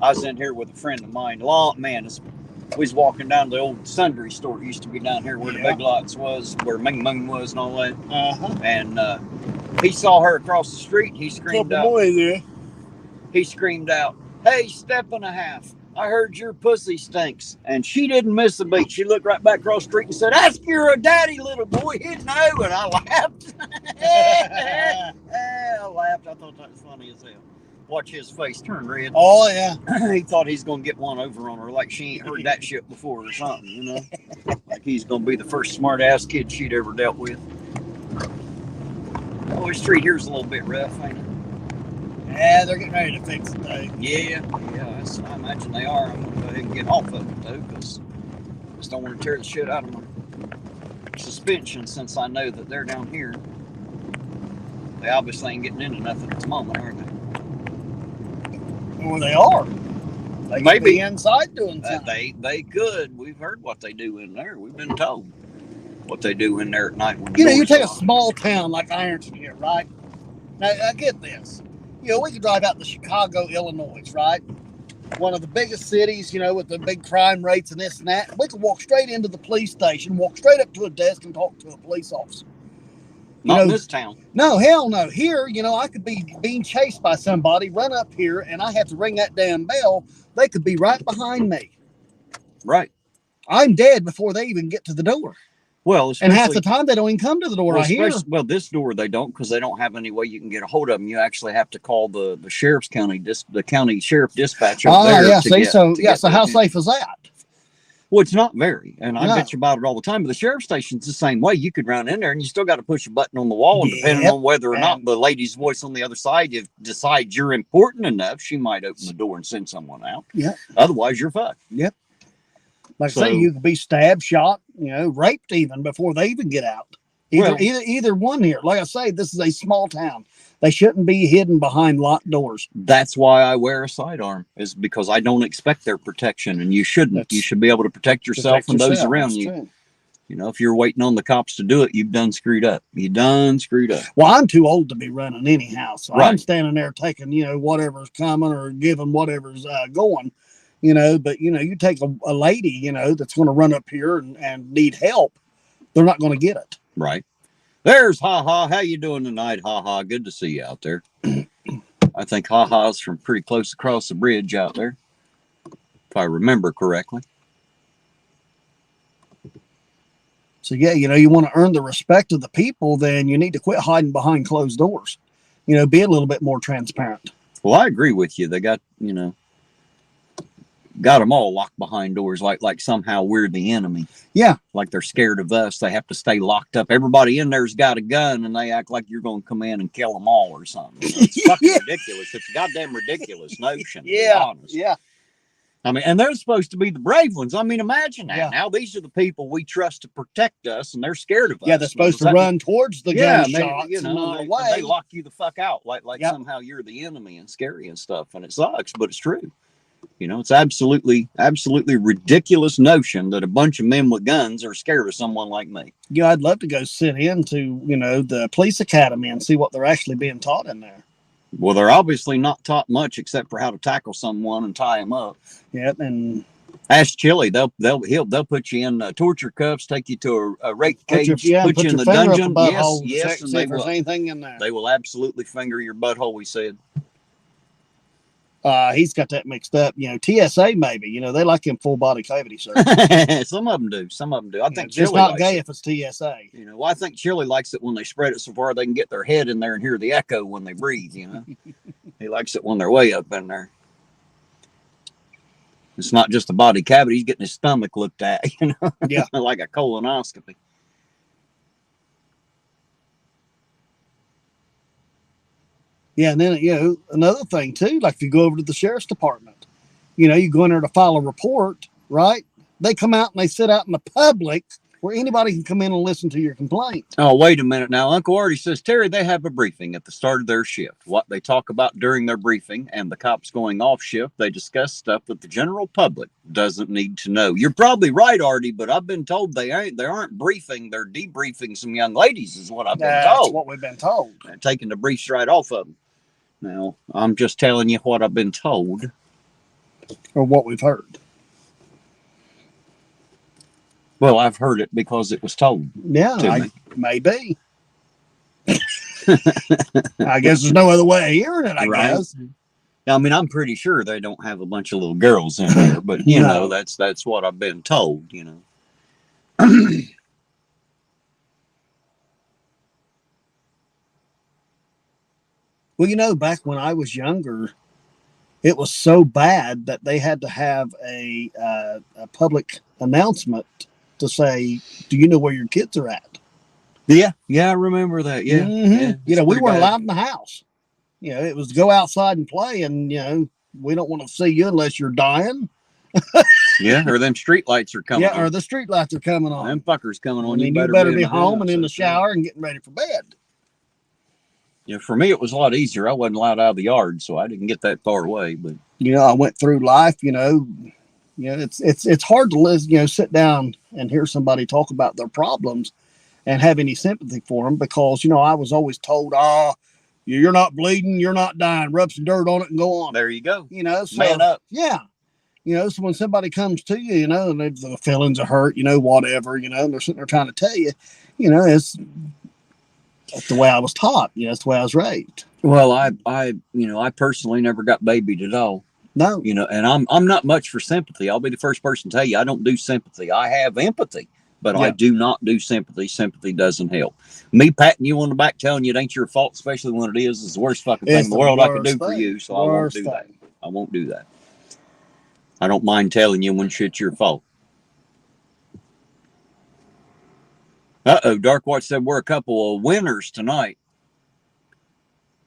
I was in here with a friend of mine. We was walking down the old sundry store. It used to be down here where the Big Lots was, where Ming Ming was and all that. Uh-huh. And he saw her across the street and he screamed out. He screamed out, hey, Step and a Half, I heard your pussy stinks. And she didn't miss a beat. She looked right back across the street and said, ask your daddy, little boy. He'd know. And I laughed. I laughed. I thought that was funny as hell. Watch his face turn red. Oh, yeah. He thought he's going to get one over on her like she ain't heard that shit before or something, Like he's going to be the first smart-ass kid she'd ever dealt with. Oh, his street here's a little bit rough, ain't it? Yeah, they're getting ready to fix it, though. Yeah, I imagine they are. I'm going to go ahead and get off of it, though, because I just don't want to tear the shit out of my suspension since I know that they're down here. They obviously ain't getting into nothing at the moment, are they? Well, they are. They could be inside doing something. They could. We've heard what they do in there. We've been told what they do in there at night. When you take a small town like Ironton here, right? Now, get this. We could drive out to Chicago, Illinois, right? One of the biggest cities, with the big crime rates and this and that. We could walk straight into the police station, walk straight up to a desk and talk to a police officer. Not in this town. No, hell no. Here, I could be being chased by somebody, run up here, and I have to ring that damn bell. They could be right behind me. Right. I'm dead before they even get to the door. Well, and half the time they don't even come to the door right here. Well, this door they don't, because they don't have any way you can get a hold of them. You actually have to call the sheriff's county, the county sheriff dispatch over there. Yeah. So how safe is that? Well, it's not very, and I No. bet you about it all the time. But the sheriff station's the same way. You could run in there, and you still got to push a button on the wall, and depending Yep. on whether or not And- the lady's voice on the other side decides you're important enough, she might open the door and send someone out. Yep. Otherwise, you're fucked. Yep. Like So- I say, you could be stabbed, shot, raped even before they even get out. Either one here. Like I say, this is a small town. They shouldn't be hidden behind locked doors. That's why I wear a sidearm, is because I don't expect their protection, and you shouldn't. You should be able to protect yourself and those around you. True. If you're waiting on the cops to do it, you've done screwed up. You done screwed up. Well, I'm too old to be running anyhow, so I'm Right. standing there taking, whatever's coming or giving whatever's going, But you take a lady, that's going to run up here and need help, they're not going to get it. Right. There's Ha Ha. How you doing tonight, Ha Ha? Good to see you out there. I think Ha Ha's from pretty close across the bridge out there, if I remember correctly. So yeah, you want to earn the respect of the people, then you need to quit hiding behind closed doors. Be a little bit more transparent. Well, I agree with you. They got them all locked behind doors, like somehow we're the enemy. Yeah. Like they're scared of us. They have to stay locked up. Everybody in there's got a gun, and they act like you're going to come in and kill them all or something. It's fucking ridiculous. It's a goddamn ridiculous notion. To be honest. Yeah. I mean, and they're supposed to be the brave ones. I mean, imagine that. Yeah. Now these are the people we trust to protect us, and they're scared of us. Yeah, they're supposed to run towards the gunshots and not away. They lock you the fuck out, like Yep. somehow you're the enemy and scary and stuff. And it sucks, but it's true. It's absolutely ridiculous notion that a bunch of men with guns are scared of someone like me. Yeah, I'd love to go sit into, the police academy and see what they're actually being taught in there. Well, they're obviously not taught much except for how to tackle someone and tie them up. Yep, and ask Chili. They'll put you in torture cuffs, take you to a rape cage, put you in the dungeon. Yes, and see if there's anything in there. They will absolutely finger your butthole. We said. He's got that mixed up. TSA maybe. They like him full body cavity surgery. Some of them do. I think it's not gay if it's TSA. I think Chili likes it when they spread it so far they can get their head in there and hear the echo when they breathe. He likes it when they're way up in there. It's not just a body cavity; he's getting his stomach looked at. Yeah, like a colonoscopy. Yeah, and then another thing too, like if you go over to the sheriff's department, you go in there to file a report, right? They come out and they sit out in the public where anybody can come in and listen to your complaint. Oh, wait a minute now. Uncle Artie says, Terry, they have a briefing at the start of their shift. What they talk about during their briefing and the cops going off shift, they discuss stuff that the general public doesn't need to know. You're probably right, Artie, but I've been told they aren't briefing, they're debriefing some young ladies is what I've been told. That's what we've been told. And taking the briefs right off of them. Now, I'm just telling you what I've been told. Or what we've heard. Well, I've heard it because it was told. Yeah, maybe. I guess there's no other way of hearing it, I guess. I mean, I'm pretty sure they don't have a bunch of little girls in there, but, know, that's what I've been told, Well, back when I was younger, it was so bad that they had to have a public announcement to say, do you know where your kids are at? Yeah, I remember that. Yeah. Mm-hmm. We weren't allowed in the house. It was to go outside and play, and, we don't want to see you unless you're dying. Yeah, or them street lights are coming on. Or the street lights are coming on. Them fuckers coming on. You better be home and in the shower and getting ready for bed. Yeah, for me, it was a lot easier. I wasn't allowed out of the yard, so I didn't get that far away. But I went through life. It's hard to listen. Sit down and hear somebody talk about their problems and have any sympathy for them because I was always told, you're not bleeding, you're not dying. Rub some dirt on it and go on. There you go. So, man up. Yeah. So when somebody comes to you, and the feelings are hurt, whatever, and they're sitting there trying to tell you, that's the way I was taught. That's the way I was raised. Well, I personally never got babied at all. No. And I'm not much for sympathy. I'll be the first person to tell you I don't do sympathy. I have empathy, but I do not do sympathy. Sympathy doesn't help. Me patting you on the back telling you it ain't your fault, especially when it is the worst fucking thing in the world I could do for you. So I won't do that. I won't do that. I don't mind telling you when shit's your fault. Uh-oh, Dark Watch said we're a couple of winners tonight.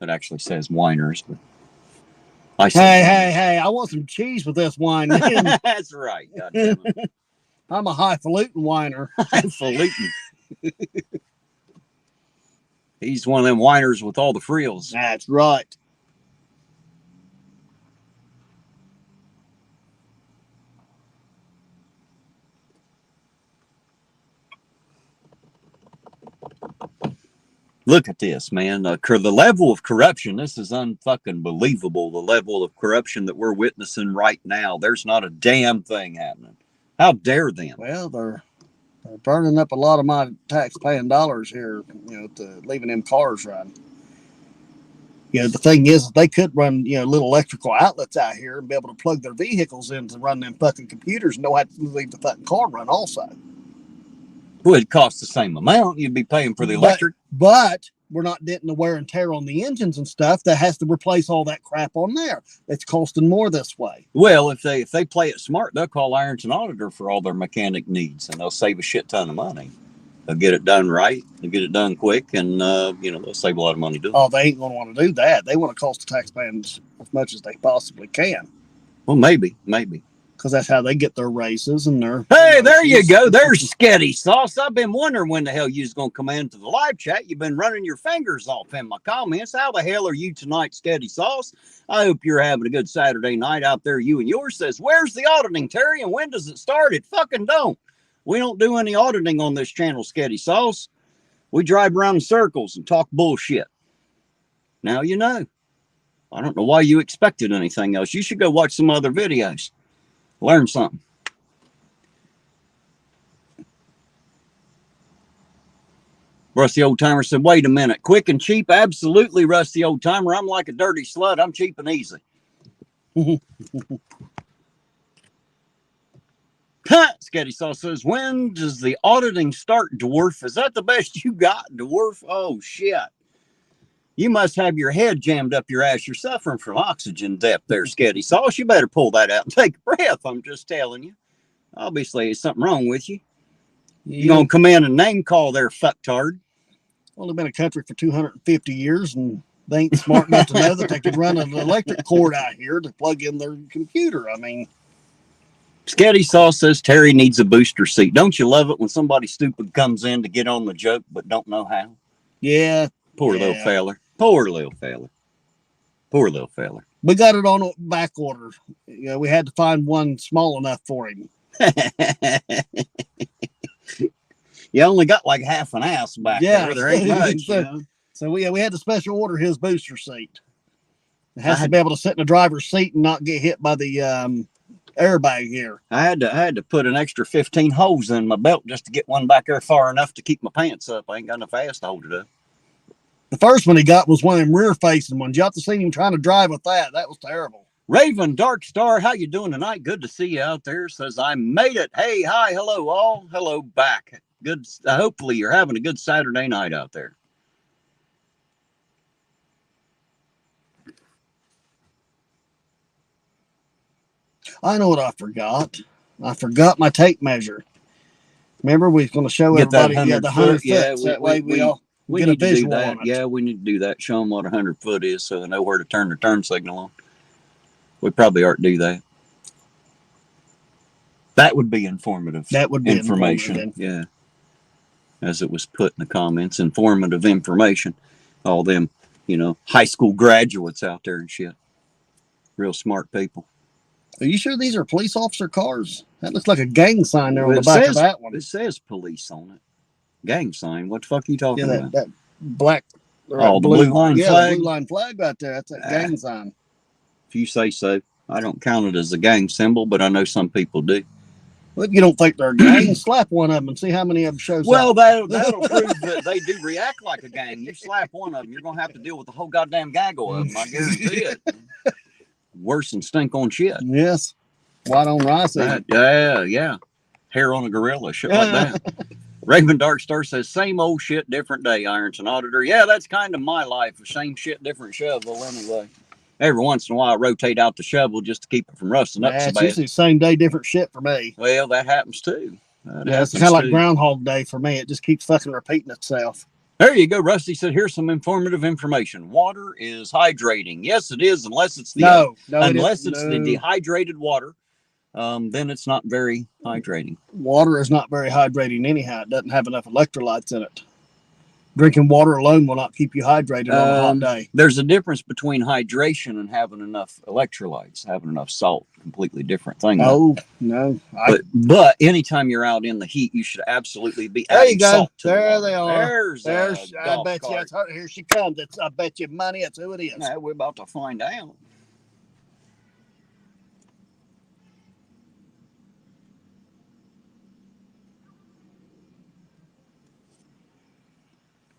It actually says whiners, but I said Hey, I want some cheese with this wine. That's right. God damn it. I'm a highfalutin whiner. Highfalutin. He's one of them whiners with all the frills. That's right. Look at this, man. The level of corruption, this is unfucking believable. The level of corruption that we're witnessing right now. There's not a damn thing happening. How dare them? Well, they're burning up a lot of my tax-paying dollars here, leaving them cars running. The thing is, they could run, little electrical outlets out here and be able to plug their vehicles in to run them fucking computers and know how to leave the fucking car run also. Well, it'd cost the same amount. You'd be paying for the electric. But we're not getting the wear and tear on the engines and stuff that has to replace all that crap on there. It's costing more this way. Well, if they play it smart, they'll call Ironton Auditor for all their mechanic needs, and they'll save a shit ton of money. They'll get it done right. They'll get it done quick, and they'll save a lot of money doing it. Oh, they ain't going to want to do that. They want to cost the taxpayers as much as they possibly can. Well, maybe. Because that's how they get their raises and their... Hey, there you go. There's Sketty Sauce. I've been wondering when the hell you was going to come into the live chat. You've been running your fingers off in my comments. How the hell are you tonight, Sketty Sauce? I hope you're having a good Saturday night out there, you and yours. Says, where's the auditing, Terry, and when does it start? It fucking don't. We don't do any auditing on this channel, Sketty Sauce. We drive around in circles and talk bullshit. Now you know. I don't know why you expected anything else. You should go watch some other videos. Learn something. Rusty Old Timer said, wait a minute. Quick and cheap? Absolutely, Rusty Old Timer. I'm like a dirty slut. I'm cheap and easy. Sketty Sauce says, when does the auditing start, Dwarf? Is that the best you got, Dwarf? Oh, shit. You must have your head jammed up your ass. You're suffering from oxygen depth there, Sketty Sauce. You better pull that out and take a breath. I'm just telling you. Obviously, there's something wrong with you. You're going to come in and name call there, fucktard. Well, they've been a country for 250 years, and they ain't smart enough to know that they could run an electric cord out here to plug in their computer. I mean... Sketty Sauce says Terry needs a booster seat. Don't you love it when somebody stupid comes in to get on the joke but don't know how? Yeah. Poor little feller. Poor little feller. Poor little feller. We got it on back order. We had to find one small enough for him. You only got like half an ass back there. There ain't much. So we had to special order his booster seat. It has to be able to sit in the driver's seat and not get hit by the airbag here. I had to put an extra 15 holes in my belt just to get one back there far enough to keep my pants up. I ain't got enough ass to hold it up. The first one he got was one of them rear facing ones. You have to see him trying to drive with that. That was terrible. Raven Dark Star, how you doing tonight? Good to see you out there. Says I made it. Hey, hi, hello all. Hello back. Good. Hopefully you're having a good Saturday night out there. I know what I forgot. I forgot my tape measure. Remember, we was going to show everybody the 100 foot. Yeah, that way we all get a visual on it. Yeah, we need to do that. Show them what 100 foot is so they know where to turn their turn signal on. We probably ought to do that. That would be informative. That would be information. Yeah. As it was put in the comments, informative information. All them, high school graduates out there and shit. Real smart people. Are you sure these are police officer cars? That looks like a gang sign there on the back of that one. It says police on it. Gang sign. What the fuck are you talking about? That black. The blue line flag? The blue line flag right there. That's a gang sign. If you say so. I don't count it as a gang symbol, but I know some people do. Well, if you don't think they're a gang, slap one of them and see how many of them shows up. Well, that'll prove that they do react like a gang. You slap one of them, you're going to have to deal with the whole goddamn gaggle of them. I guarantee it. Worse than stink on shit. Yes. White on rice. Yeah. Hair on a gorilla, shit like that. Raven Dark Star says, same old shit, different day, Ironton Auditor. Yeah, that's kind of my life. Same shit, different shovel anyway. Every once in a while, I rotate out the shovel just to keep it from rusting up so bad. It's usually same day, different shit for me. Well, that happens too. Yeah, it's kind of like Groundhog Day for me. It just keeps fucking repeating itself. There you go. Rusty said, here's some informative information. Water is hydrating. Yes, it is, unless it's the the dehydrated water. Then it's not very hydrating. Water is not very hydrating anyhow. It doesn't have enough electrolytes in it. Drinking water alone will not keep you hydrated on a hot day. There's a difference between hydration and having enough electrolytes, having enough salt. Completely different thing. Oh, no. But anytime you're out in the heat, you should absolutely be adding salt to there they are. There's I bet you it's her. Here she comes. I bet you money it's who it is. Now, we're about to find out.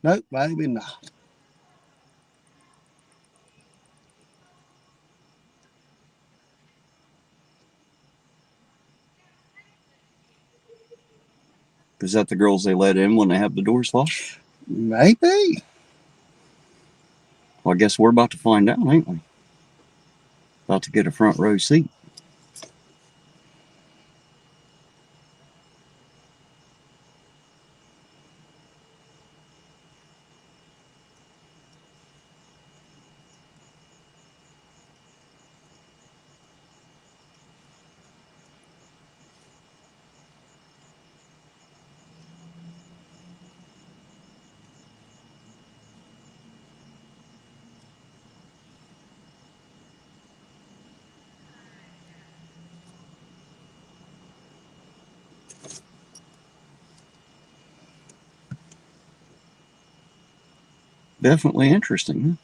Nope, maybe not. Is that the girls they let in when they have the doors locked? Maybe. Well, I guess we're about to find out, ain't we? About to get a front row seat. Definitely interesting. Huh?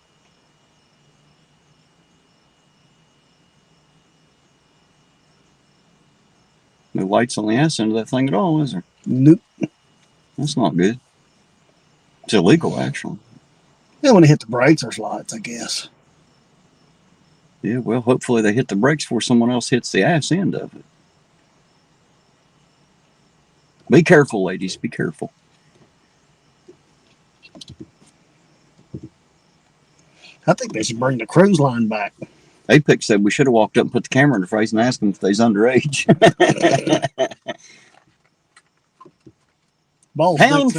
No lights on the ass end of that thing at all, is there? Nope. That's not good. It's illegal, actually. Yeah, when they hit the brakes, there's lights, I guess. Yeah, well, hopefully they hit the brakes before someone else hits the ass end of it. Be careful, ladies. Be careful. I think they should bring the cruise line back. Apex said we should have walked up and put the camera in their face and asked them if they's underage. Pound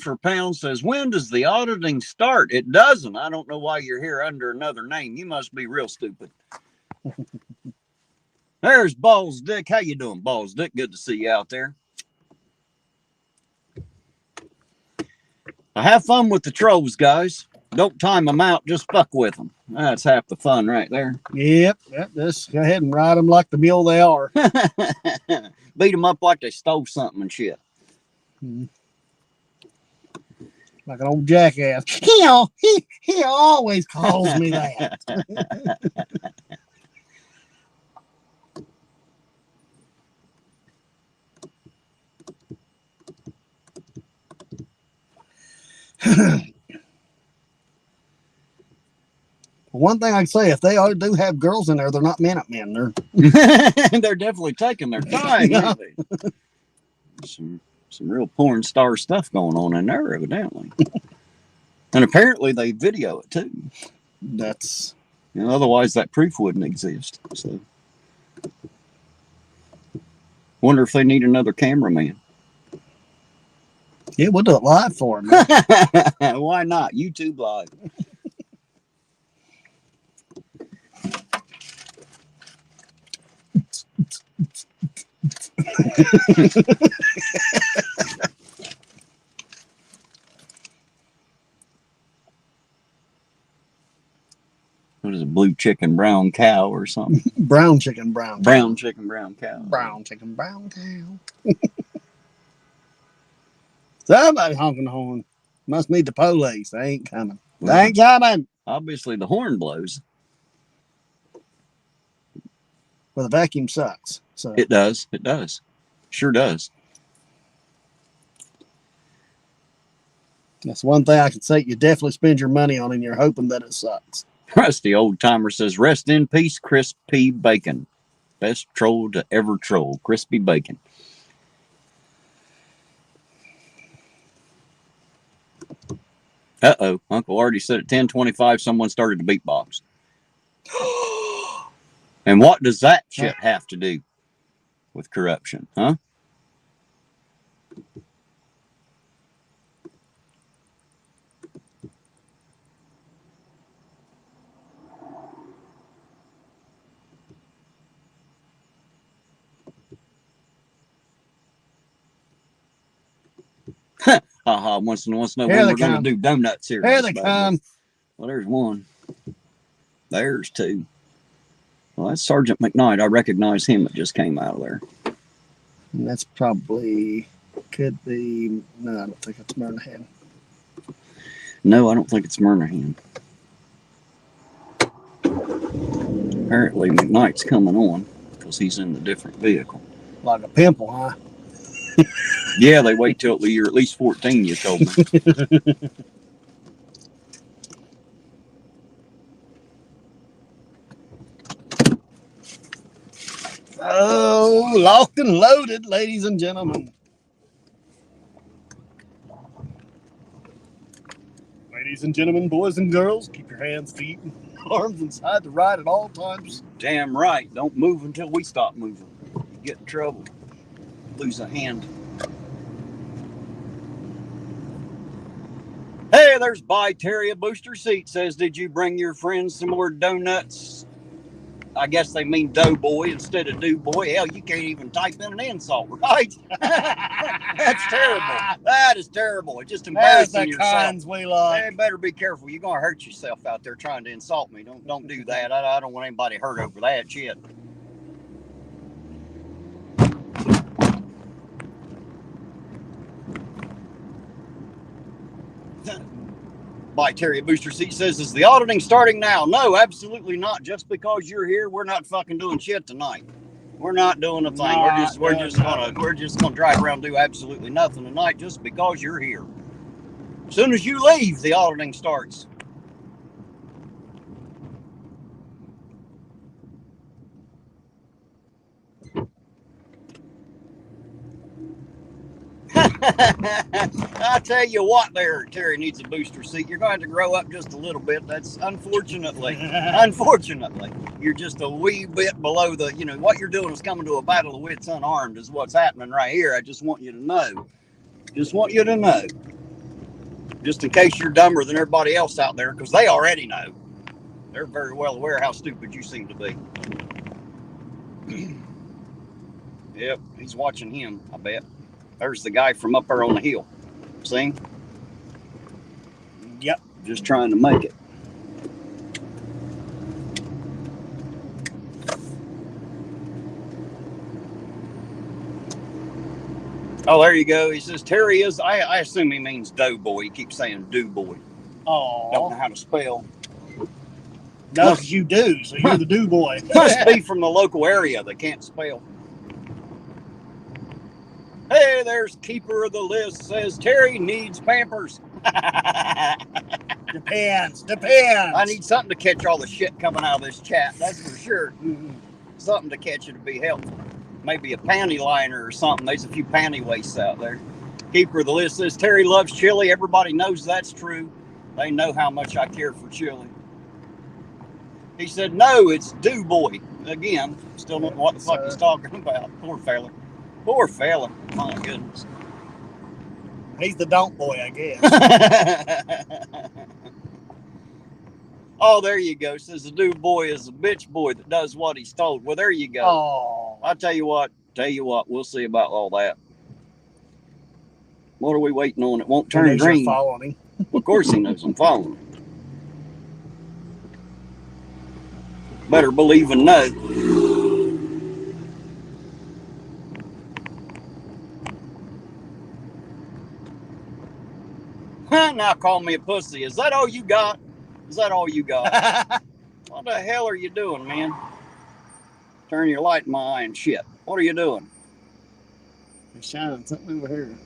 for pound says, when does the auditing start? It doesn't. I don't know why you're here under another name. You must be real stupid. There's Balls Dick. How you doing, Balls Dick? Good to see you out there. Have fun with the trolls, guys. Don't time them out. Just fuck with them. That's half the fun right there. Yep. Just go ahead and ride them like the mule they are. Beat them up like they stole something and shit. Like an old jackass. He always calls me that. One thing I can say, if they do have girls in there, they're not Minutemen. They're definitely taking their time. Aren't they? Some real porn star stuff going on in there, evidently. And apparently they video it too. That's, otherwise that proof wouldn't exist. So, wonder if they need another cameraman. Yeah, we'll do it live for them. Why not? YouTube Live. What is it? Blue chicken, brown cow or something? Brown chicken, brown cow. Brown chicken, brown cow. Brown chicken, brown cow. Somebody honking the horn. Must need the police. They ain't coming. They ain't coming. Obviously, the horn blows. Well, the vacuum sucks. So it does. It does. Sure does. That's one thing I can say you definitely spend your money on, and you're hoping that it sucks. Rusty Old Timer says, rest in peace, Crispy Bacon. Best troll to ever troll. Crispy Bacon. Uh-oh. Uncle Artie said at 10:25 someone started to beatbox. And what does that shit have to do with corruption, huh? Haha, wants to know when we're going to do donuts here. Here they come. Well, there's one. There's two. Well, that's Sergeant McKnight. I recognize him. It just came out of there. And that's probably, could be, no, I don't think it's Murnahan. No, I don't think it's Murnahan. Apparently, McKnight's coming on because he's in the different vehicle. Like a pimple, huh? Yeah, they wait till you're at least 14, you told me. Oh, locked and loaded, ladies and gentlemen. Ladies and gentlemen, boys and girls, keep your hands, feet, and arms inside the ride at all times. Damn right. Don't move until we stop moving. You get in trouble. Lose a hand. Hey, there's By Terry, a booster seat. Says, did you bring your friends some more donuts? I guess they mean doughboy instead of do boy. Hell, you can't even type in an insult, right? That's terrible. That is terrible. It's just embarrassing yourself. Kinds we like. Hey, better be careful. You're gonna hurt yourself out there trying to insult me. Don't do that. I don't want anybody hurt over that shit. By Terry, a booster seat says, is the auditing starting now? No, absolutely not. Just because you're here, we're not fucking doing shit tonight. We're not doing a thing. We're just gonna drive around and do absolutely nothing tonight just because you're here. As soon as you leave, the auditing starts. I tell you what, there, Terry needs a booster seat. You're going to have to grow up just a little bit. That's unfortunately, you're just a wee bit below the, what you're doing is coming to a battle of wits unarmed is what's happening right here. I just want you to know. Just want you to know. Just in case you're dumber than everybody else out there, because they already know. They're very well aware how stupid you seem to be. Yep, he's watching him, I bet. There's the guy from up there on the hill. See? Yep. Just trying to make it. Oh, there you go. He says, Terry is, I assume he means doughboy. He keeps saying do boy. Oh. Don't know how to spell. No, you do, so you're the do boy. Must be from the local area. They can't spell. Hey, there's Keeper of the List. Says, Terry needs Pampers. Depends. I need something to catch all the shit coming out of this chat. That's for sure. Something to catch it to be helpful. Maybe a panty liner or something. There's a few panty wastes out there. Keeper of the List says, Terry loves chili. Everybody knows that's true. They know how much I care for chili. He said, no, it's do boy. Again, still don't know what the fuck he's talking about. Poor fella. Poor fella. My goodness. He's the don't boy, I guess. Oh, there you go. Says the dude boy is a bitch boy that does what he's told. Well, there you go. Oh. I'll tell you what. We'll see about all that. What are we waiting on? It won't turn green. Following him. Of course he knows I'm following him. Better believe and know. Now call me a pussy. Is that all you got? What the hell are you doing, man? Turn your light in my eye and shit. What are you doing? You're shining something over here.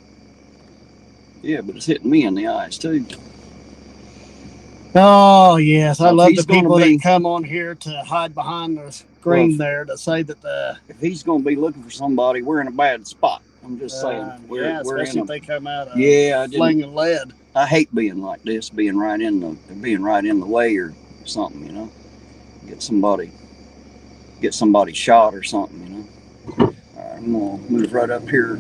Yeah, but it's hitting me in the eyes too. Oh, yes. I love the people that come on here to hide behind the screen there to say that if he's going to be looking for somebody, we're in a bad spot. I'm just saying. Especially if they come out of flinging lead. I hate being like this, being right in the way or something, Get somebody shot or something, All right, I'm gonna move right up here,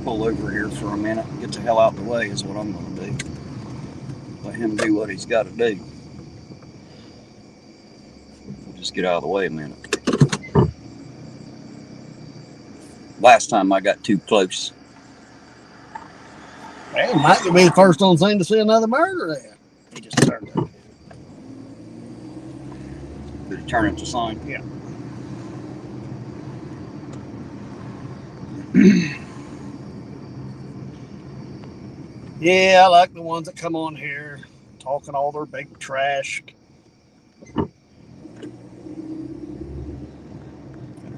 pull over here for a minute, get the hell out of the way is what I'm gonna do. Let him do what he's got to do. We'll just get out of the way a minute. Last time I got too close. Hey, might be the first on scene to see another murder there. He just turned it. Did it turn into sign? Yeah. Yeah, I like the ones that come on here talking all their big trash. It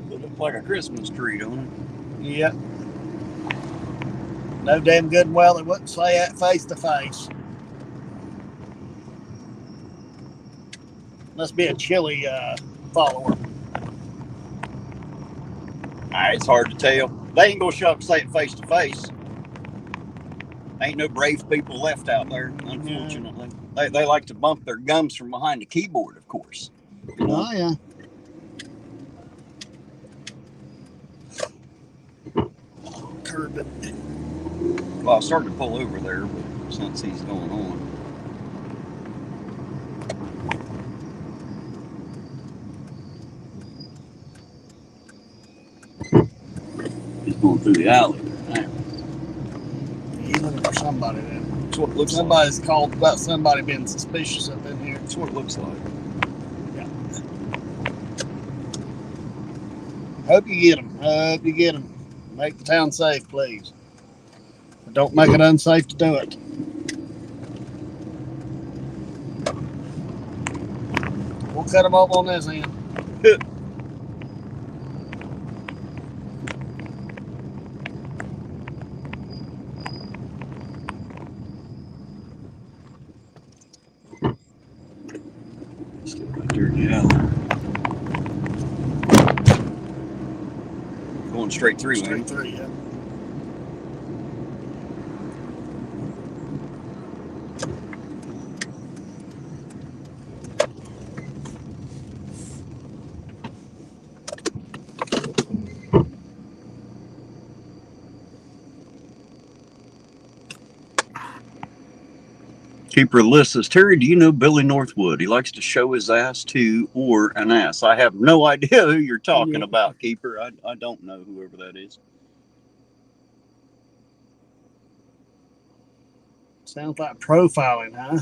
looks like a Christmas tree, don't it? Yeah. No damn good and well they wouldn't say that face to face. Must be a chili follower. It's hard to tell. They ain't gonna show up and say it face to face. Ain't no brave people left out there, unfortunately. They like to bump their gums from behind the keyboard, of course. You know? Oh, yeah. Curb it. Well, I started to pull over there, but since he's going on. He's going through the alley there now. He's looking for somebody then. That's what it looks Somebody's called about somebody being suspicious up in here. That's what it looks like. Yeah. Hope you get them. Hope you get them. Make the town safe, please. But don't make it unsafe to do it. We'll cut them up on this end. Still right there in the alley. Going straight through, Straight through, yeah. Keeper List says, Terry, do you know Billy Northwood? He likes to show his ass to or an ass. I have no idea who you're talking about, Keeper. I don't know whoever that is. Sounds like profiling, huh?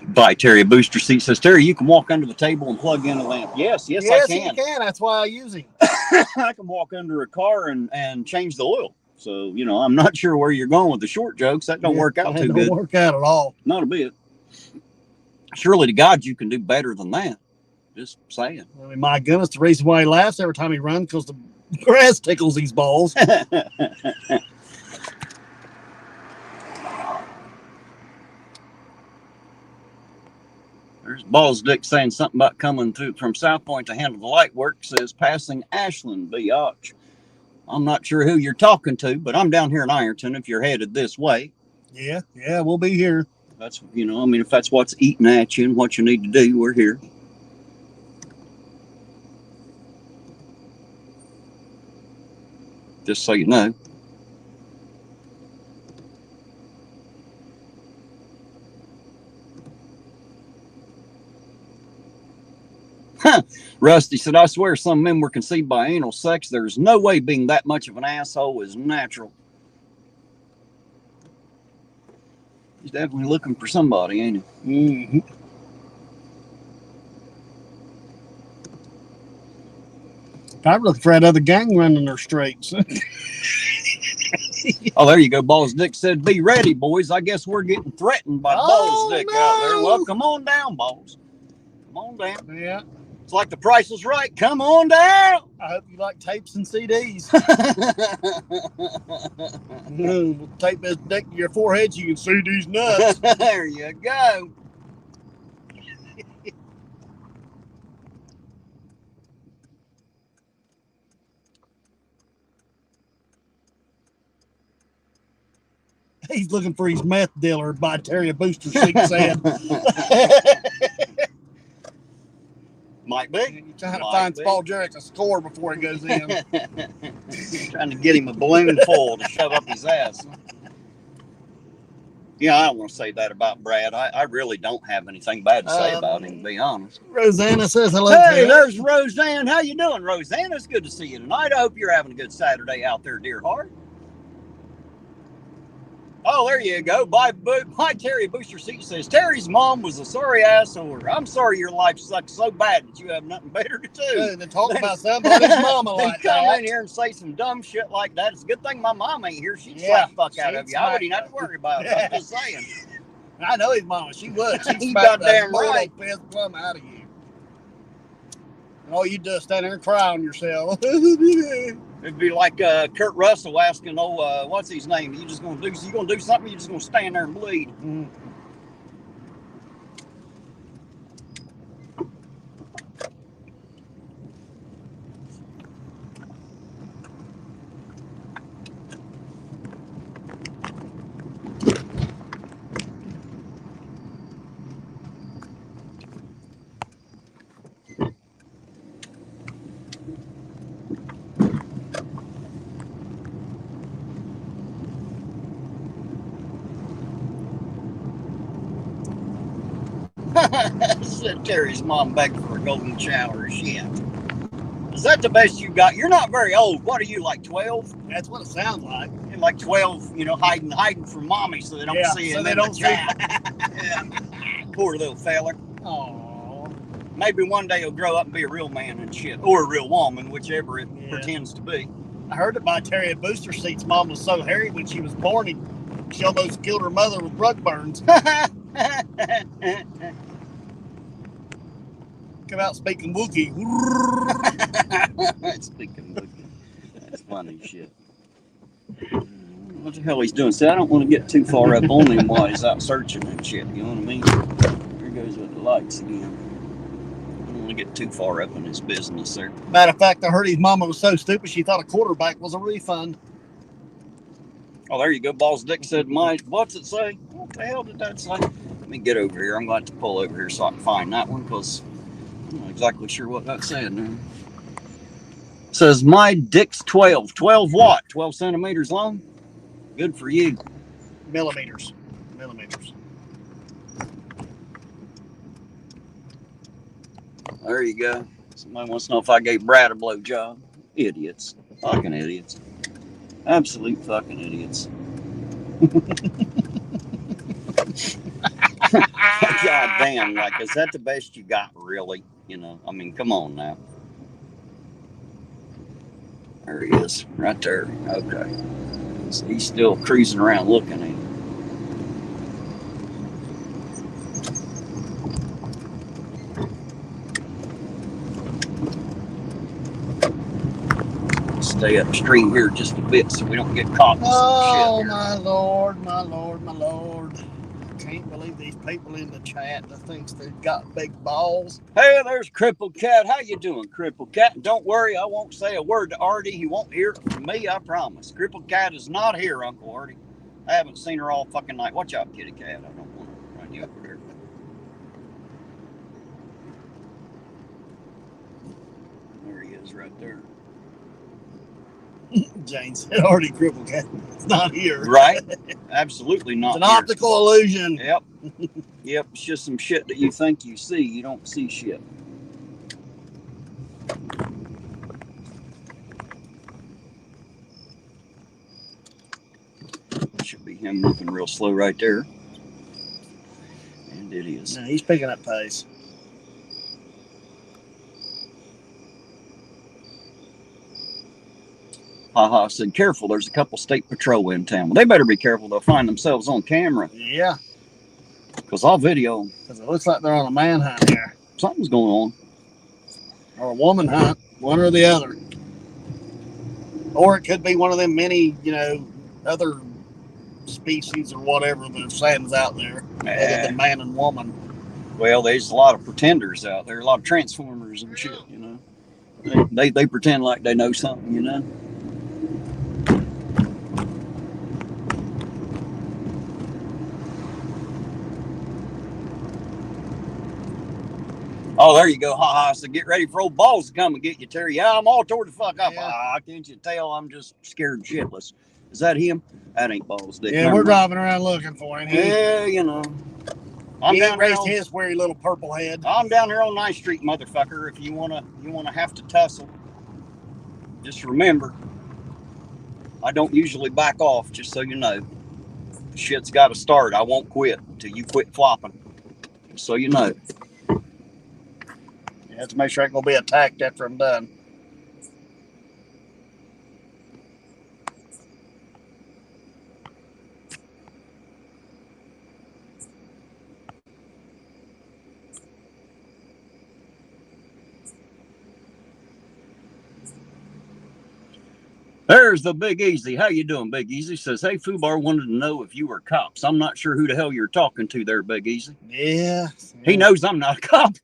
By Terry, a booster seat says, Terry, you can walk under the table and plug in a lamp. Yes, I can. Yes, you can. That's why I use him. I can walk under a car and change the oil. So, you know, I'm not sure where you're going with the short jokes. That don't work out too good. Don't work out at all. Not a bit. Surely to God you can do better than that. Just saying. I mean, my goodness, the reason why he laughs every time he runs because the grass tickles his balls. There's Balls Dick saying something about coming through from South Point to handle the light work. Says passing Ashland Biatch. I'm not sure who you're talking to, but I'm down here in Ironton if you're headed this way. Yeah, we'll be here. That's, you know, I mean, if that's what's eating at you and what you need to do, we're here. Just so you know. Rusty said, I swear some men were conceived by anal sex. There's no way being that much of an asshole is natural. He's definitely looking for somebody, ain't he? Mm-hmm. I'm looking for that other gang running their streets. Oh, there you go. Balls Dick said, be ready, boys. I guess we're getting threatened by Balls Dick out there. Well, come on down, Balls. Come on down. Yeah. It's like the price is right. Come on down. I hope you like tapes and CDs. We'll tape this dick to your forehead so you can see these nuts. There you go. He's looking for his meth dealer, by Terry Booster Seat said. Might be. You're trying to find Paul Jarrett a score before he goes in. Trying to get him a balloon full to shove up his ass. Yeah, I don't want to say that about Brad. I really don't have anything bad to say about him, to be honest. Rosanna says hello. Hey, there's Roseanne. How you doing, Roseanne? It's good to see you tonight. I hope you're having a good Saturday out there, dear heart. Oh, there you go. My Terry Booster Seat says, Terry's mom was a sorry asshole. I'm sorry your life sucks so bad that you have nothing better to do. To talk about somebody's mama like come that. in here and say some dumb shit like that. It's a good thing my mom ain't here. She'd slap the fuck out of you. I wouldn't have to worry about it. I'm just saying. I know his mama. She would. She'd got smack damn the right. piss plum out of you. And all you do is stand there and cry on yourself. It'd be like Kurt Russell asking, what's his name? You gonna do something? You just gonna stand there and bleed? Mm-hmm. Said Terry's mom begged for a golden shower. Shit. Is that the best you got? You're not very old. What are you, like 12? That's what it sounds like. You're like 12, hiding from mommy so they don't see it. So they don't see it. Poor little feller. Aww. Maybe one day he'll grow up and be a real man and shit. Or a real woman, whichever it pretends to be. I heard that my Terry Booster Seat's mom was so hairy when she was born, she almost killed her mother with rug burns. Come out speaking Wookiee. Speaking Wookiee. That's funny shit. What the hell he's doing? See, I don't want to get too far up on him while he's out searching and shit. You know what I mean? There goes with the lights again. I don't want to get too far up in his business there. Matter of fact, I heard his mama was so stupid she thought a quarterback was a refund. Oh, there you go. Balls Dick said, what's it say? What the hell did that say? Let me get over here. I'm going to have to pull over here so I can find that one because I'm not exactly sure what that said now. It says, my dick's 12. 12 what? 12 centimeters long? Good for you. Millimeters. There you go. Somebody wants to know if I gave Brad a blowjob. Idiots. Fucking idiots. Absolute fucking idiots. God damn, is that the best you got, really? I mean, come on now. There he is, right there. Okay. So he's still cruising around looking at him. Stay upstream here just a bit so we don't get caught in some shit. My Lord, my Lord, my Lord. Can't believe these people in the chat that thinks they've got big balls. Hey, there's Crippled Cat. How you doing, Crippled Cat? Don't worry, I won't say a word to Artie. He won't hear it from me, I promise. Crippled Cat is not here, Uncle Artie. I haven't seen her all fucking night. Watch out, kitty cat. I don't want to run you over there. There he is right there. Jane said, Artie Crippled Cat. It's not here. Right? Absolutely not. It's an optical illusion. Yep. Yep. It's just some shit that you think you see. You don't see shit. Should be him moving real slow right there. And it is. No, he's picking up pace. Haha said, careful, there's a couple state patrol in town. Well, they better be careful. They'll find themselves on camera. Yeah. Because I'll video them. Because it looks like they're on a manhunt here. Something's going on. Or a woman hunt. One or the other. Or it could be one of them many, other species or whatever that stands out there. Other than man and woman. Well, there's a lot of pretenders out there. A lot of transformers and shit, They pretend like they know something, Oh, there you go. Ha ha. So get ready for old Balls to come and get you, Terry. Yeah, I'm all tore the fuck up. Yeah. Ah, can't you tell I'm just scared shitless? Is that him? That ain't Balls Dick. Yeah, Never we're mind. driving around looking for him. Yeah, you know. I'm He down here raised on, his weary little purple head. I'm down here on 9th Street, motherfucker. If you wanna have to tussle, just remember, I don't usually back off. Just so you know, shit's got to start. I won't quit until you quit flopping. Just so you know. You have to make sure I ain't gonna be attacked after I'm done. There's the Big Easy. How you doing, Big Easy? Says, hey, Fubar wanted to know if you were cops. I'm not sure who the hell you're talking to there, Big Easy. Yeah. He knows I'm not a cop.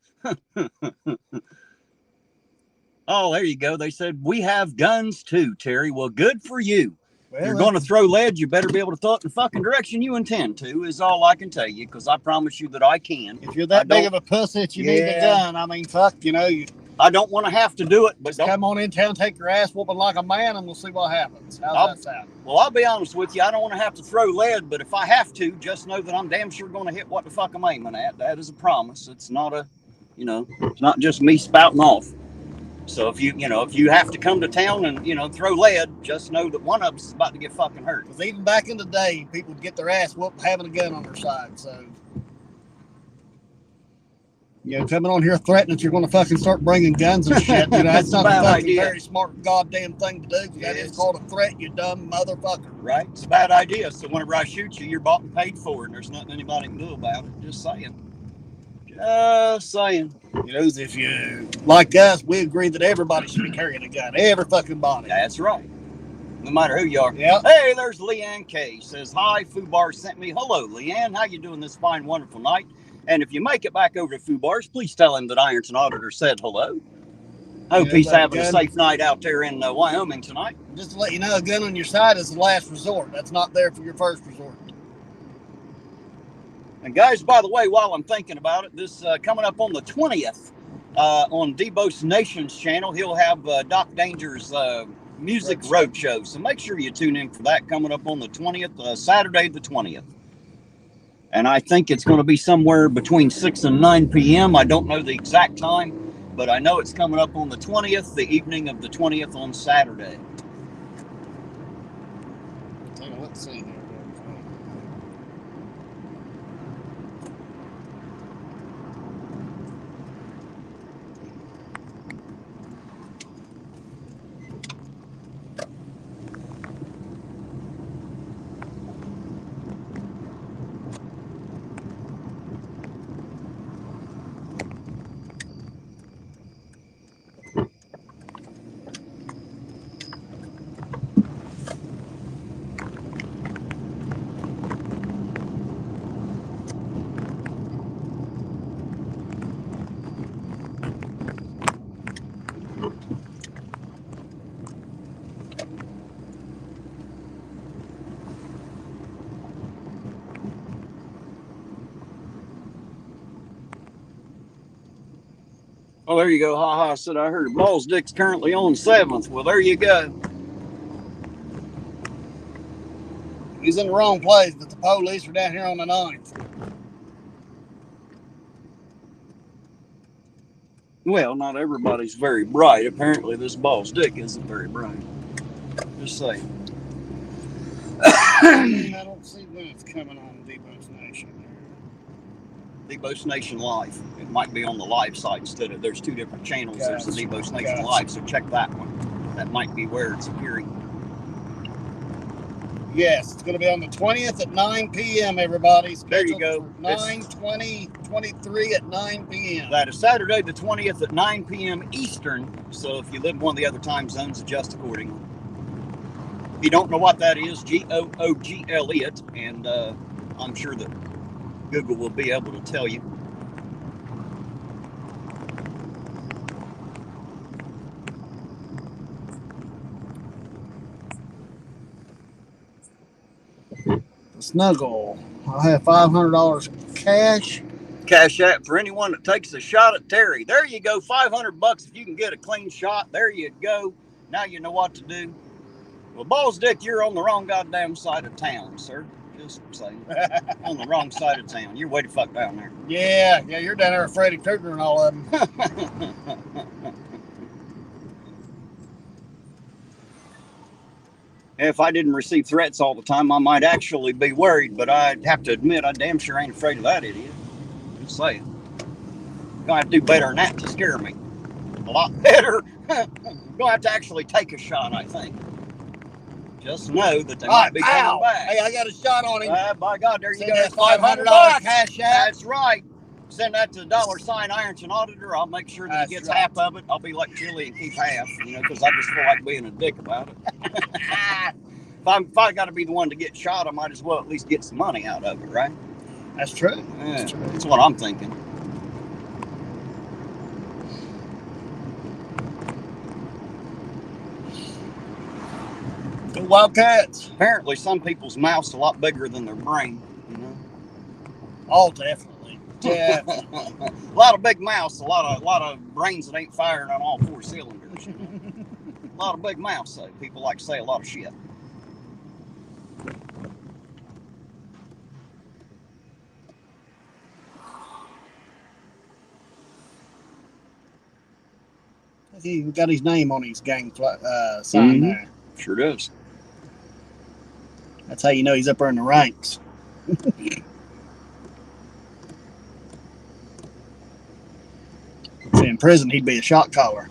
Oh, there you go. They said, we have guns too, Terry. Well, good for you. If you're going to throw lead, you better be able to throw it in the fucking direction you intend to, is all I can tell you, because I promise you that I can. If you're that big of a pussy that you need the gun, I mean, fuck, you know, I don't want to have to do it, but just come on in town, take your ass whooping like a man, and we'll see what happens. How's that sound? Well, I'll be honest with you. I don't want to have to throw lead, but if I have to, just know that I'm damn sure going to hit what the fuck I'm aiming at. That is a promise. It's not a, it's not just me spouting off. So if you have to come to town and, throw lead, just know that one of us is about to get fucking hurt. Because even back in the day, people would get their ass whooped having a gun on their side. So, coming on here threatening that you're going to fucking start bringing guns and shit, that's not a fucking very smart goddamn thing to do. That is called a threat, you dumb motherfucker. Right? It's a bad idea. So whenever I shoot you, you're bought and paid for it, and there's nothing anybody can do about it. Just saying. Just saying. If you, like us, we agree that everybody should be carrying a gun. Every fucking body. That's right. No matter who you are. Yep. Hey, there's Leanne K. Says, hi, Fubar sent me. Hello, Leanne. How you doing this fine, wonderful night? And if you make it back over to Fubar's, please tell him that Ironton Auditor said hello. Hope he's having a safe night out there in Wyoming tonight. Just to let you know, a gun on your side is the last resort. That's not there for your first resort. And guys, by the way, while I'm thinking about it, this coming up on the 20th on Debo's Nation's channel, he'll have Doc Danger's music roadshow. So make sure you tune in for that coming up on the 20th, Saturday the 20th. And I think it's going to be somewhere between 6 and 9 p.m. I don't know the exact time, but I know it's coming up on the 20th, the evening of the 20th on Saturday. Let's see here. Oh, there you go. Ha ha. Said I heard Balls Dick's currently on 7th. Well, there you go. He's in the wrong place, but the police are down here on the 9th. Well, not everybody's very bright. Apparently, this Balls Dick isn't very bright. Just saying. I don't see when it's coming on Debo's Nation. Debo's Nation Live. It might be on the live site instead of. There's two different channels. There's the Debo's Nation Live, so check that one. That might be where it's appearing. Yes, it's going to be on the 20th at 9 p.m., everybody. There you go. 9/20/23 at 9 p.m. That is Saturday the 20th at 9 p.m. Eastern. So if you live in one of the other time zones, adjust accordingly. If you don't know what that is, Google it, and I'm sure that Google will be able to tell you. Snuggle. I have $500 cash Cashapp for anyone that takes a shot at Terry. There you go, $500 if you can get a clean shot. There you go. Now you know what to do. Well, Balls Dick, you're on the wrong goddamn side of town, sir. Just saying. On the wrong side of town. You're way the fuck down there. Yeah, you're down there with Freddy Krueger and all of them. If I didn't receive threats all the time, I might actually be worried, but I'd have to admit I damn sure ain't afraid of that idiot. Just saying. Gonna have to do better than that to scare me. A lot better. Gonna have to actually take a shot, I think. Just know that they might be coming back. Hey, I got a shot on him. By God, there you Send go. that $500 Cash App. That's right. Send that to $sign irontonauditor. I'll make sure that he gets half of it. I'll be like Chili and keep half, because I just feel like being a dick about it. If I got to be the one to get shot, I might as well at least get some money out of it, right? That's true. Yeah, that's true. That's what I'm thinking. Go Wildcats. Apparently, some people's mouth's a lot bigger than their brain. Oh, definitely. Yeah. A lot of big mouths, a lot of brains that ain't firing on all four cylinders. A lot of big mouths, so people like to say a lot of shit. He got his name on his gang sign there. Sure does. That's how you know he's up there in the ranks. See, in prison, he'd be a shot caller.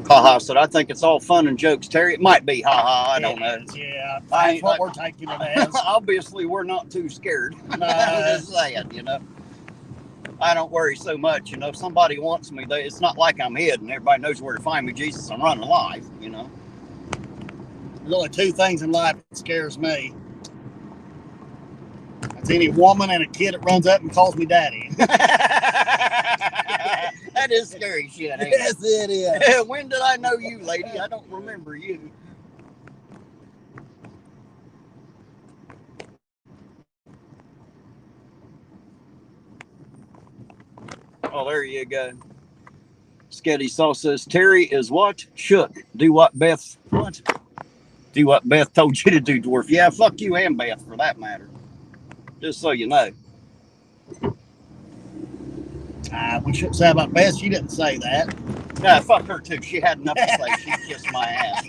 Haha said, I think it's all fun and jokes, Terry. It might be, haha, I don't know. Yeah, that's what we're taking it as. Obviously, we're not too scared. I'm just saying, I don't worry so much, if somebody wants me, it's not like I'm hidden. Everybody knows where to find me, Jesus, I'm running alive, There's only two things in life that scares me. That's any woman and a kid that runs up and calls me daddy. That is scary shit, ain't it? Yes, it is. When did I know you, lady? I don't remember you. Oh, there you go. Sketty Saw says, Terry is what? Shook. Do what Beth told you to do, dwarf. Yeah, fuck you and Beth for that matter. Just so you know. We shouldn't say about Beth. She didn't say that. Yeah, fuck her too. She had enough to say. She kissed my ass.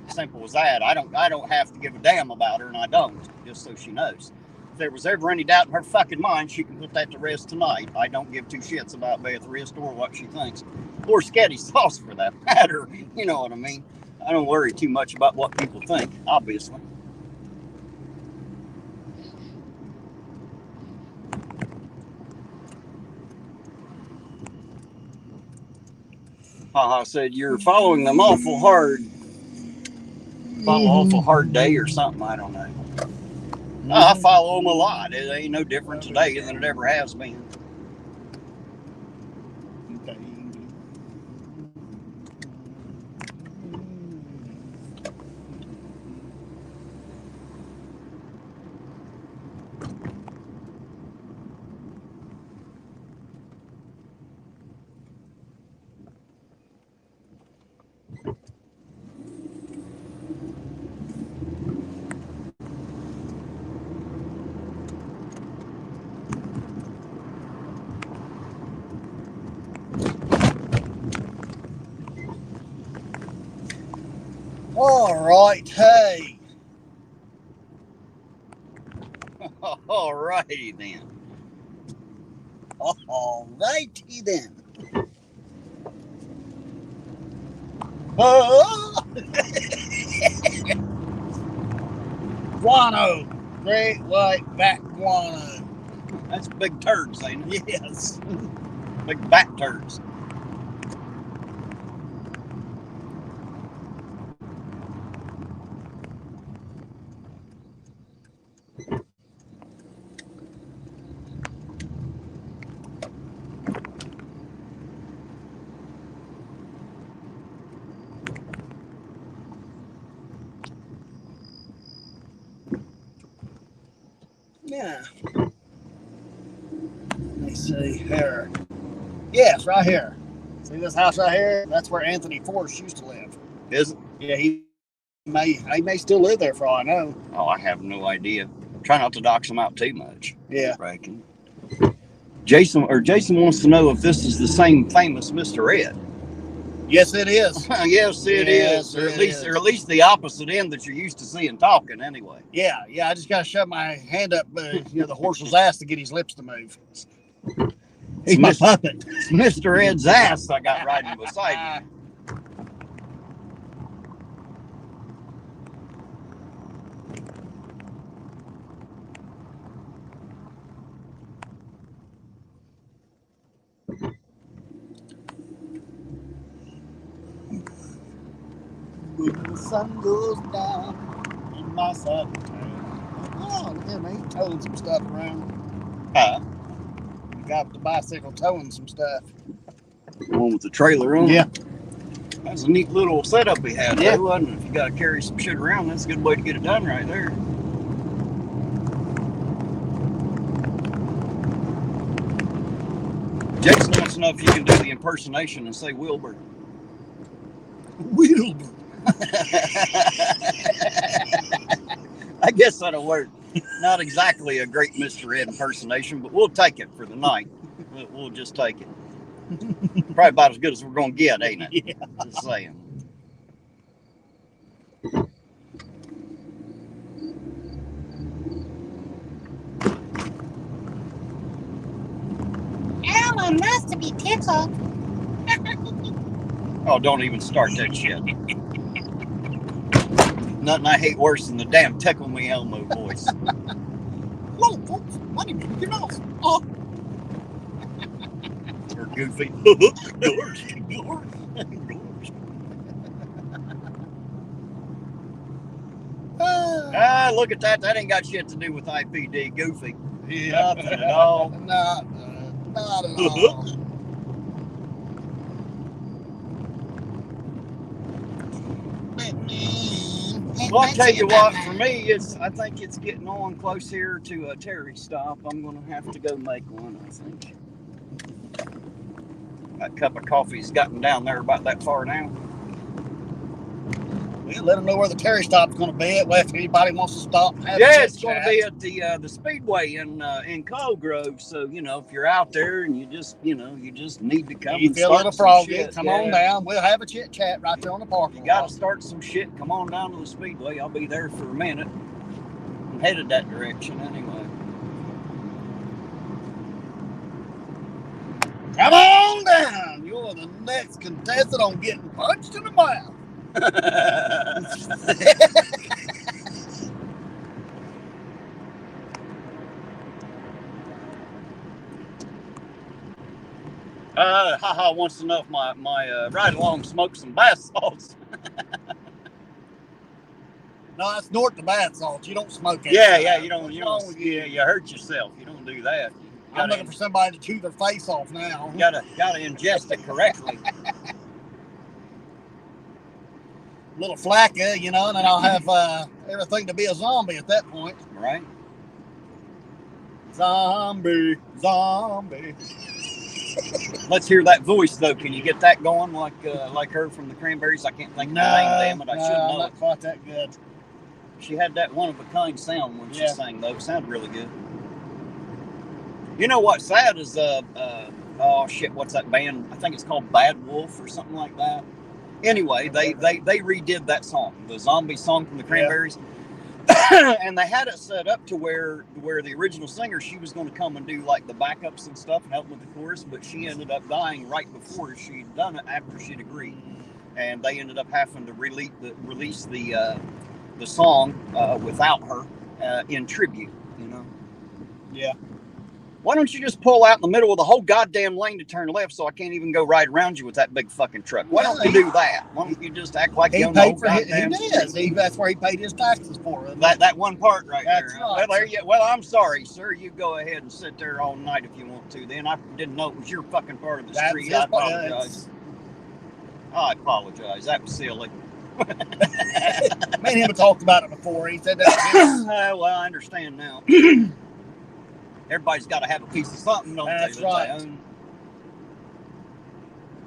Simple as that. I don't have to give a damn about her, and I don't. Just so she knows. If there was ever any doubt in her fucking mind, she can put that to rest tonight. I don't give two shits about Beth Wrist or what she thinks. Or Sketty Sauce for that matter. You know what I mean? I don't worry too much about what people think, obviously. Haha said, you're following them awful hard. Follow awful hard day or something, I don't know. I follow them a lot. It ain't no different today than it ever has been. Okay. All right, hey. All righty then. All righty then. Guano. Great white back guano. That's big turds, ain't it? Yes. Big back turds. Yeah. see here. Yes, right here. See this house right here? That's where Anthony Forrest used to live. Is it? Yeah, he may still live there for all I know. Oh, I have no idea. Try not to dox him out too much. Yeah. I reckon. Jason wants to know if this is the same famous Mr. Ed. Yes, it is. Yes, it is. Or at least the opposite end that you're used to seeing talking anyway. Yeah. I just got to shove my hand up, the horse's ass to get his lips to move. He's my puppet. It's Mr. Ed's ass I got riding beside you. When the sun goes down in my side of town. Oh, look at me towing some stuff around. The guy with the bicycle towing some stuff. The one with the trailer on. Yeah. That was a neat little setup he had. Yeah. There, wasn't it? If you got to carry some shit around, that's a good way to get it done right there. Jason wants to know if you can do the impersonation and say Wilbur. Wilbur. I guess that'll work. Not exactly a great Mr. Ed impersonation, but we'll take it for the night. We'll just take it. Probably about as good as we're going to get, ain't it? Yeah. Just saying. Alan must be tickled. Oh, don't even start that shit. Nothing I hate worse than the damn tickle me Elmo voice. Hello, folks. My name's Mickey Mouse. Oh. Or Goofy. Look at that. That ain't got shit to do with IPD. Goofy. Nothing at all. Not at all. Well, I'll tell you what, for me, I think it's getting on close here to a Terry stop. I'm going to have to go make one, I think. That cup of coffee's gotten down there about that far now. Well, let them know where the Terry stop's going to be at. Well, if anybody wants to stop and have Yeah, a it's going to be at the Speedway in Colgrove. So, if you're out there and you just need to come you and feel a start little some froggy, shit, come on down. We'll have a chit chat right there on the parking lot. You got to start some shit. Come on down to the Speedway. I'll be there for a minute. I'm headed that direction anyway. Come on down. You're the next contestant on getting punched in the mouth. Haha wants to know if my ride along smoked some bath salts. No, that's north the bath salts. You don't smoke that. Yeah, you hurt yourself. You don't do that. I'm looking for somebody to chew their face off now. Gotta ingest it correctly. A little flacca, and then I'll have everything to be a zombie at that point. Right. Zombie. Let's hear that voice though. Can you get that going like her from the Cranberries? I can't think of the name. Damn it, I should know. Not quite that good. She had that one of a kind sound when she sang though. It sounded really good. You know what's sad is what's that band? I think it's called Bad Wolf or something like that. Anyway, they redid that song, the zombie song from the Cranberries. And they had it set up to where the original singer, she was going to come and do like the backups and stuff and help with the chorus, but she ended up dying right before she'd done it after she'd agreed. And they ended up having to release the song without her in tribute, Yeah. Why don't you just pull out in the middle of the whole goddamn lane to turn left so I can't even go right around you with that big fucking truck? Why don't you do that? Why don't you just act like you paid for it? He did. That's where he paid his taxes for it. That one part right That's there. right. Well, I'm sorry, sir. You go ahead and sit there all night if you want to. Then I didn't know it was your fucking part of the street. I apologize. I apologize. That was silly. Me and him have talked about it before. He said that. Well, I understand now. Everybody's got to have a piece of something, don't That's they? right. They own.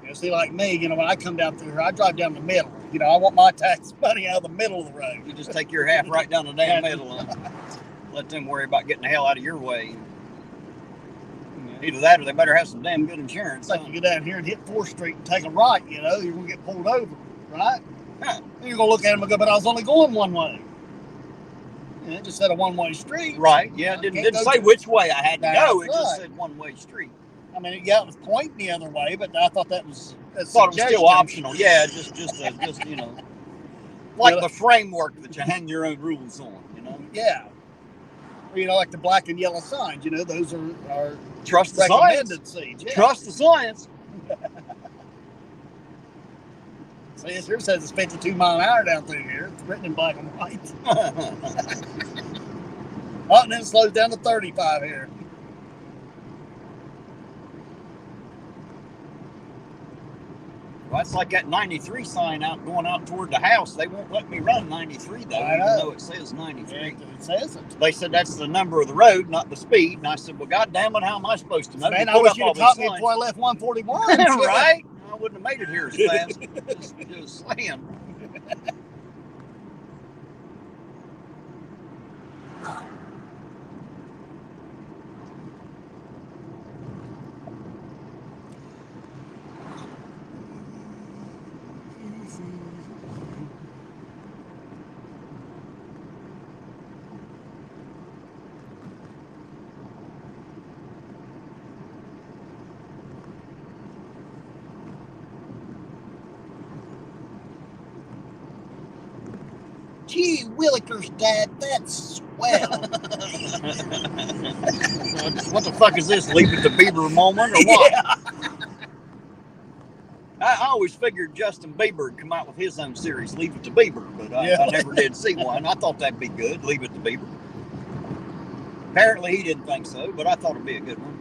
You know, see, like me, you know, when I come down through here, I drive down the middle. You know, I want my tax money out of the middle of the road. You just take your half right down the damn That's middle and let them worry about getting the hell out of your way. Either that or they better have some damn good insurance. It's like you go down here and hit 4th Street and take a right, you know, you're going to get pulled over, right? Huh. And you're going to look at them and go, but I was only going one way. And it just said a one-way street. Right, yeah, it didn't say which way I had to go. It just said one-way street. I mean, yeah, it was pointing the other way, but I thought that was I thought it was still optional. Yeah, just you know, like the framework that you hang your own rules on, you know? Yeah. You know, like the black and yellow signs, you know, those are trust the recommended science. Seeds. Yeah. Trust the science. See, this here says it's 52 mile an hour down through here. It's written in black and white. Oh, and then it slows down to 35 here. Well, that's like that 93 sign going out toward the house. They won't let me run 93 though, even though it says 93. It says it. They said that's the number of the road, not the speed. And I said, well, God damn it, how am I supposed to know? Man, I wish you'd have caught me before I left 141. Right? I wouldn't have made it here as fast. just saying. Gee willikers, Dad, that's swell. What the fuck is this? Leave it to Bieber moment or what? Yeah. I always figured Justin Bieber would come out with his own series, Leave It to Bieber, but I never did see one. I thought that'd be good, Leave It to Bieber. Apparently he didn't think so, but I thought it'd be a good one.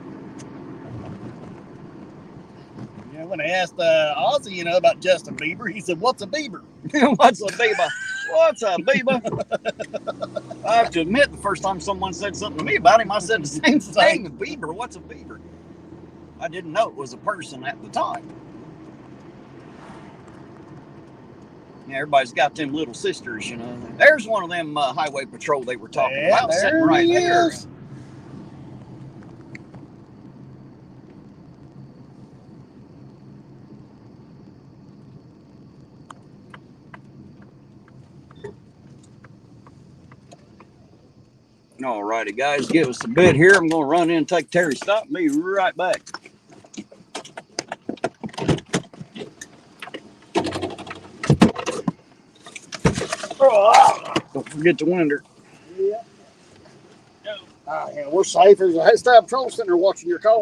You know, when they asked Ozzy, you know, about Justin Bieber, he said, "What's a Bieber?" What's a Bieber? What's a Bieber? I have to admit, the first time someone said something to me about him, I said the same thing. Bieber, what's a Bieber? I didn't know it was a person at the time. Yeah, everybody's got them little sisters, you know. There's one of them highway patrol they were talking about, sitting right there. All righty, guys, give us a bit here. I'm going to run in and take Terry's stop. Be right back. Don't forget the winder. Yeah. Yeah, we're safe. There's a staff patrol sitting there watching your car.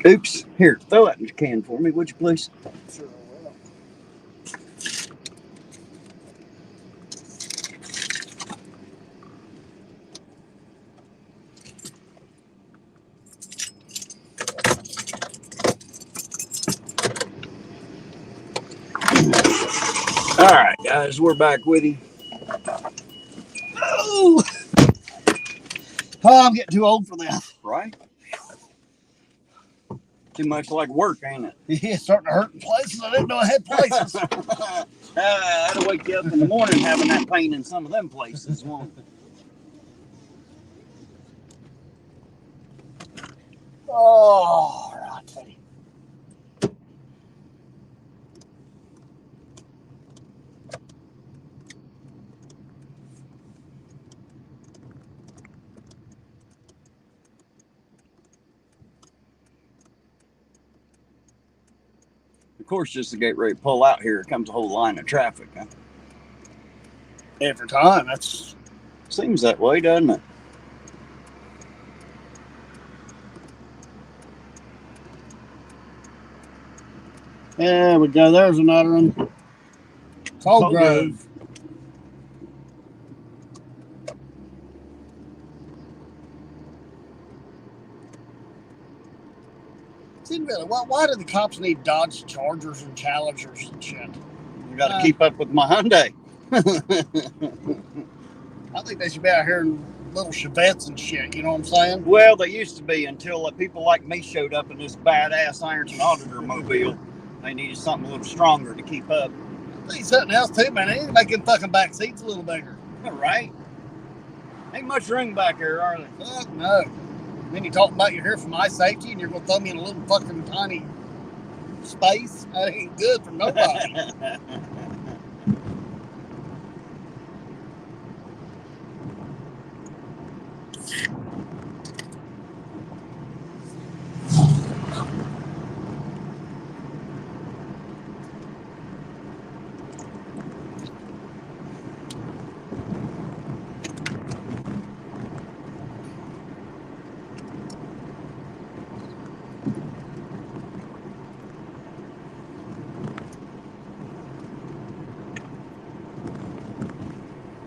Oops. Here, throw that in the can for me, would you please? Sure will. All right, guys, we're back with you. Oh, I'm getting too old for this. Right? Too much like work, ain't it? Yeah, it's starting to hurt in places I didn't know I had places. That'll wake you up in the morning having that pain in some of them places, won't it? Oh, right, buddy. Of course, just to get ready to pull out here comes a whole line of traffic. Huh? Every time. That's Seems that way, doesn't it? there we go. There's another one. Cold Grove. Why do the cops need Dodge Chargers and Challengers and shit? You got to keep up with my Hyundai. I think they should be out here in little Chevettes and shit. You know what I'm saying? Well, they used to be until people like me showed up in this badass Ironton Auditor mobile. They needed something a little stronger to keep up. I think something else too, man. They need to make them fucking back seats a little bigger. Right? Ain't much room back here, are they? Fuck no. Then you talk about you're here for my safety and you're going to throw me in a little fucking tiny space. That ain't good for nobody.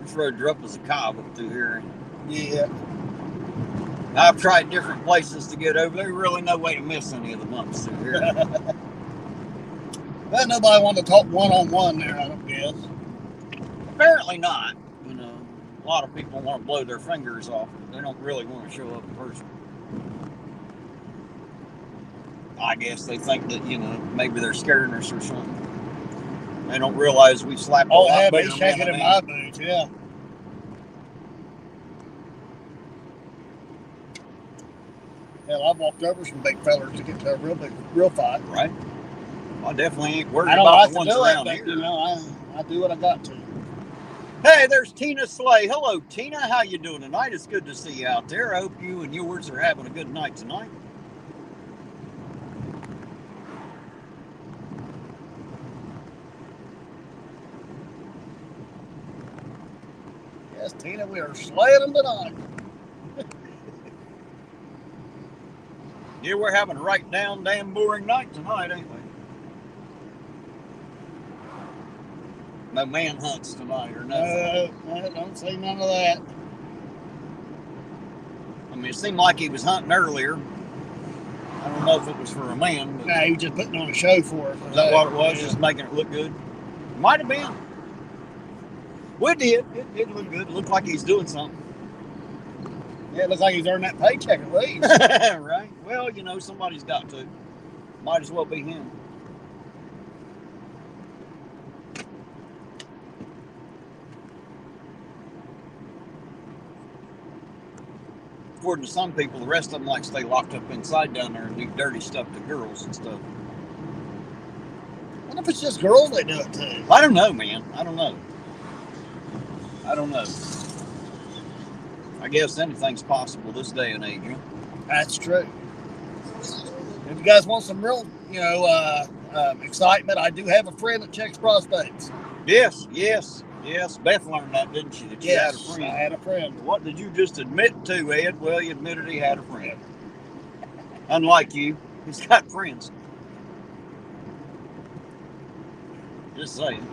This road rough as a cob up through here. Yeah. I've tried different places to get over. There's really no way to miss any of the bumps through here. Well, nobody wanted to talk one-on-one there, I don't guess. Apparently not. You know, a lot of people want to blow their fingers off. They don't really want to show up in person. I guess they think that, you know, maybe they're scaring us or something. They don't realize we slapped a lot yeah, bigger he's shaking men in my boots, yeah. Hell, I've walked over some big fellers to get to a real fight. Right. I definitely ain't worried I don't about like the to ones do around it, here. but, you know, I do what I got to. Hey, there's Tina Slay. Hello, Tina. How you doing tonight? It's good to see you out there. I hope you and yours are having a good night tonight. Yes, Tina, we are slaying them tonight. Yeah, we're having a right down damn boring night tonight, ain't we? No manhunts tonight or nothing. I don't see none of that. I mean, it seemed like he was hunting earlier. I don't know if it was for a man, but Nah, he was just putting on a show for us. is that what it was? Yeah. Just making it look good? Might have been. Well, it did. It did look good. It looked like he's doing something. Yeah, it looks like he's earned that paycheck at least. Right? Well, you know, somebody's got to. Might as well be him. According to some people, the rest of them like to stay locked up inside down there and do dirty stuff to girls and stuff. I wonder if it's just girls they do it to. I don't know, man. I don't know. I guess anything's possible this day and age, huh? That's true. If you guys want some real, excitement, I do have a friend that checks prospects. Yes. Beth learned that, didn't she? That you had a friend. I had a friend. What did you just admit to, Ed? Well, you admitted he had a friend. Unlike you. He's got friends. Just saying.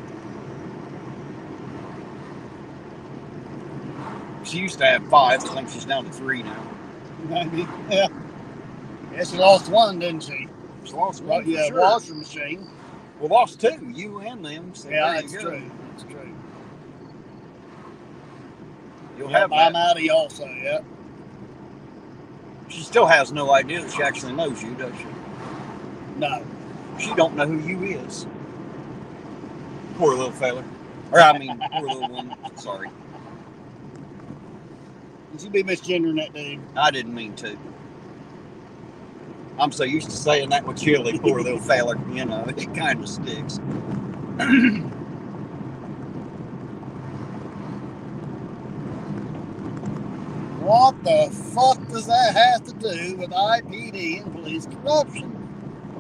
She used to have 5. I think she's down to 3 now. Maybe. Yeah. Yeah, she lost one, didn't she? She lost one. Yeah, Sure. washer machine. Well, lost 2, you and them. So yeah, there that's you go. true. That's true. You'll Yep, have I'm that. Audi also, yeah. She still has no idea that she actually knows you, does she? No. She don't know who you is. Poor little fella. Or I mean, poor little woman. Sorry. You should be misgendering that dude. I didn't mean to. I'm so used to saying that with Chili, poor little fella. You know, it kind of sticks. What the fuck does that have to do with IPD and police corruption?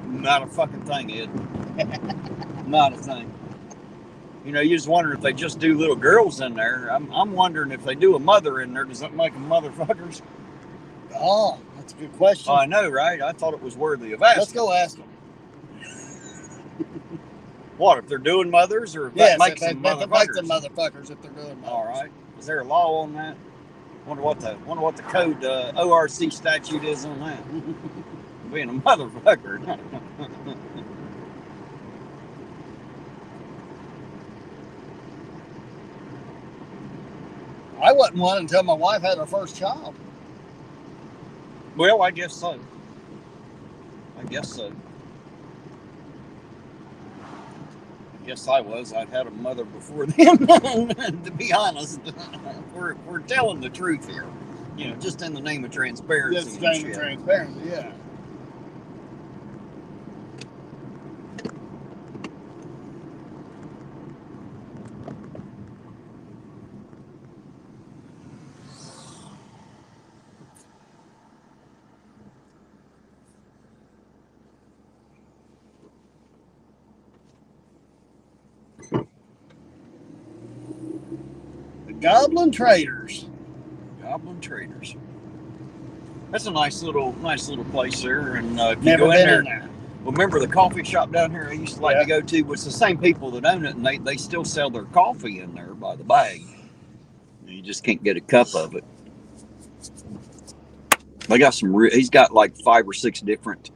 Not a fucking thing, Ed. Not a thing. You know, you just wonder if they just do little girls in there. I'm wondering if they do a mother in there, does that make them motherfuckers? Oh, that's a good question. I know, right? I thought it was worthy of asking. Let's go ask them. What, if they're doing mothers, or if that makes them motherfuckers? That makes them motherfuckers if they're doing mothers. All right. Is there a law on that? Wonder what the code ORC statute is on that. Being a motherfucker. I wasn't one until my wife had her first child. Well, I guess so. I guess so. I guess I was. I'd had a mother before then, to be honest. We're telling the truth here. You know, just in the name of transparency. Just in the name of transparency, yeah. Goblin Traders. Goblin Traders. That's a nice little place there. And if you Never go been in in there, there. well, remember the coffee shop down here I used to like to go to? It's the same people that own it, and they still sell their coffee in there by the bag. You just can't get a cup of it. They got he's got like 5 or 6 different.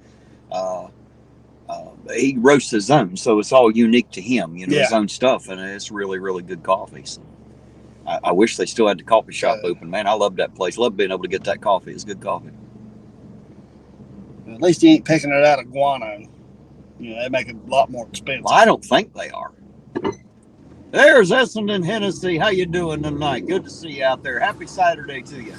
He roasts his own, so it's all unique to him. You know, his own stuff, and it's really, really good coffee. So I wish they still had the coffee shop open. Man, I love that place. Love being able to get that coffee. It's good coffee. At least he ain't picking it out of guano. You know, they make it a lot more expensive. Well, I don't think they are. There's Essendon, Hennessy. How you doing tonight? Good to see you out there. Happy Saturday to you.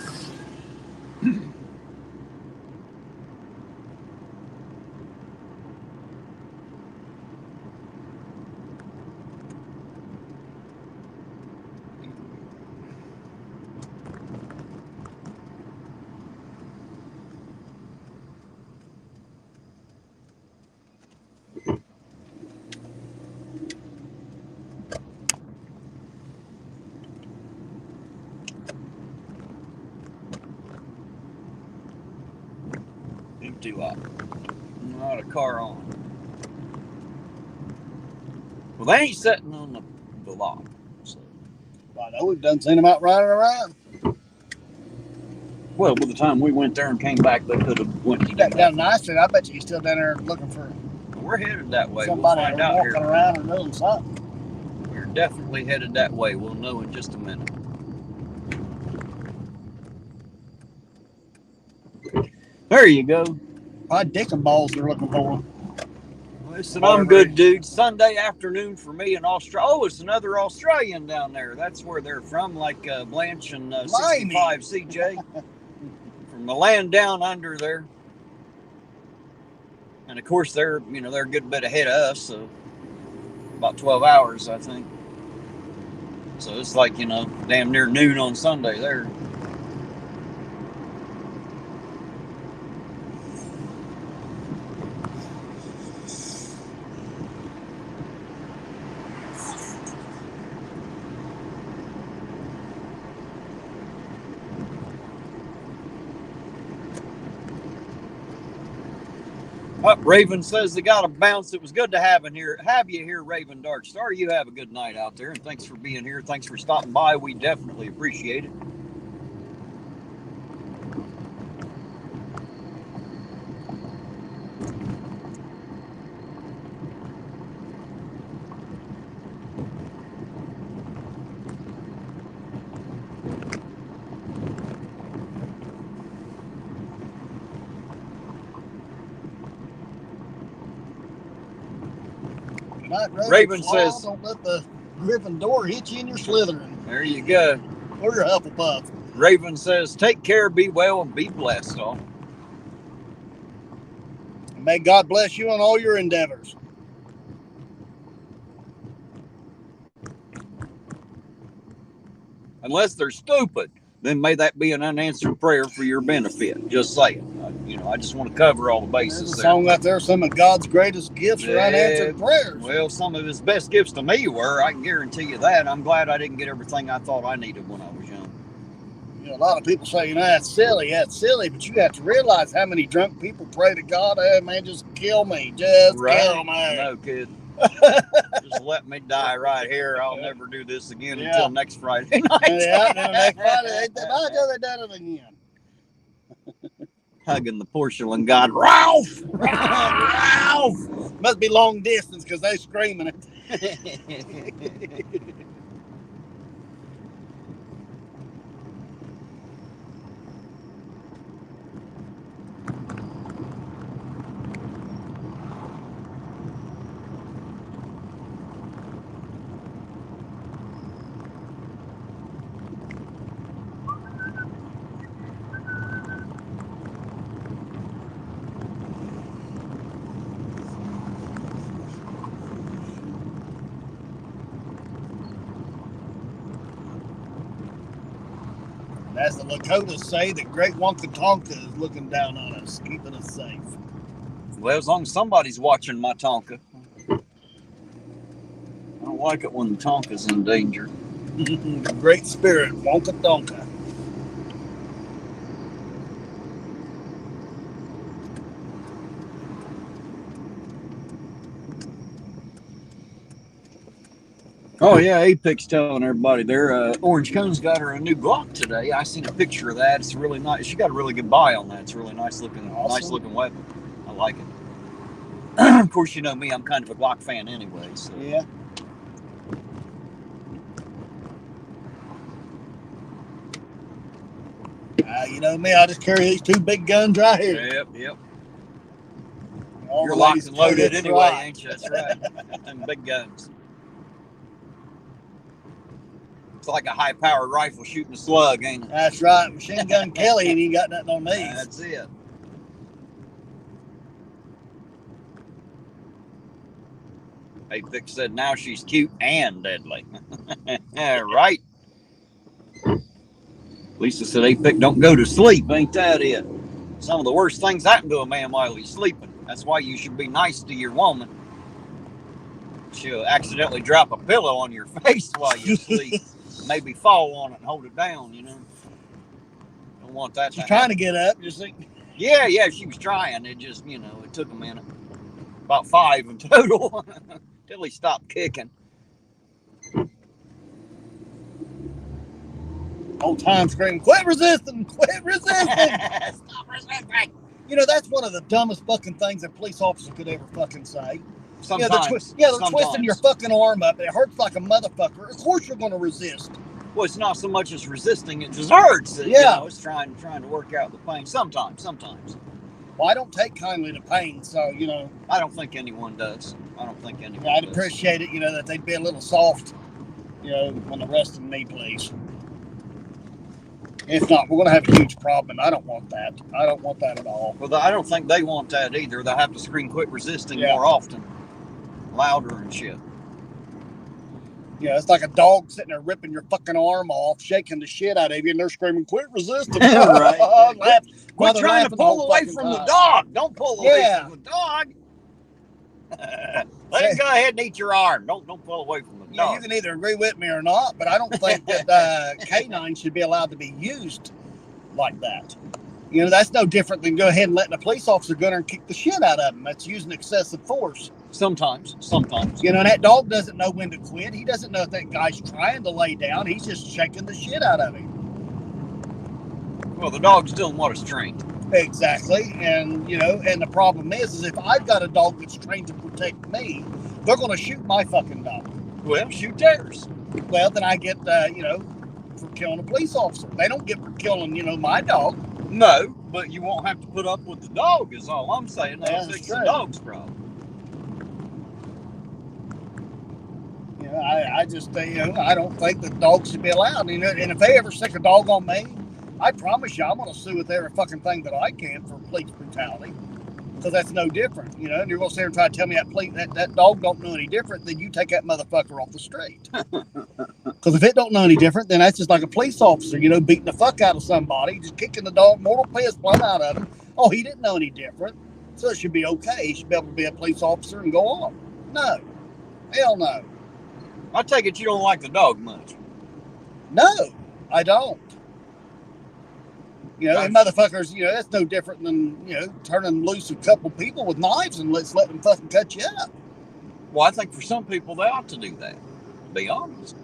Empty lot. Not a car on. Well, they ain't sitting on the lot. So. I know we've done seen them out riding around. Well, by the time we went there and came back, they could have went to down Nice Street. I bet you're still down there looking for. We're headed that way. Somebody we'll find out walking here. Around or doing something. We're definitely headed that way. We'll know in just a minute. There you go. Probably dick and balls they're looking for. Listen, I'm good, dude. Sunday afternoon for me in Australia. Oh, it's another Australian down there. That's where they're from, like Blanche and 65 CJ. From the land down under there. And of course, they're a good bit ahead of us, so about 12 hours, I think. So it's like, damn near noon on Sunday there. Raven says they got a bounce. It was good to have you here, Raven Dark Star. You have a good night out there, and thanks for being here. Thanks for stopping by. We definitely appreciate it. Raven says, "Don't let the Gryffindor hit you in your Slytherin." There you go. Or your Hufflepuff. Raven says, take care, be well, and be blessed, all. May God bless you on all your endeavors. Unless they're stupid, then may that be an unanswered prayer for your benefit. Just saying. I just want to cover all the bases. There's a song out there, some of God's greatest gifts are unanswered prayers. Well, some of his best gifts to me were, I can guarantee you that. I'm glad I didn't get everything I thought I needed when I was young. You know, a lot of people say, that's silly, but you have to realize how many drunk people pray to God, hey, man, just kill me, kill me. No, kid. Just let me die right here. I'll never do this again until next Friday night. Next Friday, they done it again. Hugging the porcelain god, Ralph! Ralph! Must be long distance because they screaming it. As the Lakotas say, the Great Wonka Tonka is looking down on us, keeping us safe. Well, as long as somebody's watching my Tonka. I don't like it when the Tonka's in danger. The Great Spirit, Wonka Tonka. Oh yeah, Apex telling everybody there. Orange Cone's got her a new Glock today. I seen a picture of that. It's really nice. She got a really good buy on that. It's a really nice looking weapon. I like it. Of course, you know me. I'm kind of a Glock fan anyway. So. Yeah. You know me. I just carry these two big guns right here. Yep. All You're locked and loaded anyway, right. ain't you? That's right. Them big guns. It's like a high-powered rifle shooting a slug, ain't it? That's right. Machine Gun Kelly, and he ain't got nothing on these. That's it. Apex said now she's cute and deadly. Right. Lisa said Apex don't go to sleep. Ain't that it? Some of the worst things happen to a man while he's sleeping. That's why you should be nice to your woman. She'll accidentally drop a pillow on your face while you sleep. Maybe fall on it and hold it down, you know. Don't want that. She's trying to get up, you see. Yeah, she was trying. It just, it took a minute. About 5 in total. Till he stopped kicking. Whole time screaming, quit resisting! Stop resisting! That's one of the dumbest fucking things a police officer could ever fucking say. Sometimes. They're twisting your fucking arm up. It hurts like a motherfucker. Of course you're going to resist. Well, it's not so much as resisting, it just hurts. It's trying to work out the pain. Sometimes. Well, I don't take kindly to pain, so, I don't think anyone does. I'd appreciate it, that they'd be a little soft, when arresting me, please. If not, we're going to have a huge problem, and I don't want that. I don't want that at all. Well, I don't think they want that either. They'll have to scream quit resisting more often. Louder and shit. Yeah, it's like a dog sitting there ripping your fucking arm off, shaking the shit out of you, and they're screaming, quit resisting. Right. Quit trying to pull away from the dog. Don't pull away from the dog. Let him go ahead and eat your arm. Don't pull away from the dog. You can either agree with me or not, but I don't think that canines should be allowed to be used like that. You know, that's no different than go ahead and letting a police officer go there and kick the shit out of him. That's using excessive force. Sometimes. You know, and that dog doesn't know when to quit. He doesn't know if that guy's trying to lay down. He's just shaking the shit out of him. Well, the dog's doing what it's trained. Exactly. And, you know, and the problem is if I've got a dog that's trained to protect me, they're going to shoot my fucking dog. Well, shoot theirs. Well, then I get, you know, for killing a police officer. They don't get for killing, you know, my dog. No, but you won't have to put up with the dog, is all I'm saying. That'll fix the dog's problem. You know, I just, you know, I don't think that dogs should be allowed. You know, and if they ever stick a dog on me, I promise you I'm going to sue with every fucking thing that I can for police brutality. Because that's no different, you know. And you're going to sit there and try to tell me that dog don't know any different, then you take that motherfucker off the street. Because if it don't know any different, then that's just like a police officer, you know, beating the fuck out of somebody, just kicking the dog, mortal piss plumb out of him. Oh, he didn't know any different, so it should be okay. He should be able to be a police officer and go on. No. Hell no. I take it you don't like the dog much. No, I don't. You know, and motherfuckers, you know, that's no different than, you know, turning loose a couple people with knives and let's let them fucking cut you up. Well, I think for some people they ought to do that, to be honest.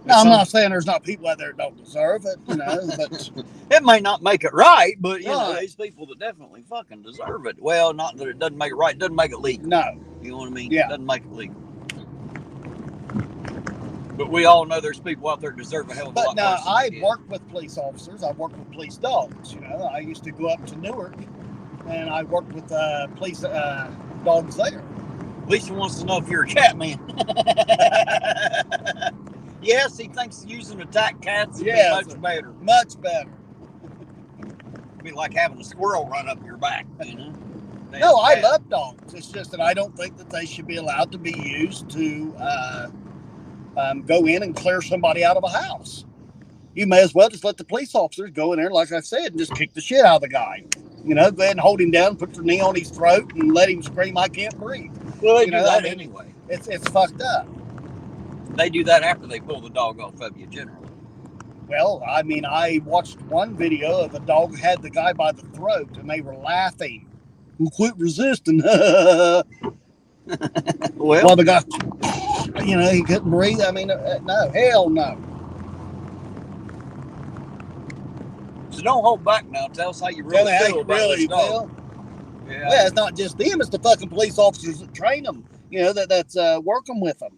No, I'm not saying there's not people out there that don't deserve it, you know, but it may not make it right, but, you know, there's people that definitely fucking deserve it. Well, not that it doesn't make it right, it doesn't make it legal. No. You know what I mean? Yeah. It doesn't make it legal. But we all know there's people out there that deserve a hell of a lot. But now, I've worked with police officers. I've worked with police dogs. You know, I used to go up to Newark, and I worked with police dogs there. Lisa wants to know if you're a cat man. Yes, he thinks using attack cats would be much better. Much better. It'd be like having a squirrel run up your back, you know? No, I love dogs. It's just that I don't think that they should be allowed to be used to go in and clear somebody out of a house. You may as well just let the police officers go in there, like I said, and just kick the shit out of the guy. You know, go ahead and hold him down, put your knee on his throat, and let him scream, "I can't breathe." Well, they do that anyway. It's fucked up. They do that after they pull the dog off of you, generally. Well, I mean, I watched one video of a dog had the guy by the throat, and they were laughing. "Well, quit resisting." Well, the guy, you know, he couldn't breathe. I mean, no, hell no. So don't hold back now. Tell us how you really feel about this dog. Yeah. Well, it's not just them; it's the fucking police officers that train them. You know, that's working with them.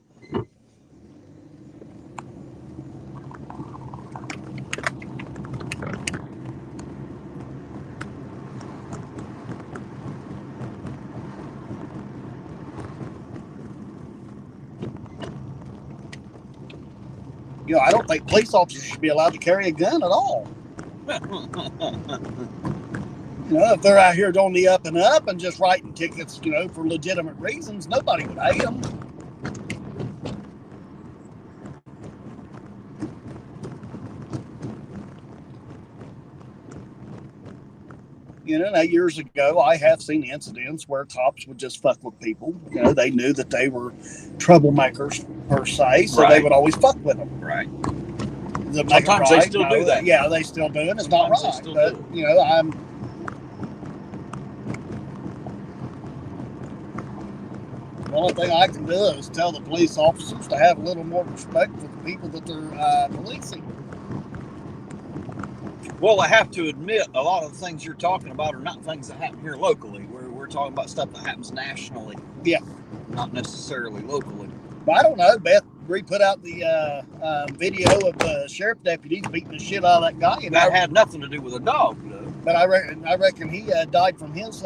You know, I don't think police officers should be allowed to carry a gun at all. You know, if they're out here on the up and up and just writing tickets, you know, for legitimate reasons, nobody would hate them. You know, now years ago, I have seen incidents where cops would just fuck with people. You know, they knew that they were troublemakers per se, so they would always fuck with them. Right. Sometimes they still do that. Yeah, they still do it. It's not right. But, you know, the only thing I can do is tell the police officers to have a little more respect for the people that they're policing. Well, I have to admit, a lot of the things you're talking about are not things that happen here locally. We're talking about stuff that happens nationally. Yeah. Not necessarily locally. But I don't know. Beth Bree put out the video of the sheriff deputies beating the shit out of that guy. And that had nothing to do with a dog, though. But I reckon he died from his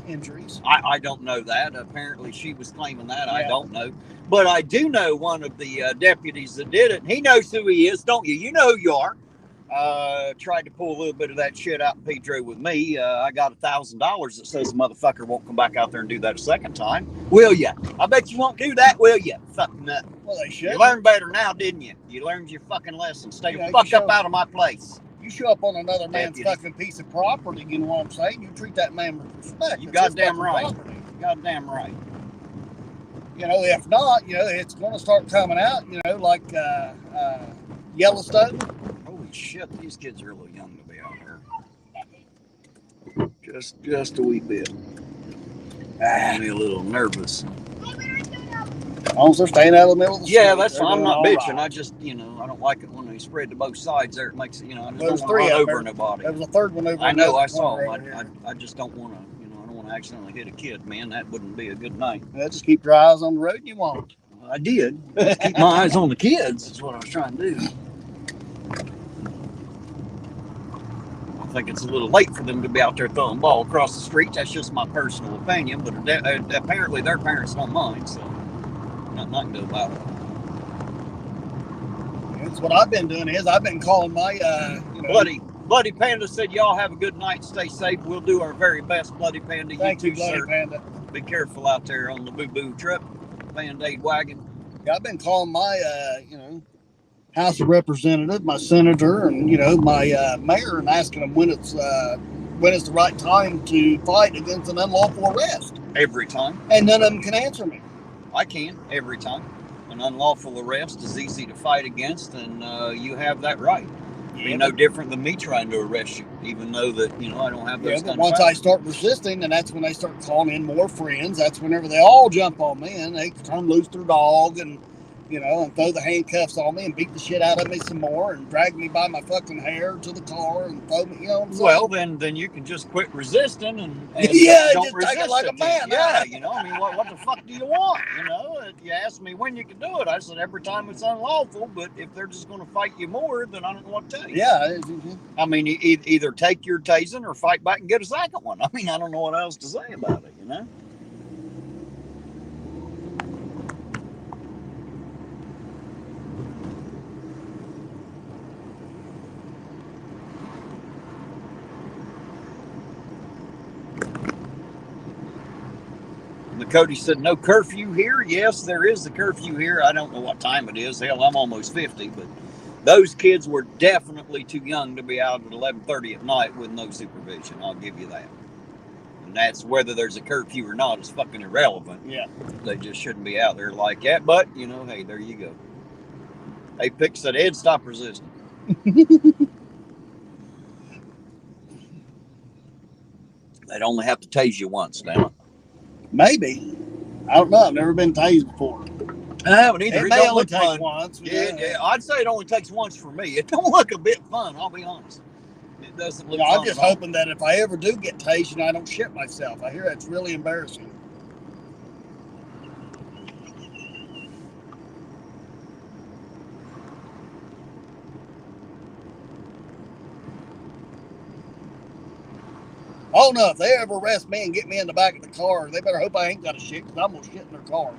injuries. I don't know that. Apparently she was claiming that. Yeah. I don't know. But I do know one of the deputies that did it. And he knows who he is, don't you? You know who you are. Tried to pull a little bit of that shit out in Pedro with me. I got $1,000 that says the motherfucker won't come back out there and do that a second time. Will ya? I bet you won't do that, will ya? Fucking nut. Well, they should. You learned better now, didn't you? You learned your fucking lesson. Stay the fuck up out of my place. You show up on another man's fucking piece of property, you know what I'm saying? You treat that man with respect. You goddamn right. Goddamn right. You know, if not, you know, it's going to start coming out, you know, like Yellowstone. Shit, these kids are a little young to be out here. Just a wee bit. I'm a little nervous. As long as they're staying out of the middle of the street. Yeah, that's fine. I'm not bitching. Right. I just, I don't like it when they spread to both sides there. It makes it, I just There's don't want to run over there. nobody. There was a third one over I know, I the saw corner him. I just don't want to, I don't want to accidentally hit a kid, man. That wouldn't be a good night. Yeah, just keep your eyes on the road and you won't. I did. Just keep my eyes on the kids is what I was trying to do. I think it's a little late for them to be out there throwing ball across the street. That's just my personal opinion, but apparently their parents don't mind, so nothing I can do about it. That's what I've been doing is I've been calling my, Bloody Panda said, y'all have a good night. Stay safe. We'll do our very best, Bloody Panda. Thank you, too, Bloody sir. Panda. Be careful out there on the boo-boo truck, Band-Aid wagon. Yeah, I've been calling my, House of Representative, my senator, and, my mayor and asking them when is the right time to fight against an unlawful arrest. Every time. And none of them can answer me. I can, every time. An unlawful arrest is easy to fight against, and you have that right. It'd be no different than me trying to arrest you, even though that, I don't have those kind of once I start resisting, and that's when they start calling in more friends, that's whenever they all jump on me, and they turn loose their dog, and, and throw the handcuffs on me, and beat the shit out of me some more, and drag me by my fucking hair to the car, and throw me, what I'm saying? Well, then you can just quit resisting, and don't just resist take it like a man. Yeah, what the fuck do you want? You asked me when you can do it. I said every time it's unlawful, but if they're just going to fight you more, then I don't know what to tell you. Yeah. I mean, either take your tasing or fight back and get a second one. I mean, I don't know what else to say about it, Cody said, no curfew here. Yes, there is the curfew here. I don't know what time it is. Hell, I'm almost 50, but those kids were definitely too young to be out at 11:30 at night with no supervision. I'll give you that. And that's whether there's a curfew or not is fucking irrelevant. Yeah. They just shouldn't be out there like that. But, hey, there you go. Hey, Pick said, Ed, stop resisting. They'd only have to tase you once now. Maybe. I don't know. I've never been tased before. I haven't either. It may only take once. Yeah, I'd say it only takes once for me. It don't look a bit fun, I'll be honest. It doesn't look fun. I'm just hoping that if I ever do get tased, I don't shit myself. I hear that's really embarrassing. Oh no, if they ever arrest me and get me in the back of the car, they better hope I ain't got a shit, because I'm going to shit in their car.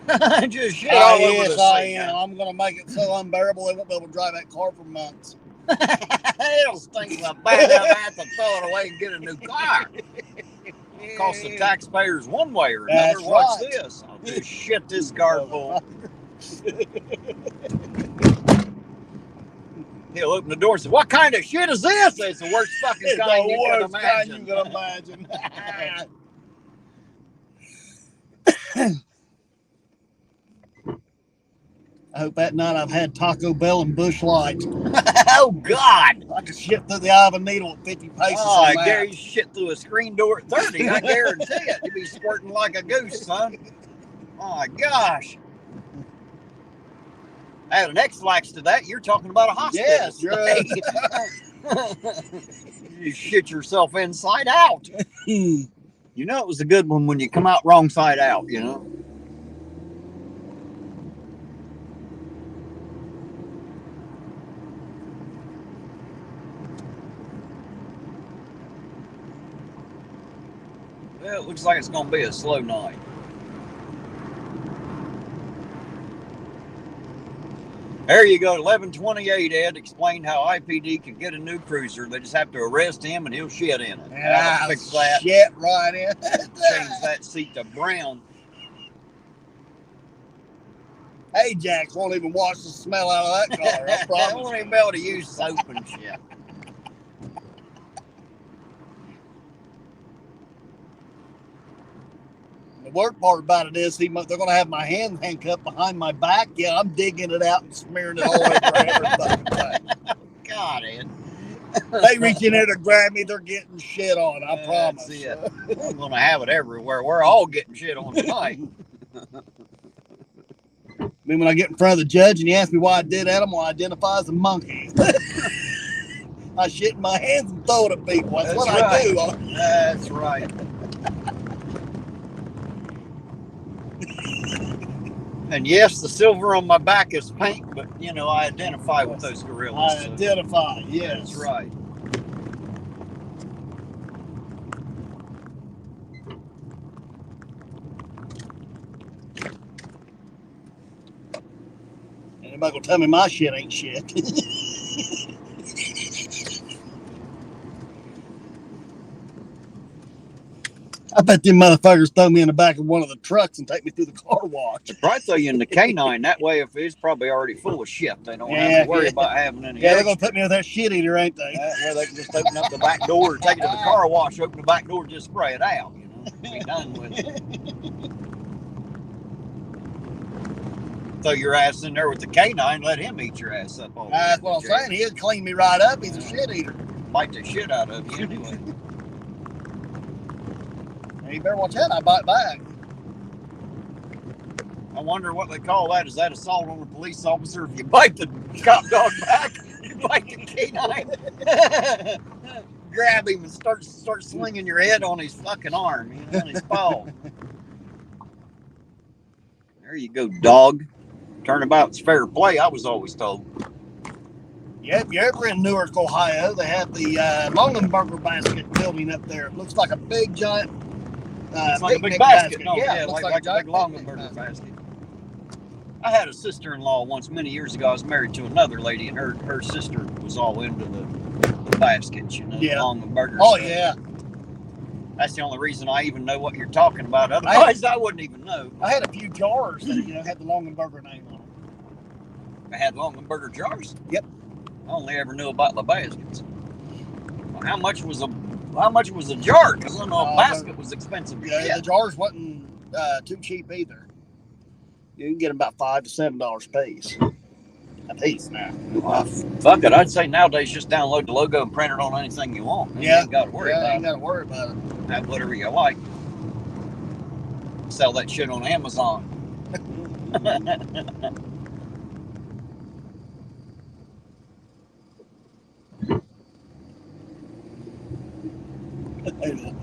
Just shit all over the seat. I am. I'm going to make it so unbearable they won't be able to drive that car for months. It'll stink so bad I have to throw it away and get a new car. It'll cost the taxpayers one way or another. That's Watch right. this. I'll just shit this car full. He'll open the door and say, what kind of shit is this? It's the worst fucking kind you can imagine. I hope that night I've had Taco Bell and Busch Light. Oh, God. I could shit through the eye of a needle at 50 paces. Oh, I dare you shit through a screen door at 30. I guarantee it. You'll be squirting like a goose, son. Oh, my gosh. Add an X-lax to that, you're talking about a hospital. Yes, you're You shit yourself inside out. It was a good one when you come out wrong side out, Well, it looks like it's going to be a slow night. There you go, 1128, Ed explained how IPD can get a new cruiser. They just have to arrest him and he'll shit in it. Yeah, fix that. Shit right in. Change that seat to brown. Hey, Jack won't even wash the smell out of that car. I I promise. won't even be able to use soap and shit. The worst part about it is they're going to have my hand handcuffed behind my back. Yeah, I'm digging it out and smearing it all over every fucking thing. God, Ed. They reach in there to grab me, they're getting shit on. I promise. I'm gonna have it everywhere. We're all getting shit on tonight. I mean, when I get in front of the judge and he asks me why I did that, I'm gonna identify as a monkey. I shit in my hands and throw it at people. That's what right. I do. That's right. And yes, the silver on my back is paint, but you know, I identify with those gorillas. I identify, yes. That's right. Anybody gonna tell me my shit ain't shit? I bet them motherfuckers throw me in the back of one of the trucks and take me through the car wash. They'd probably throw you in the canine. That way, if it's probably already full of shit, they don't have to worry about having any. Yeah, they're gonna put me with that shit eater, ain't they? Where they can just open up the back door, take it to the car wash, open the back door, just spray it out. You know, be done with it. Throw your ass in there with the canine, let him eat your ass up. That's what I'm saying. He'll clean me right up. He's a shit eater. Bite the shit out of you anyway. You better watch out. I bite back. I wonder what they call that. Is that assault on a police officer? If you bite the cop dog back, you bite the canine. Grab him and start slinging your head on his fucking arm, you know, on his paw. There you go, dog. Turnabout's fair play, I was always told. Yep, you're ever in Newark, Ohio, they have the Longenberger basket building up there. It looks like a big, giant it's like a big basket. No, yeah, like a Longenberger basket. I had a sister-in-law once, many years ago. I was married to another lady, and her sister was all into the baskets, you know, the Longenberger stuff. Yeah. That's the only reason I even know what you're talking about. Otherwise, I wouldn't even know. I had a few jars that, you know, had the Longenberger name on them. I had Longenberger jars? Yep. I only ever knew about the baskets. Well, how much was a jar? Because I know a basket was expensive. Yeah, the jars wasn't too cheap either. You can get them about $5 to $7 a piece. A piece now. Well, fuck it. I'd say nowadays just download the logo and print it on anything you want. You ain't got to worry about it. You ain't got to worry about it. Have whatever you like. Sell that shit on Amazon.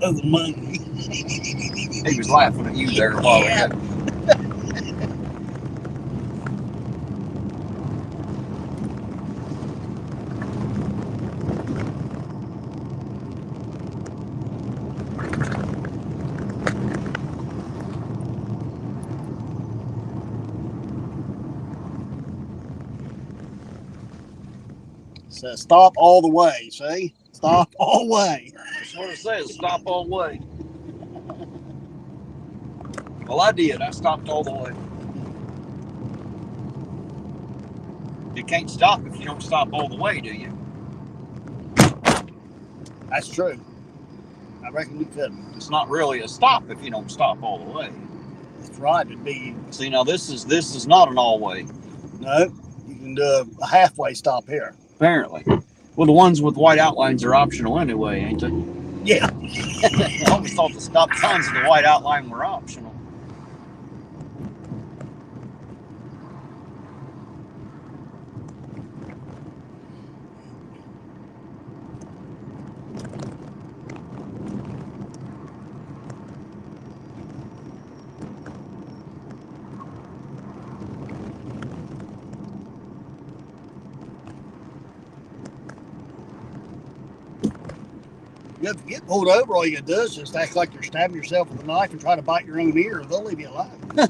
That was a monkey. He was laughing at you there a while ago. So stop all the way, see? Stop all the way. That's what it says, stop all the way. Well, I did. I stopped all the way. You can't stop if you don't stop all the way, do you? That's true. I reckon you couldn't. It's not really a stop if you don't stop all the way. That's right. It'd be. See, now this is not an all way. No, you can do a halfway stop here. Apparently. Well, the ones with white outlines are optional anyway, ain't they? Yeah. I always thought the stop signs of the white outline were optional. If you get pulled over, all you gotta do is just act like you're stabbing yourself with a knife and try to bite your own ear. They'll leave you alive. I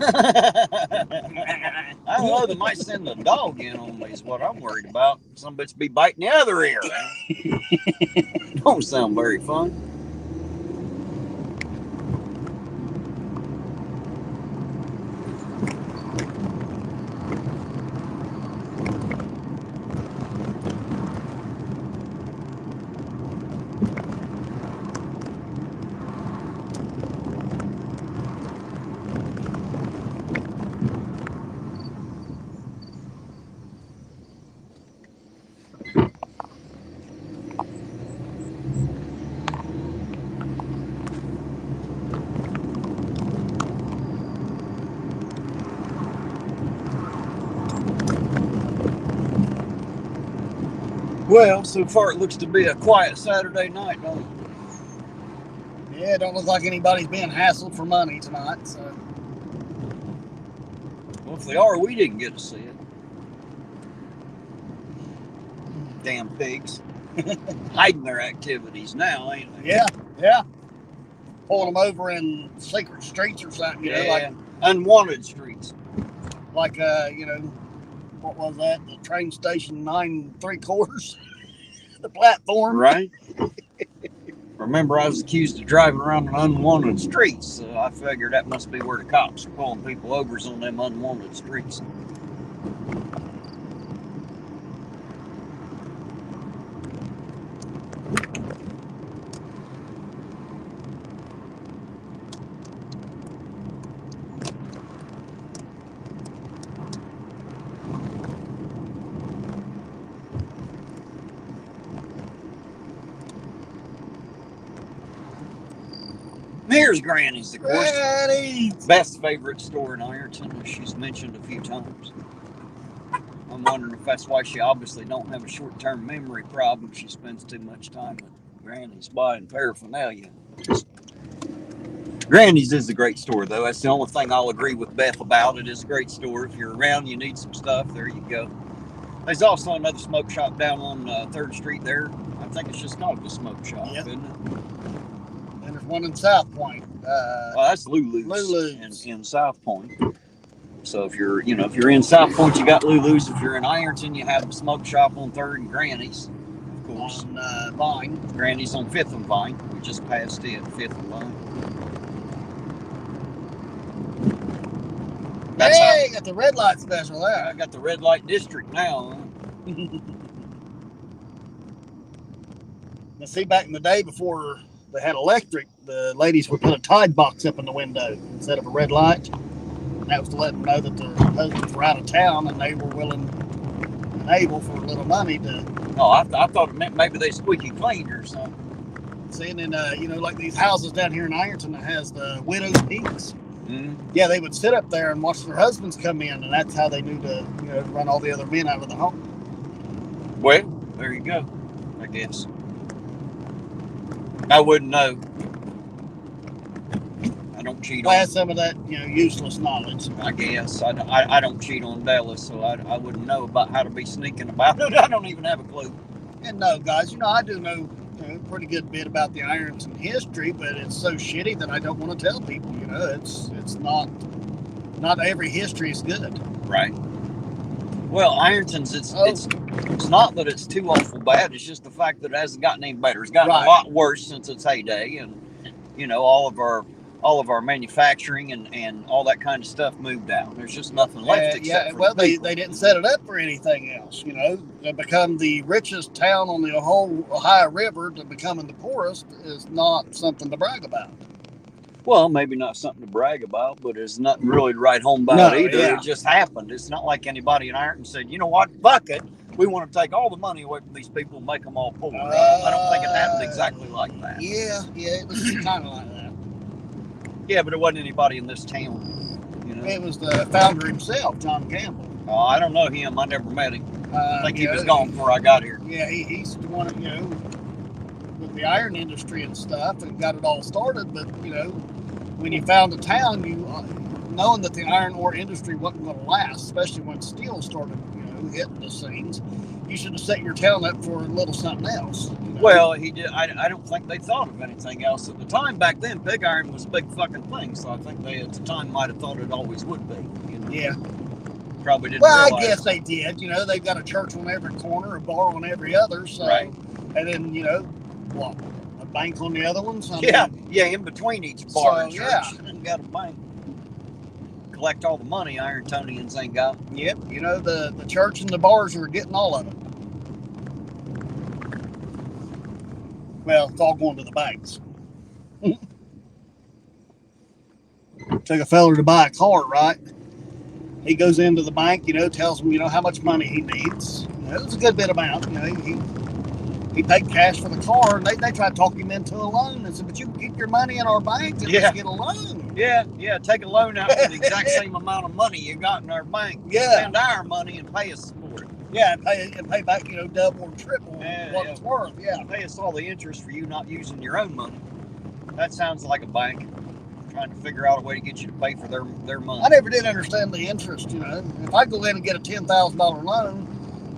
don't know. They might send a dog in on me is what I'm worried about. Some bitch be biting the other ear. Don't sound very fun. Well, so far it looks to be a quiet Saturday night, don't it? Yeah, it don't look like anybody's being hassled for money tonight. So. Well, if they are, we didn't get to see it. Damn pigs. Hiding their activities now, ain't they? Yeah. Pulling them over in secret streets or something, you know, like unwanted streets. Like, what was that? The train station 9 3/4, the platform. Right. Remember, I was accused of driving around an unwanted streets, so I figured that must be where the cops are pulling people over, on them unwanted streets. Here's Granny's, of course. Granny's! Best favorite store in Ironton, as she's mentioned a few times. I'm wondering if that's why she obviously don't have a short-term memory problem. She spends too much time at Granny's buying paraphernalia. Granny's is a great store, though. That's the only thing I'll agree with Beth about. It is a great store. If you're around, you need some stuff, there you go. There's also another smoke shop down on 3rd Street there. I think it's just called the smoke shop, isn't it? And there's one in South Point. That's Lulu's. In South Point. So if you're in South Point, you got Lulu's. If you're in Ironton, you have the smoke shop on 3rd and Granny's, of course. On Vine. Granny's on 5th and Vine. We just passed it, 5th and Vine. Hey, got the red light special there. I got the red light district now. Huh? Now, see, back in the day before they had electric, the ladies would put a Tide box up in the window instead of a red light. And that was to let them know that their husbands were out of town and they were willing and able for a little money to. Oh, I thought it meant maybe they squeaky cleaned or something. See, and then, like these houses down here in Ironton that has the widow's peaks. Mm-hmm. Yeah, they would sit up there and watch their husbands come in, and that's how they knew to, run all the other men out of the home. Well, there you go, I guess. I wouldn't know. I don't cheat on. Some of that, useless knowledge. I guess I don't cheat on Dallas, so I wouldn't know about how to be sneaking about it. I don't even have a clue. And no, guys, I do know a pretty good bit about the Ironton history, but it's so shitty that I don't want to tell people. It's not every history is good. Right. Well, Ironton's it's not that it's too awful bad. It's just the fact that it hasn't gotten any better. It's gotten a lot worse since its heyday, and all of our manufacturing and all that kind of stuff moved out. There's just nothing left except for they didn't set it up for anything else. To become the richest town on the whole Ohio River to becoming the poorest is not something to brag about. Well, maybe not something to brag about, but it's not really to write home about either. Yeah. It just happened. It's not like anybody in Ironton said, you know what, fuck it. We want to take all the money away from these people and make them all poor. I don't think it happened exactly like that. Yeah, it was kind of like that. Yeah, but it wasn't anybody in this town. It was the founder himself, John Campbell. Oh, I don't know him. I never met him. I think he was gone before I got here. Yeah, he's the one, with the iron industry and stuff and got it all started. But, when you found a town, knowing that the iron ore industry wasn't going to last, especially when steel started, hitting the scenes, you should have set your town up for a little something else. Well, he did. I don't think they thought of anything else at the time. Back then, pig iron was a big fucking thing, so I think they at the time might have thought it always would be. Yeah. Probably didn't. Well, I guess they did. They've got a church on every corner, a bar on every other. So, right. And then what? A bank on the other ones. Yeah, in between each bar and church, and got a bank. Collect all the money Irontonians ain't got. Yep, the church and the bars are getting all of it. Well, it's all going to the banks. Take a feller to buy a car, right? He goes into the bank, tells them, how much money he needs. It's a good bit amount. He paid cash for the car, and they try to talk him into a loan. And said, but you can keep your money in our bank and just get a loan. Yeah, take a loan out for the exact same amount of money you got in our bank. Yeah. Spend our money and pay us for it. Yeah, and pay back, double or triple what it's worth. Yeah. Pay us all the interest for you not using your own money. That sounds like a bank trying to figure out a way to get you to pay for their money. I never did understand the interest. If I go in and get a $10,000 loan,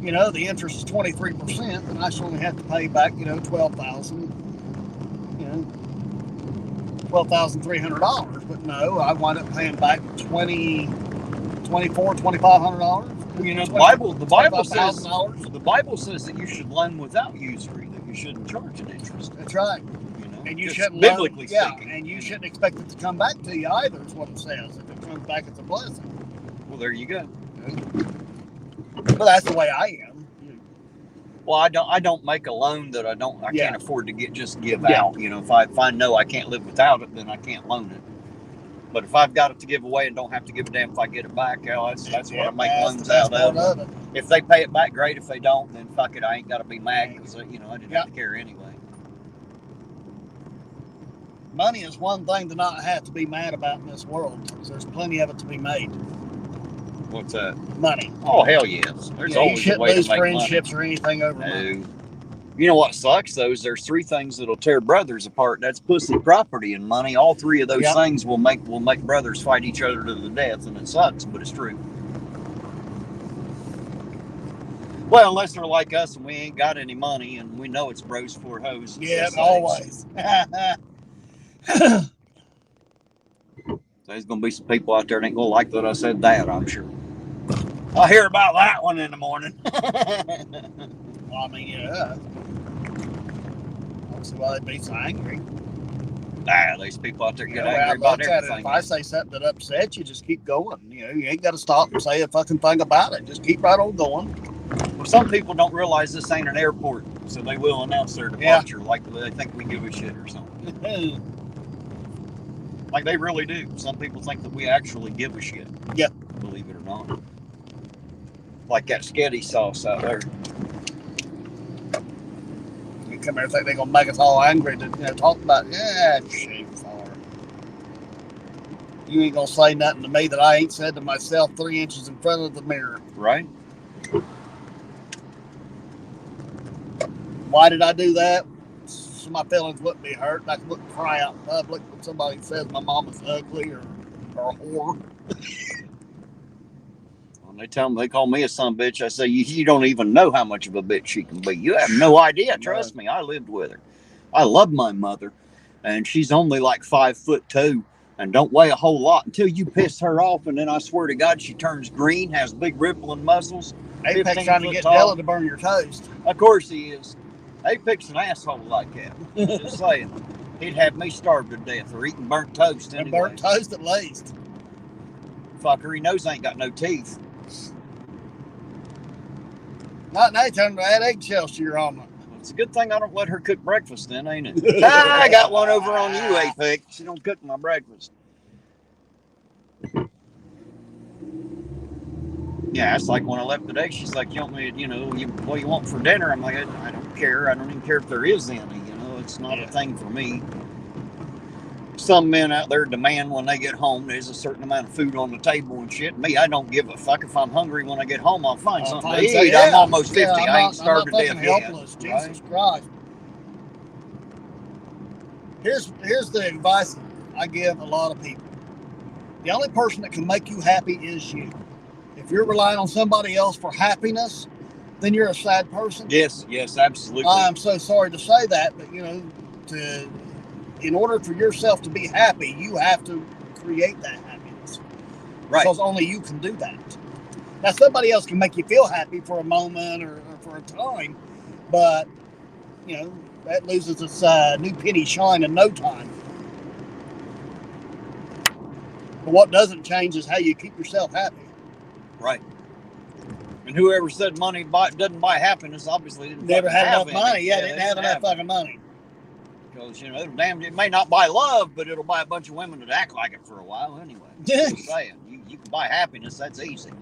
the interest is 23%, and I should only have to pay back, $12,300. But no, I wind up paying back $2,500. The Bible says that you should loan without usury, that you shouldn't charge an interest. That's right. And you shouldn't biblically speaking. and you shouldn't expect it to come back to you either, is what it says. If it comes back, it's a blessing. Well, there you go. But that's the way I am. Well, I don't make a loan that I can't afford to give out. If I know I can't live without it, then I can't loan it. But if I've got it to give away and don't have to give a damn if I get it back, that's what I make loans out of. If they pay it back, great. If they don't, then fuck it. I ain't got to be mad because I didn't have to care anyway. Money is one thing to not have to be mad about in this world, because there's plenty of it to be made. What's that? Money. Oh, hell yes. There's always a way to make money. You shouldn't lose friendships or anything over money. You know what sucks, though, is there's three things that'll tear brothers apart. That's pussy, property, and money. All three of those things will make brothers fight each other to the death, and it sucks, but it's true. Well, unless they're like us and we ain't got any money, and we know it's bros for hoes. Yeah, always. There's going to be some people out there that ain't going to like that I said that, I'm sure. I'll hear about that one in the morning. Well, I mean, yeah. I don't see why they'd be so angry. These people out there get angry about everything. If I say something that upsets you, just keep going. You ain't got to stop and say a fucking thing about it. Just keep right on going. Well, some people don't realize this ain't an airport, so they will announce their departure like they think we give a shit or something. Like they really do. Some people think that we actually give a shit. Yeah. Believe it or not. Like that sketty sauce out there. You come here and think they're going to make us all angry to talk about, shame for her. You ain't going to say nothing to me that I ain't said to myself 3 inches in front of the mirror. Right. Why did I do that? So my feelings wouldn't be hurt. I wouldn't cry out in public when somebody says my mama's ugly or a whore. When they call me a son of a bitch, I say, you don't even know how much of a bitch she can be. You have no idea. Trust me, I lived with her. I love my mother, and she's only like 5'2" and don't weigh a whole lot until you piss her off, and then I swear to God, she turns green, has big rippling muscles. Apex trying to get Della to burn your toast. Of course he is. Apex an asshole like that. Just saying. He'd have me starved to death or eating burnt toast anyway. Burnt toast at least. Fucker, he knows I ain't got no teeth. Not now, turn to add eggshells to your omelet. It's a good thing I don't let her cook breakfast then, ain't it? I got one over on you, Apex. She don't cook my breakfast. Yeah, it's like when I left today, she's like, you want me to, what you want for dinner? I'm like, I don't care. I don't even care if there is any, it's not a thing for me. Some men out there demand when they get home, there's a certain amount of food on the table and shit. Me, I don't give a fuck. If I'm hungry when I get home, I'll find something to eat. I'm almost 50. I ain't starved to death helpless. Yet. Jesus Christ. Here's the advice I give a lot of people. The only person that can make you happy is you. If you're relying on somebody else for happiness, then you're a sad person. Yes, absolutely. I'm so sorry to say that, but in order for yourself to be happy, you have to create that happiness. Right. Because only you can do that. Now, somebody else can make you feel happy for a moment or for a time, but, that loses its new penny shine in no time. But what doesn't change is how you keep yourself happy. Right. And whoever said money doesn't buy happiness obviously didn't never had have enough money. Yeah, didn't have enough fucking money. Because, it may not buy love, but it'll buy a bunch of women that act like it for a while anyway. Just saying. You can buy happiness, that's easy.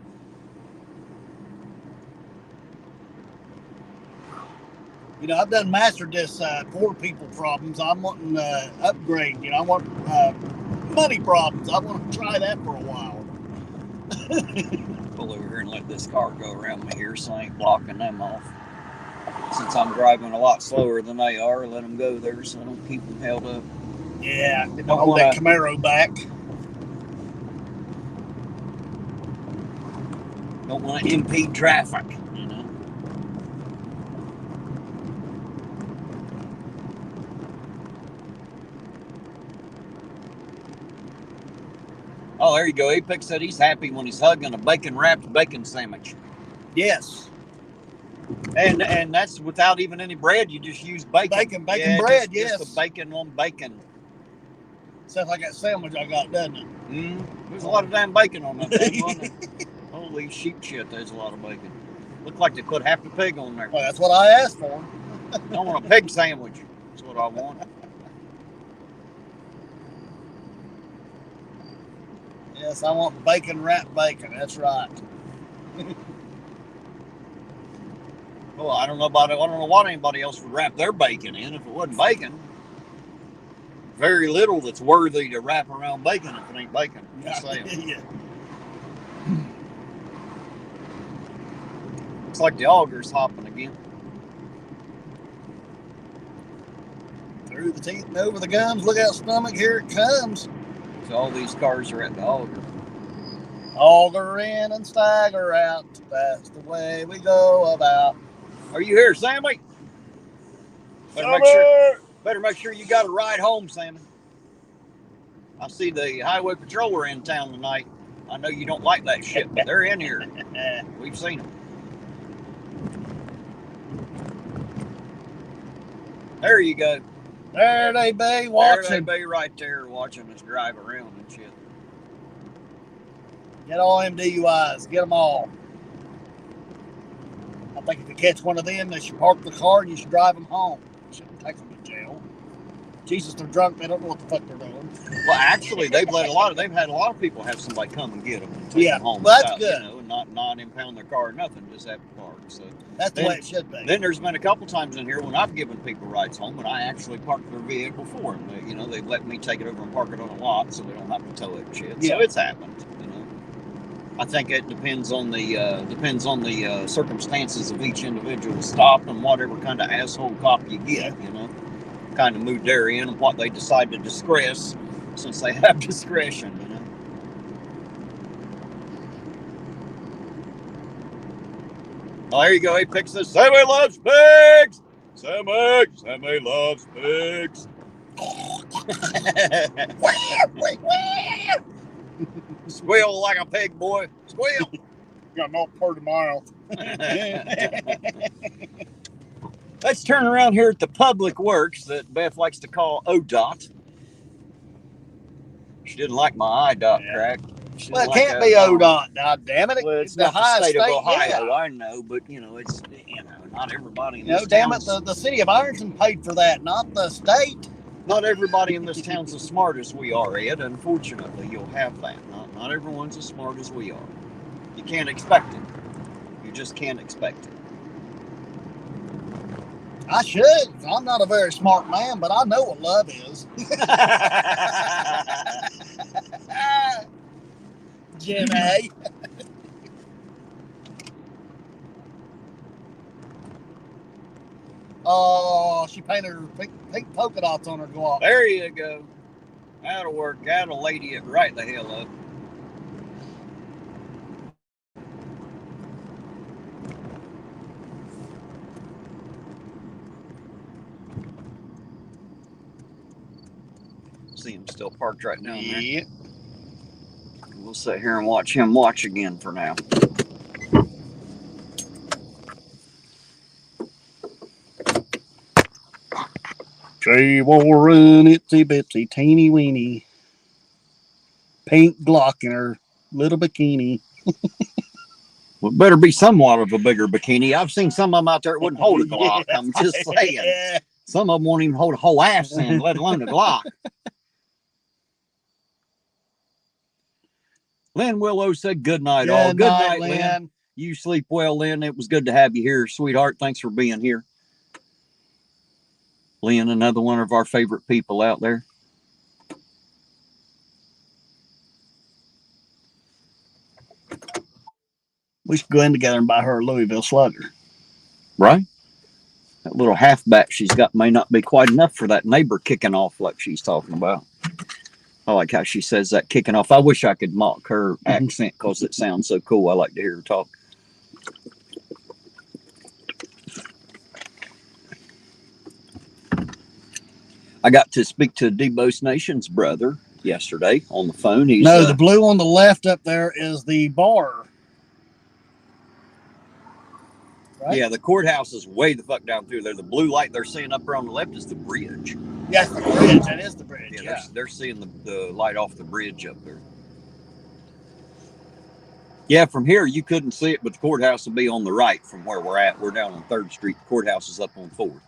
I've done mastered this poor people problems. I'm wanting upgrade. I want money problems. I want to try that for a while. pull over here and let this car go around me here so I ain't blocking them off. Since I'm driving a lot slower than they are, let them go there so I don't keep them held up. Yeah, don't hold that Camaro back. Don't want to impede traffic, you know. Oh, there you go. Apex said he's happy when he's hugging a bacon-wrapped bacon sandwich. Yes. And that's without even any bread. You just use bacon. Bacon bread, yes. Just the bacon on bacon. Sounds like that sandwich I got, doesn't it? There's a lot of damn bacon on that thing, wasn't it? Holy sheep shit, there's a lot of bacon. Looked like they put half the pig on there. Well, that's what I asked for. I want a pig sandwich. That's what I want. Yes, I want bacon wrapped bacon. That's right. Well, I don't know what anybody else would wrap their bacon in if it wasn't bacon. Very little that's worthy to wrap around bacon if it ain't bacon. Just saying. Yeah. Looks like the auger's hopping again. Through the teeth and over the gums. Look out, stomach. Here it comes. So all these cars are at the auger. Auger in and stagger out. That's the way we go about. Are you here, Sammy? Better make sure you got a ride home, Sammy. I see the highway patrol are in town tonight. I know you don't like that shit, but they're in here. We've seen them. There you go. There they be watching. There they be right there watching us drive around and shit. Get all them DUIs. Get them all. I think if you catch one of them, they should park the car and you should drive them home. You shouldn't take them to jail. Jesus, they're drunk. They don't know what the fuck they're doing. Well, actually, they've had a lot of people have somebody come and get them and take them home. Well, that's good. You know, and not impound their car or nothing, just have to park. So that's the way it should be. Then there's been a couple times in here when I've given people rides home and I actually parked their vehicle for them. They, you know, they've let me take it over and park it on a lot so they don't have to tow it and shit. Yeah. So it's happened. You know, I think it depends on the circumstances of each individual stop and whatever kind of asshole cop you get. You know, kind of mood they're in and what they decide to discuss, since they have discretion. You know. Oh, there you go. Apex says, Sammy loves pigs! Sammy loves pigs. Squeal like a pig, boy. Squeal. Got no part of mile. Let's turn around here at the Public Works that Beth likes to call ODOT. She didn't like my IDOT crack. Well, it can't be ODOT. Now, damn it. Well, it's not the state of Ohio. Yeah. I know, but, you know, it's, you know, not everybody in this town. Damn it, the city of Ironton paid for that, not the state. Not everybody in this town's as smart as we are, Ed. Unfortunately, you'll have that. Not everyone's as smart as we are. You can't expect it. You just can't expect it. I should. I'm not a very smart man, but I know what love is. Jimmy. Oh, she painted her pink polka dots on her gloves. There you go. That'll work. That'll lady it right the hell up. See him still parked right down there. Yeah. We'll sit here and watch him watch again for now. She wore an itsy bitsy teeny weeny pink Glock in her little bikini. Well, it better be somewhat of a bigger bikini. I've seen some of them out there that wouldn't hold a Glock. I'm just saying. Some of them won't even hold a whole ass in, let alone a Glock. Lynn Willow said good night, all. Good night, Lynn. You sleep well, Lynn. It was good to have you here, sweetheart. Thanks for being here. Lynn, another one of our favorite people out there. We should go in together and buy her a Louisville Slugger. Right? That little halfback she's got may not be quite enough for that neighbor kicking off like she's talking about. I like how she says that, kicking off. I wish I could mock her accent because it sounds so cool. I like to hear her talk. I got to speak to Debo's Nation's brother yesterday on the phone. No, the blue on the left up there is the bar. Right? Yeah, the courthouse is way the fuck down through there. The blue light they're seeing up there on the left is the bridge. Yeah, it's the bridge. That is the bridge. Yeah, they're seeing the light off the bridge up there. Yeah, from here you couldn't see it, but the courthouse will be on the right from where we're at. We're down on 3rd Street. The courthouse is up on 4th.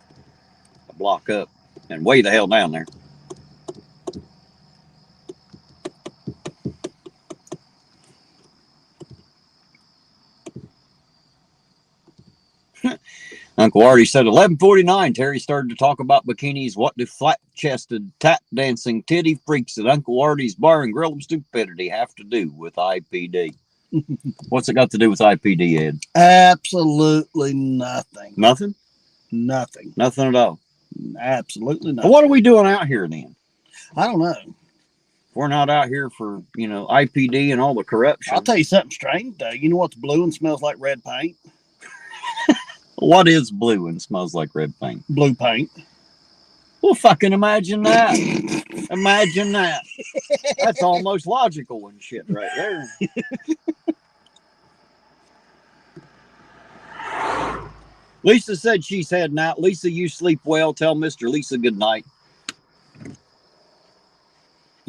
A block up and way the hell down there. Uncle Artie said 11:49. Terry started to talk about bikinis. What do flat-chested, tap-dancing titty freaks at Uncle Artie's Bar and Grill of Stupidity have to do with IPD? What's it got to do with IPD, Ed? Absolutely nothing. Nothing? Nothing. Nothing at all. Absolutely nothing. Well, what are we doing out here then? I don't know. We're not out here for, IPD and all the corruption. I'll tell you something strange, though. You know what's blue and smells like red paint? What is blue and smells like red paint? Blue paint. Well, fucking imagine that. Imagine that. That's almost logical and shit right there. Lisa said she's heading out. Lisa, you sleep well. Tell Mr. Lisa good night.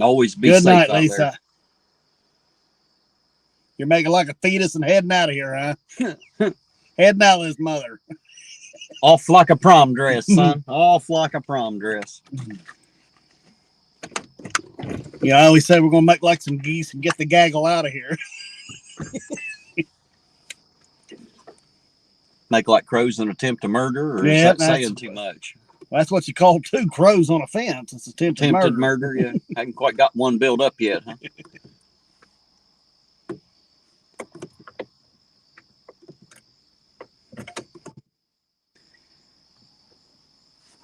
Always be good safe night, out Lisa. there. You're making like a fetus and heading out of here, huh? Heading out with his mother. Off like a prom dress, son. Off like a prom dress. Yeah, I always say we're going to make like some geese and get the gaggle out of here. Make like crows and attempt to murder? Or is that saying too much? That's what you call 2 crows on a fence. It's attempted murder. Yeah. Haven't quite got one built up yet, huh?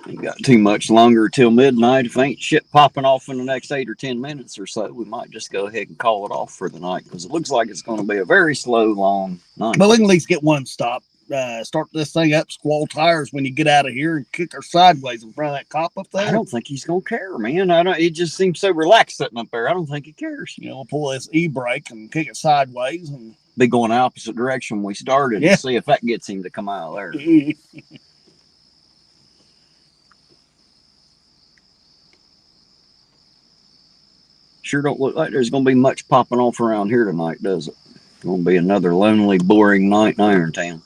Ain't got too much longer till midnight. If ain't shit popping off in the next 8 or 10 minutes or so, we might just go ahead and call it off for the night because it looks like it's going to be a very slow, long night. But we can at least get one stop. Start this thing up, squall tires when you get out of here, and kick her sideways in front of that cop up there. I don't think he's gonna care, man. It just seems so relaxed sitting up there. I don't think he cares. We'll pull this e-brake and kick it sideways and be going the opposite direction we started and see if that gets him to come out of there. Sure don't look like there's gonna be much popping off around here tonight, does it? It's gonna be another lonely, boring night in Irontown.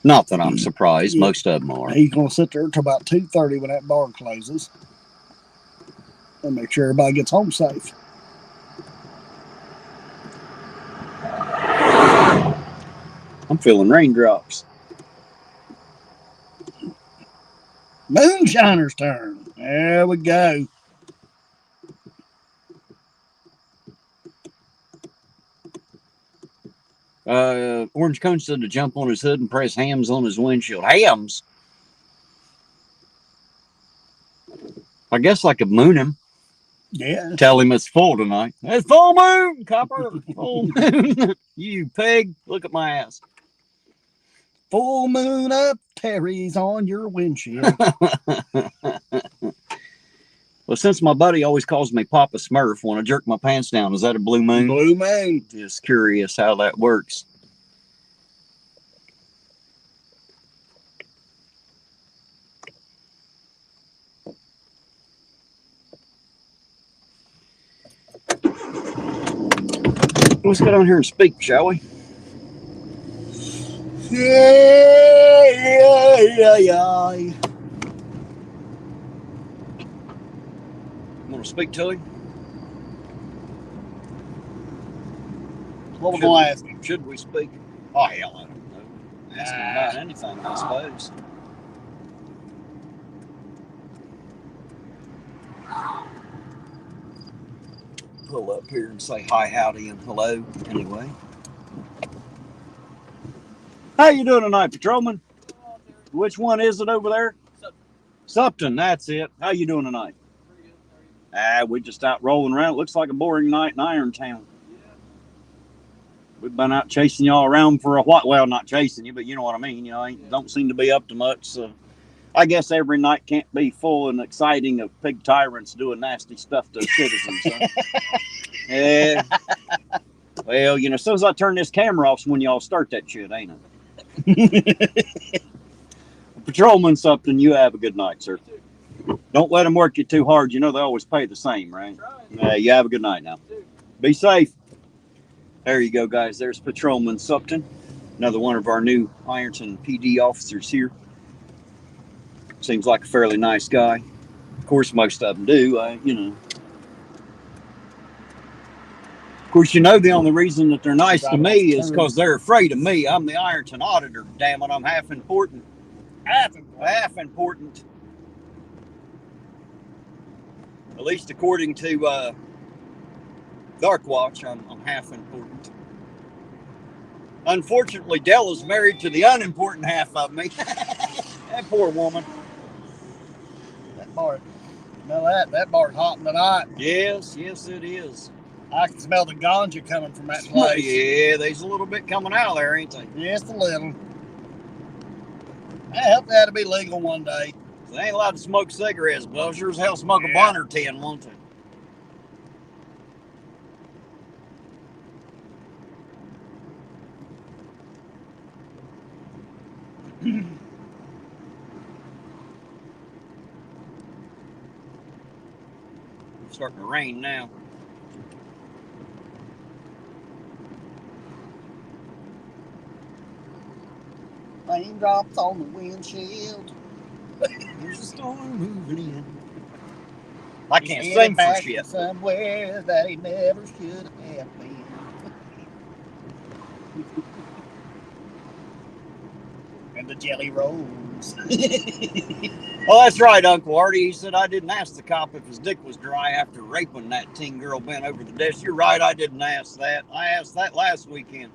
Not that I'm surprised. Most of them are. He's going to sit there until about 2:30 when that bar closes and make sure everybody gets home safe. I'm feeling raindrops. Moonshiner's turn. There we go. Orange Cone said to jump on his hood and press hams on his windshield. Hams? I guess I could moon him. Yeah. Tell him it's full tonight. It's full moon, copper. Full moon. You pig. Look at my ass. Full moon up, Terry's on your windshield. Well, since my buddy always calls me Papa Smurf when I jerk my pants down, is that a blue moon? Blue moon. Just curious how that works. Let's go down here and speak, shall we? Yeah. Want to speak to him? What we're going to ask him? Should we speak? Oh, hell, I don't know. Ask him about anything, I suppose. Pull up here and say hi, howdy, and hello, anyway. How you doing tonight, Patrolman? Which one is it over there? Supton, that's it. How you doing tonight? We just out rolling around. It looks like a boring night in Irontown. We've been out chasing y'all around for a while. Well, not chasing you, but you know what I mean. You know, don't seem to be up to much. So I guess every night can't be full and exciting of pig tyrants doing nasty stuff to citizens. So. Yeah. Well, you know, as soon as I turn this camera off, when y'all start that shit, ain't it? Patrolman Supton, you have a good night, sir. Don't let them work you too hard. You know they always pay the same, right? You have a good night now. Be safe. There you go, guys. There's Patrolman Supton, another one of our new Ironton PD officers here. Seems like a fairly nice guy. Of course, most of them do. You know. Of course, you know the only reason that they're nice to me is because they're afraid of me. I'm the Ironton auditor. Damn it, I'm half important. Half important. At least according to Dark Watch, I'm half important. Unfortunately, Della's married to the unimportant half of me. That poor woman. That bar, you know that bar's hot tonight. Yes, it is. I can smell the ganja coming from that place. Yeah, there's a little bit coming out of there, ain't they? Just a little. I hope that'll be legal one day. They ain't allowed to smoke cigarettes, but I'll sure as hell smoke a blunt or 10, won't they? It's starting to rain now. Raindrops on the windshield. There's a storm moving in. I can't sing for shit. Somewhere that he never should have been. And the jelly rolls. Well, that's right, Uncle Artie. He said I didn't ask the cop if his dick was dry after raping that teen girl bent over the desk. You're right, I didn't ask that. I asked that last weekend.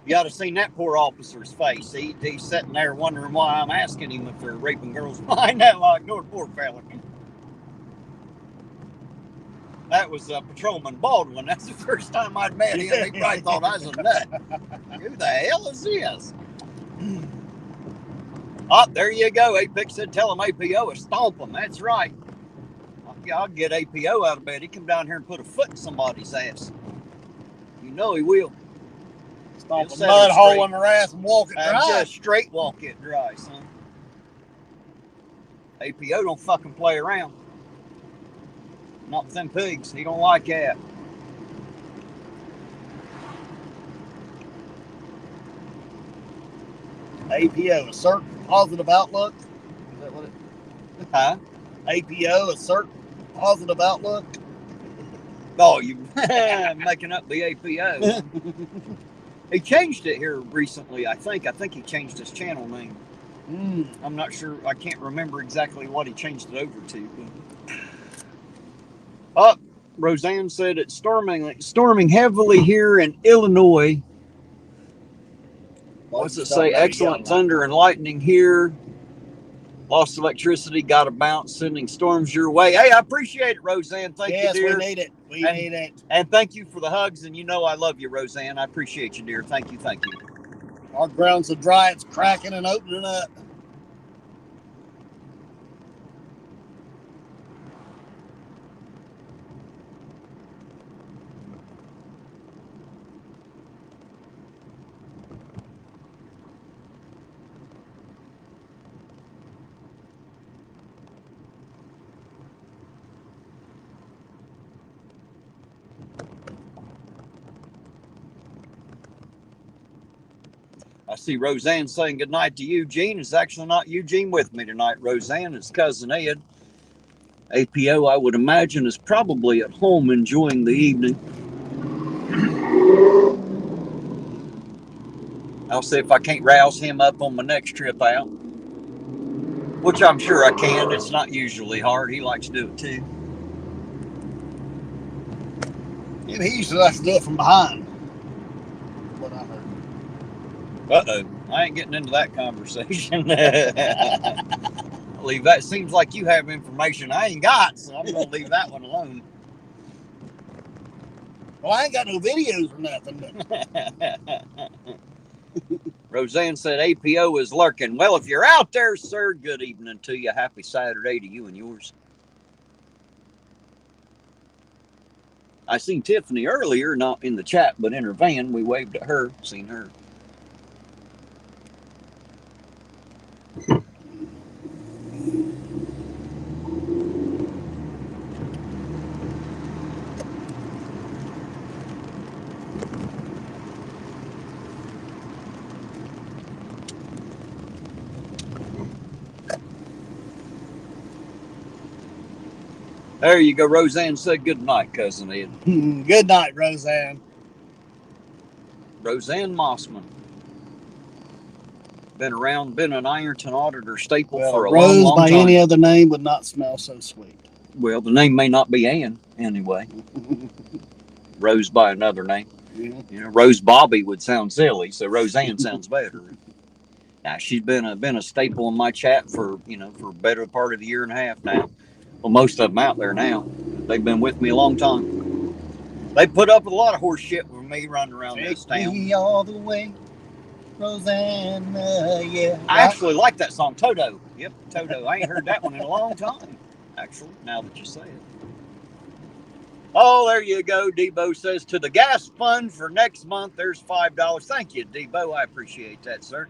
You ought to seen that poor officer's face. He's sitting there wondering why I'm asking him if they're raping girls behind that locked door. Poor fella. That was Patrolman Baldwin. That's the first time I'd met him. He probably thought I was a nut. Who the hell is this? Oh, there you go. Apex said tell him APO is stomp him. That's right. I'll get APO out of bed. He come down here and put a foot in somebody's ass. You know he will. Stomp a mud hole in her ass and walk it dry. Just straight walk it dry, son. APO don't fucking play around. Not with them pigs. He don't like that. APO, a certain positive outlook. Is that what it? Huh? APO, a certain positive outlook. Oh, you making up the APO. He changed it here recently, I think. I think he changed his channel name. I'm not sure. I can't remember exactly what he changed it over to. But... Roseanne said it's storming heavily here in Illinois. What's it say? Excellent thunder and lightning here. Lost electricity, got a bounce, sending storms your way. Hey, I appreciate it, Roseanne. Thank you, dear. Yes, we need it. We need it. And thank you for the hugs. And you know I love you, Roseanne. I appreciate you, dear. Thank you. Our ground's so dry, it's cracking and opening up. I see Roseanne saying goodnight to Eugene. It's actually not Eugene with me tonight, Roseanne. It's Cousin Ed. APO, I would imagine, is probably at home enjoying the evening. I'll see if I can't rouse him up on my next trip out. Which I'm sure I can. It's not usually hard. He likes to do it too. Yeah, he usually likes to do it from behind. What I heard. Uh-oh. I ain't getting into that conversation. Leave that. Seems like you have information I ain't got, so I'm going to leave that one alone. Well, I ain't got no videos or nothing. Roseanne said APO is lurking. Well, if you're out there, sir, good evening to you. Happy Saturday to you and yours. I seen Tiffany earlier, not in the chat, but in her van. We waved at her, seen her. There you go. Roseanne said good night, Cousin Ed. Good night, Roseanne. Roseanne Mossman. Been around, been an Ironton auditor staple for a Rose long by time. any other name would not smell so sweet. Well, the name may not be Ann anyway. Rose by another name. Yeah. You know, Rose Bobby would sound silly, so Roseanne sounds better. Now she's been a staple in my chat for a better part of the year and a half now. Well, most of them out there now. They've been with me a long time. They put up with a lot of horse shit with me running around this town. Take me all the way, Rosanna, yeah. I actually like that song, Toto. Yep, Toto. I ain't heard that one in a long time, actually, now that you say it. Oh, there you go. Debo says, to the gas fund for next month, there's $5. Thank you, Debo. I appreciate that, sir.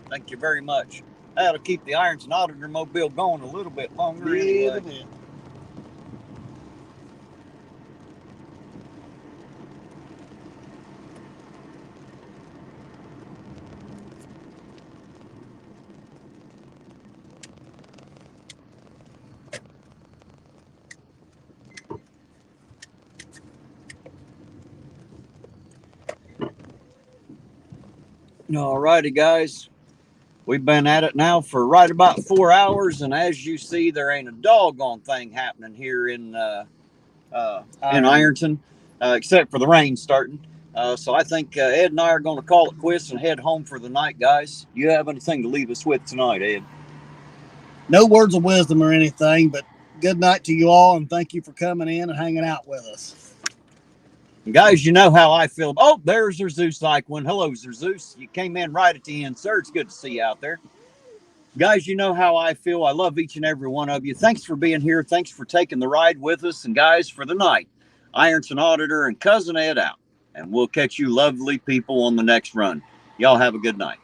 Thank you very much. That'll keep the Ironton Auditor Mobile going a little bit longer anyway. All righty, guys. We've been at it now for right about 4 hours, and as you see, there ain't a doggone thing happening here in Ironton, except for the rain starting. So I think Ed and I are going to call it quits and head home for the night, guys. You have anything to leave us with tonight, Ed? No words of wisdom or anything, but good night to you all, and thank you for coming in and hanging out with us. And guys, you know how I feel. Oh, there's Zeus Zyquin. Hello, Zeus. You came in right at the end, sir. It's good to see you out there. Guys, you know how I feel. I love each and every one of you. Thanks for being here. Thanks for taking the ride with us. And guys, for the night, Ironton Auditor and Cousin Ed out. And we'll catch you lovely people on the next run. Y'all have a good night.